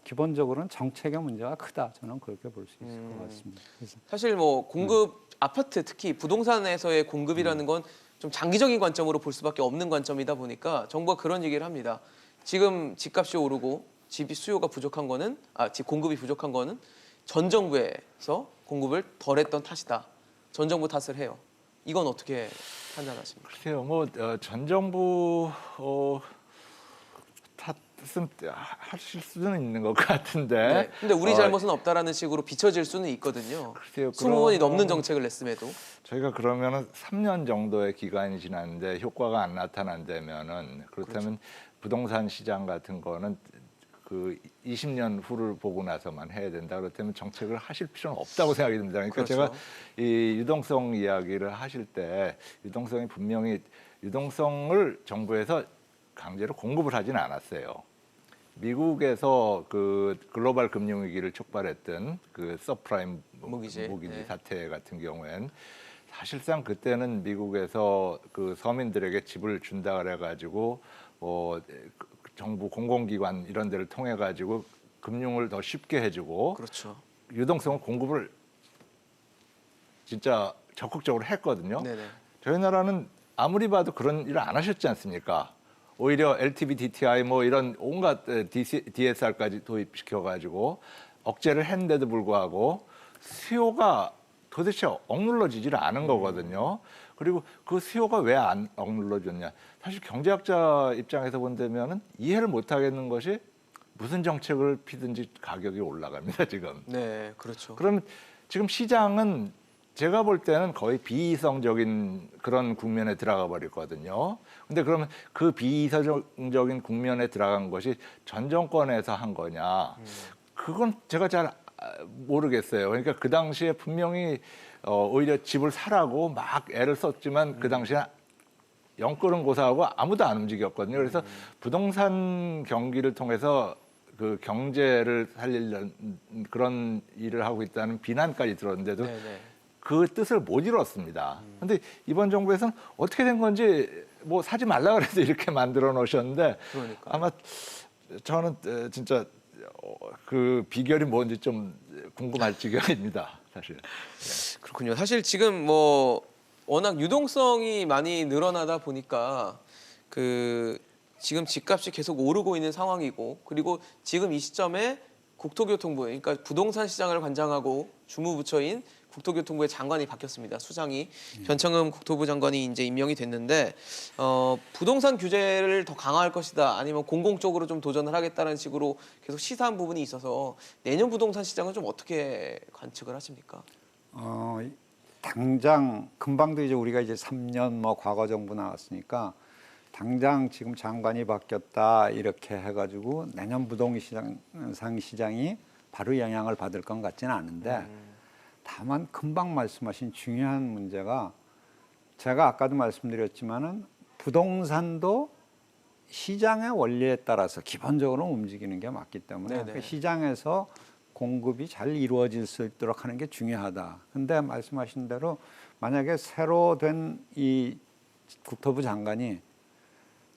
기본적으로는 정책의 문제가 크다. 저는 그렇게 볼 수 있을 것 같습니다. 그래서 사실 뭐 공급 아파트 특히 부동산에서의 공급이라는 건 좀 장기적인 관점으로 볼 수밖에 없는 관점이다 보니까 정부가 그런 얘기를 합니다. 지금 집값이 오르고 집이 수요가 부족한 거는 집 공급이 부족한 거는 전 정부에서 공급을 덜했던 탓이다. 전 정부 탓을 해요. 이건 어떻게 판단하십니까? 글쎄요, 뭐 전 정부 탓은 하실 수는 있는 것 같은데. 네. 근데 우리 잘못은 없다라는 식으로 비춰질 수는 있거든요. 글쎄요, 20번이 넘는 그러면 정책을 냈음에도. 저희가 그러면은 3년 정도의 기간이 지났는데 효과가 안 나타난다면은 그렇다면 부동산 시장 같은 거는 그 20년 후를 보고 나서만 해야 된다. 그렇다면 정책을 하실 필요는 없다고 생각이 듭니다. 그러니까 그렇죠. 제가 이 유동성 이야기를 하실 때 유동성이 분명히 유동성을 정부에서 강제로 공급을 하지는 않았어요. 미국에서 그 글로벌 금융위기를 촉발했던 그 서프라임 모기지 네. 사태 같은 경우엔 사실상 그때는 미국에서 그 서민들에게 집을 준다 그래가지고 정부 공공기관 이런 데를 통해 가지고 금융을 더 쉽게 해주고 그렇죠. 유동성 공급을 진짜 적극적으로 했거든요. 네네. 저희 나라는 아무리 봐도 그런 일을 안 하셨지 않습니까? 오히려 LTV, DTI 뭐 이런 온갖 DSR까지 도입시켜가지고 억제를 했는데도 불구하고 수요가 도대체 억눌러지질 않은 거거든요. 그리고 그 수요가 왜 안 억눌러졌냐? 사실 경제학자 입장에서 본다면은 이해를 못하겠는 것이 무슨 정책을 피든지 가격이 올라갑니다 지금. 네, 그렇죠. 그러면 지금 시장은 제가 볼 때는 거의 비이성적인 그런 국면에 들어가 버렸거든요. 근데 그러면 그 비이성적인 국면에 들어간 것이 전 정권에서 한 거냐? 그건 제가 잘 모르겠어요. 그러니까 그 당시에 분명히 오히려 집을 사라고 막 애를 썼지만 그 당시에 영끌은 고사하고 아무도 안 움직였거든요. 그래서 부동산 경기를 통해서 그 경제를 살리려는 그런 일을 하고 있다는 비난까지 들었는데도 네네. 그 뜻을 못 이뤘습니다. 그런데 이번 정부에서는 어떻게 된 건지 뭐 사지 말라 그래서 이렇게 만들어 놓으셨는데 그러니까. 아마 저는 진짜 그 비결이 뭔지 좀 궁금할 지경입니다, 사실. 그렇군요. 사실 지금 뭐 워낙 유동성이 많이 늘어나다 보니까 지금 집값이 계속 오르고 있는 상황이고 그리고 지금 이 시점에 국토교통부, 그러니까 부동산 시장을 관장하고 주무부처인 국토교통부의 장관이 바뀌었습니다. 수장이 변창흠 국토부 장관이 이제 임명이 됐는데 부동산 규제를 더 강화할 것이다, 아니면 공공 쪽으로 좀 도전을 하겠다는 식으로 계속 시사한 부분이 있어서 내년 부동산 시장은 좀 어떻게 관측을 하십니까? 당장 금방도 이제 우리가 이제 3년 뭐 과거 정부 나왔으니까 당장 지금 장관이 바뀌었다 이렇게 해가지고 내년 부동산 시장이 바로 영향을 받을 건 같지는 않은데 다만 금방 말씀하신 중요한 문제가 제가 아까도 말씀드렸지만은 부동산도 시장의 원리에 따라서 기본적으로 움직이는 게 맞기 때문에 그 시장에서 공급이 잘 이루어질 수 있도록 하는 게 중요하다. 근데 말씀하신 대로 만약에 새로 된 이 국토부 장관이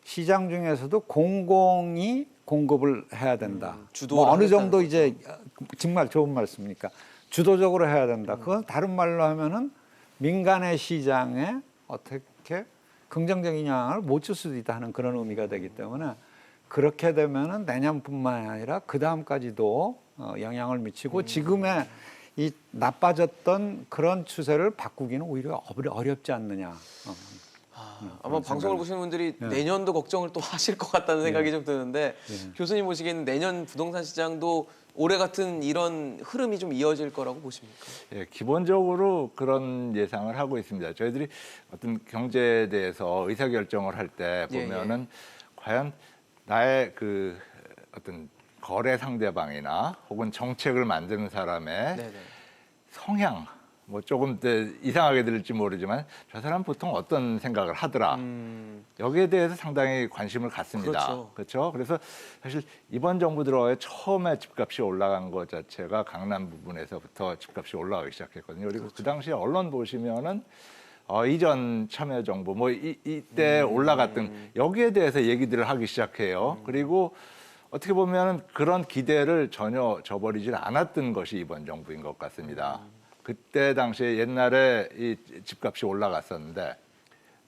시장 중에서도 공공이 공급을 해야 된다. 뭐 어느 정도 이제 정말 좋은 말씀입니까? 주도적으로 해야 된다. 그건 다른 말로 하면은 민간의 시장에 어떻게 긍정적인 영향을 못 줄 수도 있다 하는 그런 의미가 되기 때문에 그렇게 되면은 내년뿐만 아니라 그 다음까지도 영향을 미치고 지금의 이 나빠졌던 그런 추세를 바꾸기는 오히려 어렵지 않느냐. 아마 방송을 보시는 분들이 내년도 걱정을 또 하실 것 같다는 생각이 좀 드는데 교수님 보시기에는 내년 부동산 시장도 올해 같은 이런 흐름이 좀 이어질 거라고 보십니까? 예, 기본적으로 그런 예상을 하고 있습니다. 저희들이 어떤 경제에 대해서 의사결정을 할 때 보면은 과연 나의 그 어떤 거래 상대방이나 혹은 정책을 만드는 사람의 성향, 뭐 조금 이상하게 들릴지 모르지만 저 사람 보통 어떤 생각을 하더라. 여기에 대해서 상당히 관심을 갖습니다. 그렇죠? 그래서 사실 이번 정부 들어에 처음에 집값이 올라간 것 자체가 강남 부분에서부터 집값이 올라가기 시작했거든요. 그리고 그 당시에 언론 보시면은 이전 참여정부 뭐 이때 올라갔던 여기에 대해서 얘기들을 하기 시작해요. 그리고 어떻게 보면 그런 기대를 전혀 저버리질 않았던 것이 이번 정부인 것 같습니다. 그때 당시에 옛날에 이 집값이 올라갔었는데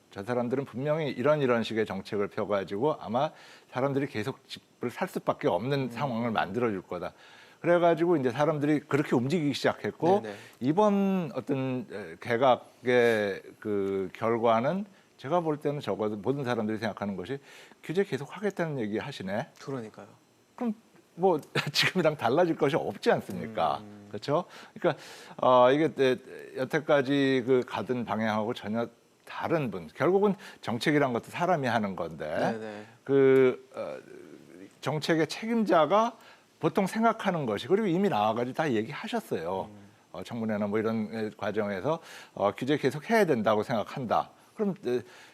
저 사람들은 분명히 이런 식의 정책을 펴가지고 아마 사람들이 계속 집을 살 수밖에 없는 상황을 만들어줄 거다. 그래가지고 이제 사람들이 그렇게 움직이기 시작했고 이번 어떤 개각의 그 결과는 제가 볼 때는 적어도 모든 사람들이 생각하는 것이 규제 계속 하겠다는 얘기 하시네. 그러니까요. 그럼 뭐 지금이랑 달라질 것이 없지 않습니까? 그렇죠? 그러니까 이게 여태까지 그 가던 방향하고 전혀 다른 분. 결국은 정책이란 것도 사람이 하는 건데 그 정책의 책임자가 보통 생각하는 것이 그리고 이미 나와가지고 다 얘기하셨어요. 청문회나 뭐 이런 과정에서 규제 계속 해야 된다고 생각한다. 그럼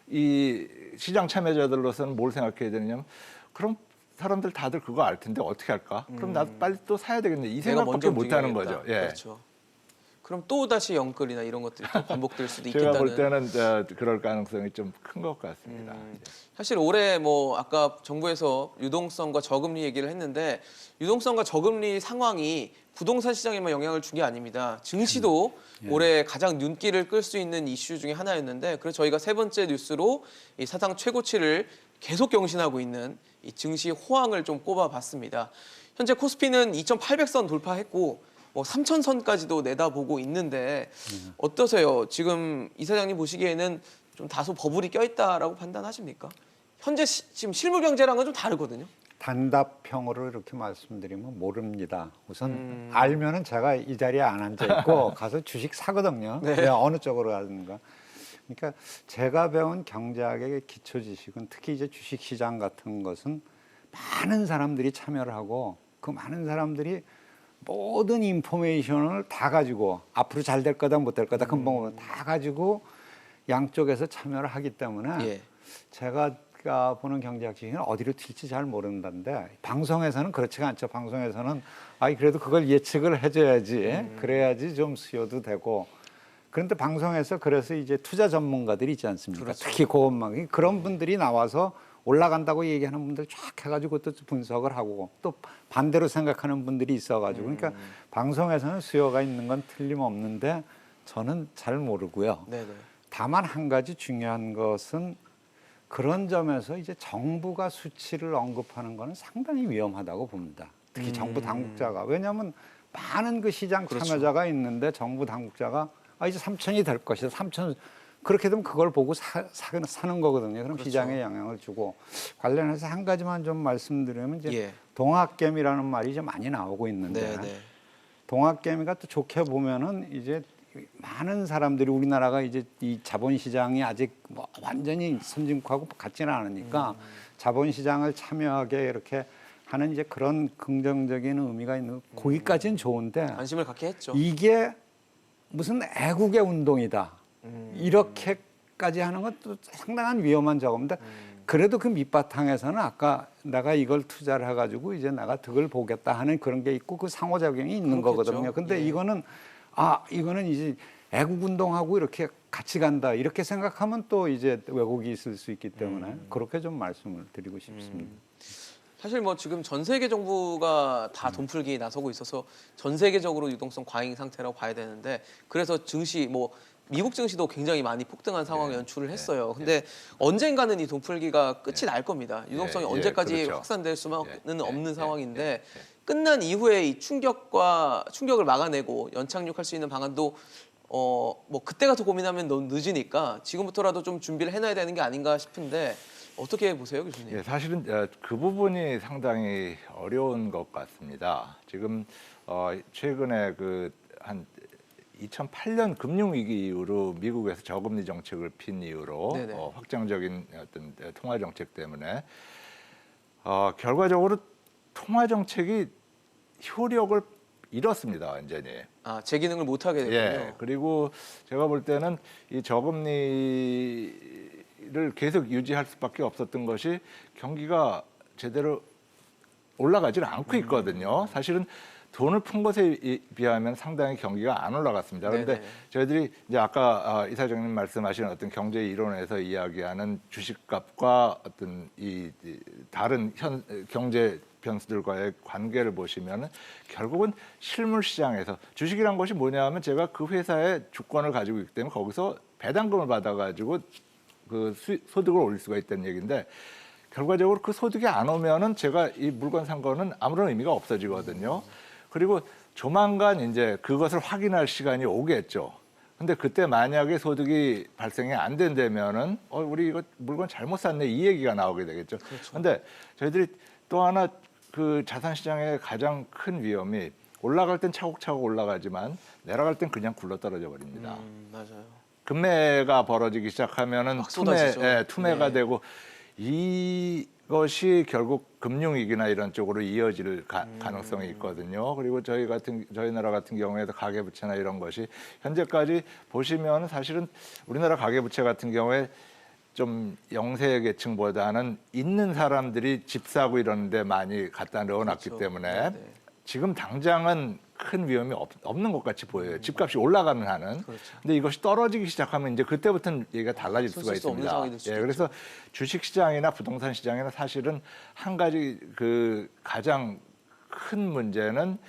이 시장 참여자들로서는 뭘 생각해야 되느냐면 그럼 사람들 다들 그거 알 텐데 어떻게 할까? 그럼 나도 빨리 또 사야 되겠네. 이 생각밖에 못 하는 거죠. 예. 그렇죠. 그럼 또 다시 영끌이나 이런 것들이 또 반복될 수도 제가 있겠다는. 볼 때는 그럴 가능성이 좀 큰 것 같습니다. 사실 올해 뭐 아까 정부에서 유동성과 저금리 얘기를 했는데 유동성과 저금리 상황이 부동산 시장에만 영향을 준 게 아닙니다. 증시도 올해 가장 눈길을 끌 수 있는 이슈 중에 하나였는데 그래서 저희가 세 번째 뉴스로 이 사상 최고치를 계속 경신하고 있는 이 증시 호황을 좀 꼽아봤습니다. 현재 코스피는 2,800선 돌파했고 뭐 3,000선까지도 내다보고 있는데 어떠세요? 지금 이사장님 보시기에는 좀 다소 버블이 껴있다라고 판단하십니까? 현재 지금 실물 경제랑은 좀 다르거든요. 단답형으로 이렇게 말씀드리면 모릅니다. 우선 알면은 제가 이 자리에 안 앉아 있고 가서 주식 사거든요. 어느 쪽으로 가는가. 그러니까 제가 배운 경제학의 기초 지식은 특히 이제 주식 시장 같은 것은 많은 사람들이 참여를 하고 그 많은 사람들이 모든 인포메이션을 다 가지고 앞으로 잘 될 거다 못 될 거다 금방 다 가지고 양쪽에서 참여를 하기 때문에 제가 보는 경제학 지식은 어디로 튈지 잘 모른다는데 방송에서는 그렇지가 않죠. 방송에서는 그래도 그걸 예측을 해줘야지 그래야지 좀 수요도 되고 그런데 방송에서 그래서 이제 투자 전문가들이 있지 않습니까? 그렇죠. 특히 고음막 그런 분들이 나와서 올라간다고 얘기하는 분들 쫙 해가지고 또 분석을 하고 또 반대로 생각하는 분들이 있어가지고 그러니까 방송에서는 수요가 있는 건 틀림없는데 저는 잘 모르고요. 다만 한 가지 중요한 것은 그런 점에서 이제 정부가 수치를 언급하는 거는 상당히 위험하다고 봅니다. 특히 정부 당국자가. 왜냐하면 많은 그 시장 그렇죠. 참여자가 있는데 정부 당국자가 이제 3천이 될 것이다. 3천 그렇게 되면 그걸 보고 사는 거거든요. 그럼 그렇죠. 시장에 영향을 주고 관련해서 한 가지만 좀 말씀드리면 이제 예. 동학개미라는 말이 이제 많이 나오고 있는데 네, 네. 동학개미가 또 좋게 보면은 이제 많은 사람들이 우리나라가 이제 이 자본시장이 아직 뭐 완전히 선진국하고 같지는 않으니까 자본시장을 참여하게 이렇게 하는 이제 그런 긍정적인 의미가 있는 거기까지는 좋은데 관심을 갖게 했죠. 이게 무슨 애국의 운동이다 이렇게까지 하는 것도 상당한 위험한 작업인데 그래도 그 밑바탕에서는 아까 내가 이걸 투자를 해가지고 이제 내가 득을 보겠다 하는 그런 게 있고 그 상호작용이 있는 그렇겠죠. 거거든요. 근데 예. 이거는 이제 애국운동하고 이렇게 같이 간다 이렇게 생각하면 또 이제 왜곡이 있을 수 있기 때문에 그렇게 좀 말씀을 드리고 싶습니다. 사실 뭐 지금 전 세계 정부가 다 돈풀기에 나서고 있어서 전 세계적으로 유동성 과잉 상태라고 봐야 되는데 그래서 증시 뭐 미국 증시도 굉장히 많이 폭등한 상황을 연출을 했어요. 근데 언젠가는 이 돈풀기가 끝이 날 겁니다. 유동성이 언제까지 그렇죠. 확산될 수만은 없는 상황인데 예. 끝난 이후에 이 충격을 막아내고 연착륙할 수 있는 방안도 뭐 그때 가서 고민하면 너무 늦으니까 지금부터라도 좀 준비를 해놔야 되는 게 아닌가 싶은데 어떻게 보세요, 교수님? 예, 사실은 그 부분이 상당히 어려운 것 같습니다. 지금 최근에 한 2008년 금융위기 이후로 미국에서 저금리 정책을 핀 이후로 네네. 확장적인 어떤 통화 정책 때문에 결과적으로 통화 정책이 효력을 잃었습니다, 완전히. 제 기능을 못 하게 됐군요. 예. 그리고 제가 볼 때는 이 저금리를 계속 유지할 수밖에 없었던 것이 경기가 제대로 올라가지는 않고 있거든요. 사실은 돈을 푼 것에 비하면 상당히 경기가 안 올라갔습니다. 그런데 네네. 저희들이 이제 아까 이사장님 말씀하신 어떤 경제 이론에서 이야기하는 주식값과 어떤 이 다른 경제 변수들과의 관계를 보시면은 결국은 실물 시장에서 주식이란 것이 뭐냐하면 제가 그 회사의 주권을 가지고 있기 때문에 거기서 배당금을 받아가지고 그 소득을 올릴 수가 있다는 얘기인데 결과적으로 그 소득이 안 오면은 제가 이 물건 산 거는 아무런 의미가 없어지거든요. 그리고 조만간 이제 그것을 확인할 시간이 오겠죠. 근데 그때 만약에 소득이 발생이 안 된다면은 우리 이거 물건 잘못 샀네 이 얘기가 나오게 되겠죠. 그렇죠. 근데 저희들이 또 하나 그 자산 시장의 가장 큰 위험이 올라갈 땐 차곡차곡 올라가지만 내려갈 땐 그냥 굴러떨어져 버립니다. 맞아요. 금매가 벌어지기 시작하면은 막 쏟아지죠. 투매가 네. 되고 이것이 결국 금융위기나 이런 쪽으로 이어질 가능성이 있거든요. 그리고 저희 나라 같은 경우에도 가계부채나 이런 것이 현재까지 보시면 사실은 우리나라 가계부채 같은 경우에 좀 영세 계층보다는 있는 사람들이 집 사고 이러는데 많이 갖다 넣어놨기 그렇죠. 때문에 네네. 지금 당장은 큰 위험이 없는 것 같이 보여요. 집값이 올라가는 한은. 그렇죠. 근데 이것이 떨어지기 시작하면 이제 그때부터는 얘기가 달라질 수가 손쓸 수 없는 있습니다. 상황이 될 수도 그래서 주식 시장이나 부동산 시장이나 사실은 한 가지 그 가장 큰 문제는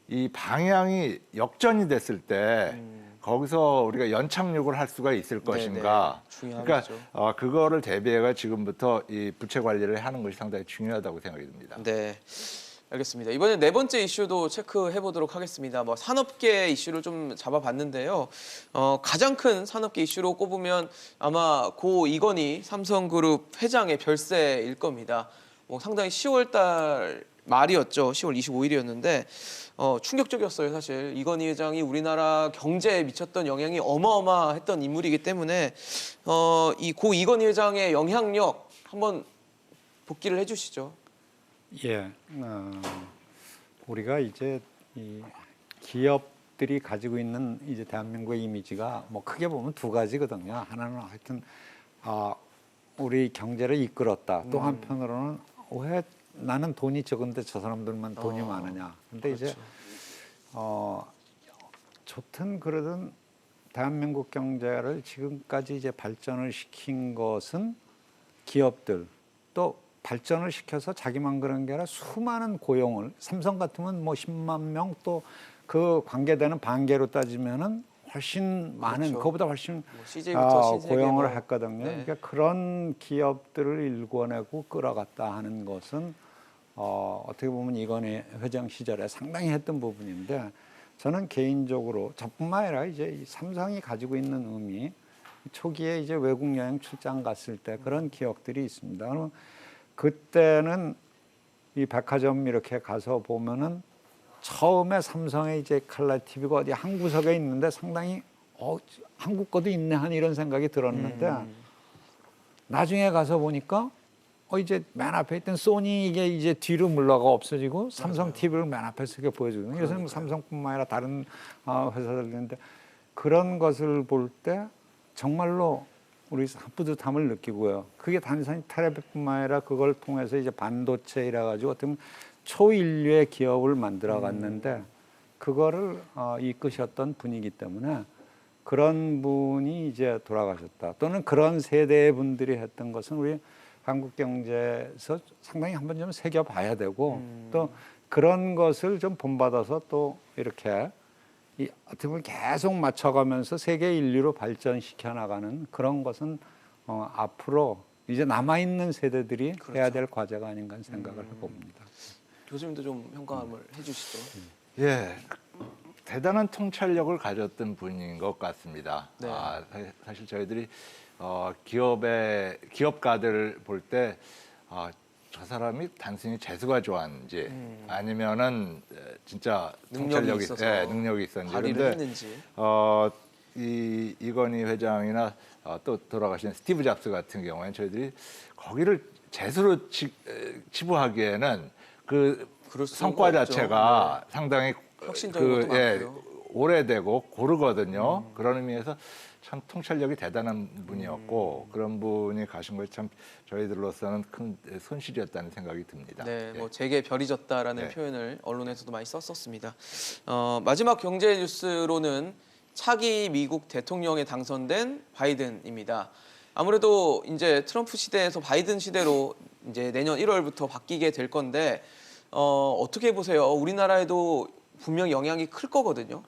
이 방향이 역전이 됐을 때 거기서 우리가 연착륙을 할 수가 있을 것인가. 중요하죠. 그러니까 그거를 대비해가 지금부터 이 부채 관리를 하는 것이 상당히 중요하다고 생각이 듭니다. 네. 알겠습니다. 이번에 네 번째 이슈도 체크해 보도록 하겠습니다. 뭐 산업계 이슈를 좀 잡아봤는데요. 가장 큰 산업계 이슈로 꼽으면 아마 고 이건희 삼성그룹 회장의 별세일 겁니다. 뭐 상당히 10월달 말이었죠. 10월 25일이었는데 충격적이었어요. 사실 이건희 회장이 우리나라 경제에 미쳤던 영향이 어마어마했던 인물이기 때문에 이 고 이건희 회장의 영향력 한번 복기를 해주시죠. 예, 우리가 이제 이 기업들이 가지고 있는 이제 대한민국의 이미지가 뭐 크게 보면 두 가지거든요. 하나는 하여튼 우리 경제를 이끌었다. 또 한편으로는 왜 나는 돈이 적은데 저 사람들만 돈이 많으냐. 근데 그렇죠. 이제 좋든 그러든 대한민국 경제를 지금까지 이제 발전을 시킨 것은 기업들 또 발전을 시켜서 자기만 그런 게 아니라 수많은 고용을 삼성 같으면 뭐 10만 명 또 그 관계되는 반계로 따지면은 훨씬 많은 그렇죠. 그거보다 훨씬 뭐 CJ부터 신세계 고용을 뭐. 했거든요. 네. 그러니까 그런 기업들을 일궈내고 끌어갔다 하는 것은 어떻게 보면 이건희 회장 시절에 상당히 했던 부분인데 저는 개인적으로 저뿐만 아니라 이제 이 삼성이 가지고 있는 의미 초기에 이제 외국 여행 출장 갔을 때 그런 기억들이 있습니다. 그러면 그때는 이 백화점 이렇게 가서 보면은 처음에 삼성의 이제 칼라 TV가 어디 한 구석에 있는데 상당히 한국 거도 있네 한 이런 생각이 들었는데 나중에 가서 보니까 이제 맨 앞에 있던 소니 이게 이제 뒤로 물러가 없어지고 삼성 TV를 맨 앞에서 이렇게 보여주거든요. 그래서 삼성뿐만 아니라 다른 회사들인데 그런 것을 볼 때 정말로 우리 뿌듯함을 느끼고요. 그게 단순히 텔레비뿐만 아니라 그걸 통해서 이제 반도체이라 가지고 어떤 초인류의 기업을 만들어 갔는데 그거를 이끄셨던 분이기 때문에 그런 분이 이제 돌아가셨다. 또는 그런 세대의 분들이 했던 것은 우리 한국 경제에서 상당히 한번 좀 새겨봐야 되고 또 그런 것을 좀 본받아서 또 이렇게 어떻게 보면 계속 맞춰가면서 세계 인류로 발전시켜 나가는 그런 것은 앞으로 이제 남아있는 세대들이 그렇죠. 해야 될 과제가 아닌가 생각을 해봅니다. 교수님도 좀 평가를 해주시죠. 예, 대단한 통찰력을 가졌던 분인 것 같습니다. 네. 사실 저희들이 기업가들 볼 때 저 사람이 단순히 재수가 좋았는지 아니면은 진짜 통찰력이 능력이 있었는지 발휘를 그런데 했는지. 이건희 회장이나 또 돌아가신 스티브 잡스 같은 경우에는 저희들이 거기를 재수로 치부하기에는 그 그럴 수가 성과 없죠. 자체가 상당히 혁신적인 것도 많고요. 오래되고 고르거든요. 그런 의미에서 참 통찰력이 대단한 분이었고 그런 분이 가신 것이 참 저희들로서는 큰 손실이었다는 생각이 듭니다. 네, 예. 뭐 제게 별이 졌다라는 네. 표현을 언론에서도 많이 썼었습니다. 마지막 경제 뉴스로는 차기 미국 대통령에 당선된 바이든입니다. 아무래도 이제 트럼프 시대에서 바이든 시대로 이제 내년 1월부터 바뀌게 될 건데 어떻게 보세요? 우리나라에도 분명 영향이 클 거거든요.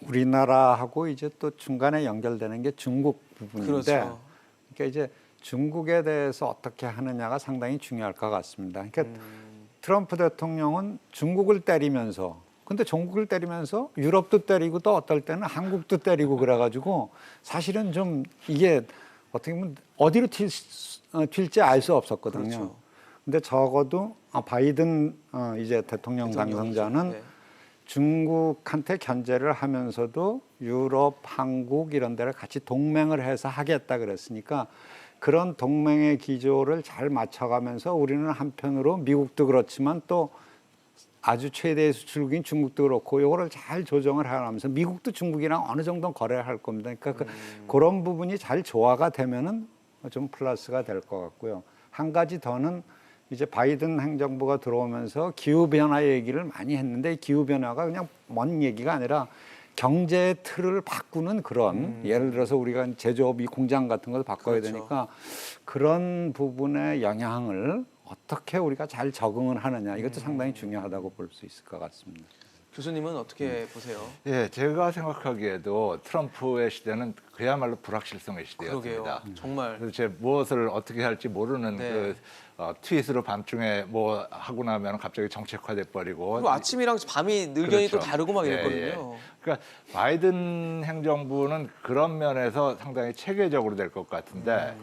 우리나라하고 이제 또 중간에 연결되는 게 중국 부분인데 그렇죠. 그러니까 이제 중국에 대해서 어떻게 하느냐가 상당히 중요할 것 같습니다. 그러니까 트럼프 대통령은 중국을 때리면서 근데 중국을 때리면서 유럽도 때리고 또 어떨 때는 한국도 때리고 그래가지고 사실은 좀 이게 어떻게 보면 어디로 튈지 알 수 없었거든요. 그렇죠. 근데 적어도 바이든 이제 대통령 당선자는 네. 중국한테 견제를 하면서도 유럽, 한국 이런 데를 같이 동맹을 해서 하겠다 그랬으니까 그런 동맹의 기조를 잘 맞춰가면서 우리는 한편으로 미국도 그렇지만 또 아주 최대의 수출국인 중국도 그렇고 이거를 잘 조정을 하면서 미국도 중국이랑 어느 정도 거래를 할 겁니다. 그러니까 그런 부분이 잘 조화가 되면은 좀 플러스가 될 것 같고요. 한 가지 더는 이제 바이든 행정부가 들어오면서 기후변화 얘기를 많이 했는데 이 기후변화가 그냥 먼 얘기가 아니라 경제의 틀을 바꾸는 그런 예를 들어서 우리가 제조업 이 공장 같은 걸 바꿔야 그렇죠. 되니까 그런 부분의 영향을 어떻게 우리가 잘 적응을 하느냐 이것도 상당히 중요하다고 볼 수 있을 것 같습니다. 교수님은 어떻게 보세요? 예, 제가 생각하기에도 트럼프의 시대는 그야말로 불확실성의 그러게요. 시대였습니다. 정말. 도대체 무엇을 어떻게 할지 모르는 네. 그 트윗으로 밤중에 뭐 하고 나면 갑자기 정책화돼 버리고 그리고 아침이랑 밤이 의견이 또 그렇죠. 다르고 막 예, 이랬거든요. 예. 그러니까 바이든 행정부는 그런 면에서 상당히 체계적으로 될 것 같은데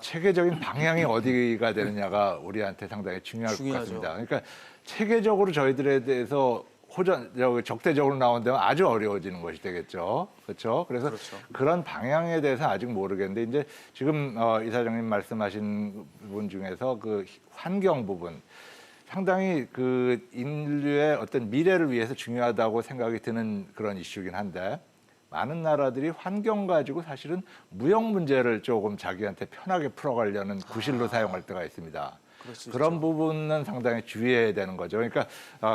체계적인 방향이 어디가 되느냐가 우리한테 상당히 중요할 중요하죠. 것 같습니다. 그러니까 체계적으로 저희들에 대해서 적대적으로 나온다면 아주 어려워지는 것이 되겠죠. 그렇죠? 그래서 그렇죠. 그런 방향에 대해서 아직 모르겠는데 이제 지금 이사장님 말씀하신 부분 중에서 그 환경 부분 상당히 그 인류의 어떤 미래를 위해서 중요하다고 생각이 드는 그런 이슈긴 한데 많은 나라들이 환경 가지고 사실은 무역 문제를 조금 자기한테 편하게 풀어가려는 구실로 사용할 때가 있습니다. 그런 부분은 상당히 주의해야 되는 거죠. 그러니까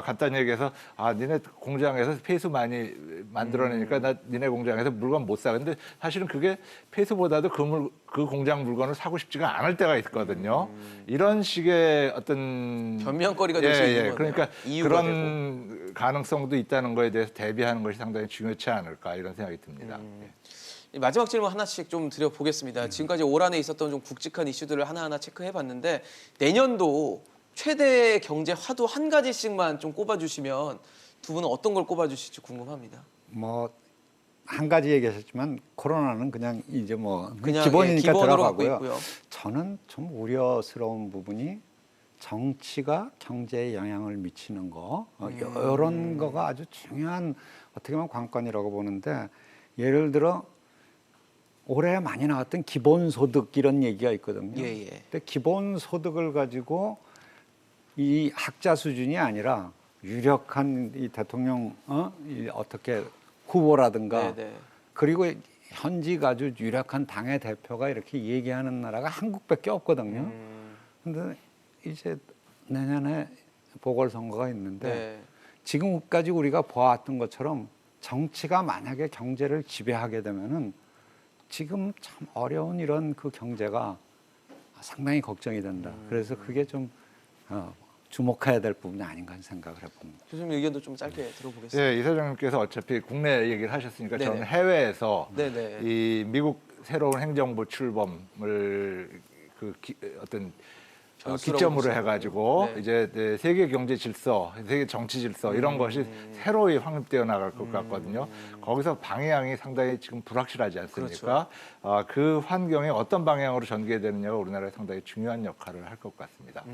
간단히 얘기해서 니네 공장에서 폐수 많이 만들어내니까 나 니네 공장에서 물건 못 사. 근데 사실은 그게 폐수보다도 그 공장 물건을 사고 싶지가 않을 때가 있거든요. 이런 식의 어떤 변명거리가 될 수 있는 거네요. 그러니까 이유가 그런 가능성도 있다는 거에 대해서 대비하는 것이 상당히 중요치 않을까 이런 생각이 듭니다. 마지막 질문 하나씩 좀 드려보겠습니다. 지금까지 올 한해 있었던 좀 굵직한 이슈들을 하나하나 체크해봤는데 내년도 최대 경제 화두 한 가지씩만 좀 꼽아주시면 두 분은 어떤 걸 꼽아주실지 궁금합니다. 뭐 한 가지 얘기하셨지만 코로나는 그냥 이제 뭐 그냥 기본이니까 기본으로 갖고 들어가고요. 있고요. 저는 좀 우려스러운 부분이 정치가 경제에 영향을 미치는 거 이런 거가 아주 중요한 어떻게 보면 관건이라고 보는데 예를 들어 올해 많이 나왔던 기본소득 이런 얘기가 있거든요. 예, 예. 근데 기본소득을 가지고 이 학자 수준이 아니라 유력한 이 대통령 이 어떻게 후보라든가 네, 네. 그리고 현직 아주 유력한 당의 대표가 이렇게 얘기하는 나라가 한국밖에 없거든요. 근데 이제 내년에 보궐선거가 있는데 네. 지금까지 우리가 보았던 것처럼 정치가 만약에 경제를 지배하게 되면은 지금 참 어려운 이런 그 경제가 상당히 걱정이 된다. 그래서 그게 좀 주목해야 될 부분이 아닌가 하는 생각을 해봅니다. 교수님 의견도 좀 짧게 들어보겠습니다. 네, 이사장님께서 어차피 국내 얘기를 하셨으니까 네네. 저는 해외에서 네네. 이 미국 새로운 행정부 출범을 어떤 변수라고 기점으로 보시는 해가지고 거군요. 네. 이제 세계 경제 질서, 세계 정치 질서 이런 것이 새로이 확립되어 나갈 것 같거든요. 거기서 방향이 상당히 지금 불확실하지 않습니까? 그렇죠. 그 환경에 어떤 방향으로 전개되느냐가 우리나라에 상당히 중요한 역할을 할 것 같습니다.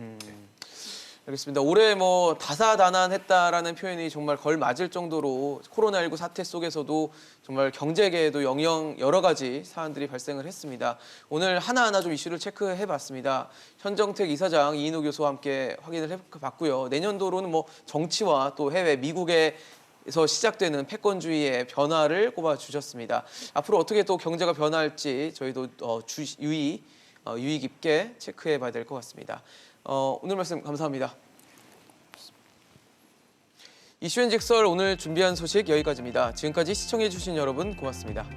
알겠습니다. 올해 뭐 다사다난했다라는 표현이 정말 걸맞을 정도로 코로나19 사태 속에서도 정말 경제계에도 여러 가지 사안들이 발생을 했습니다. 오늘 하나하나 좀 이슈를 체크해봤습니다. 현정택 이사장, 이인호 교수와 함께 확인을 해봤고요. 내년도로는 뭐 정치와 또 해외 미국에서 시작되는 패권주의의 변화를 꼽아주셨습니다. 앞으로 어떻게 또 경제가 변화할지 저희도 유의 깊게 체크해봐야 될 것 같습니다. 오늘 말씀 감사합니다. 이슈앤직설 오늘 준비한 소식 여기까지입니다. 지금까지 시청해주신 여러분 고맙습니다.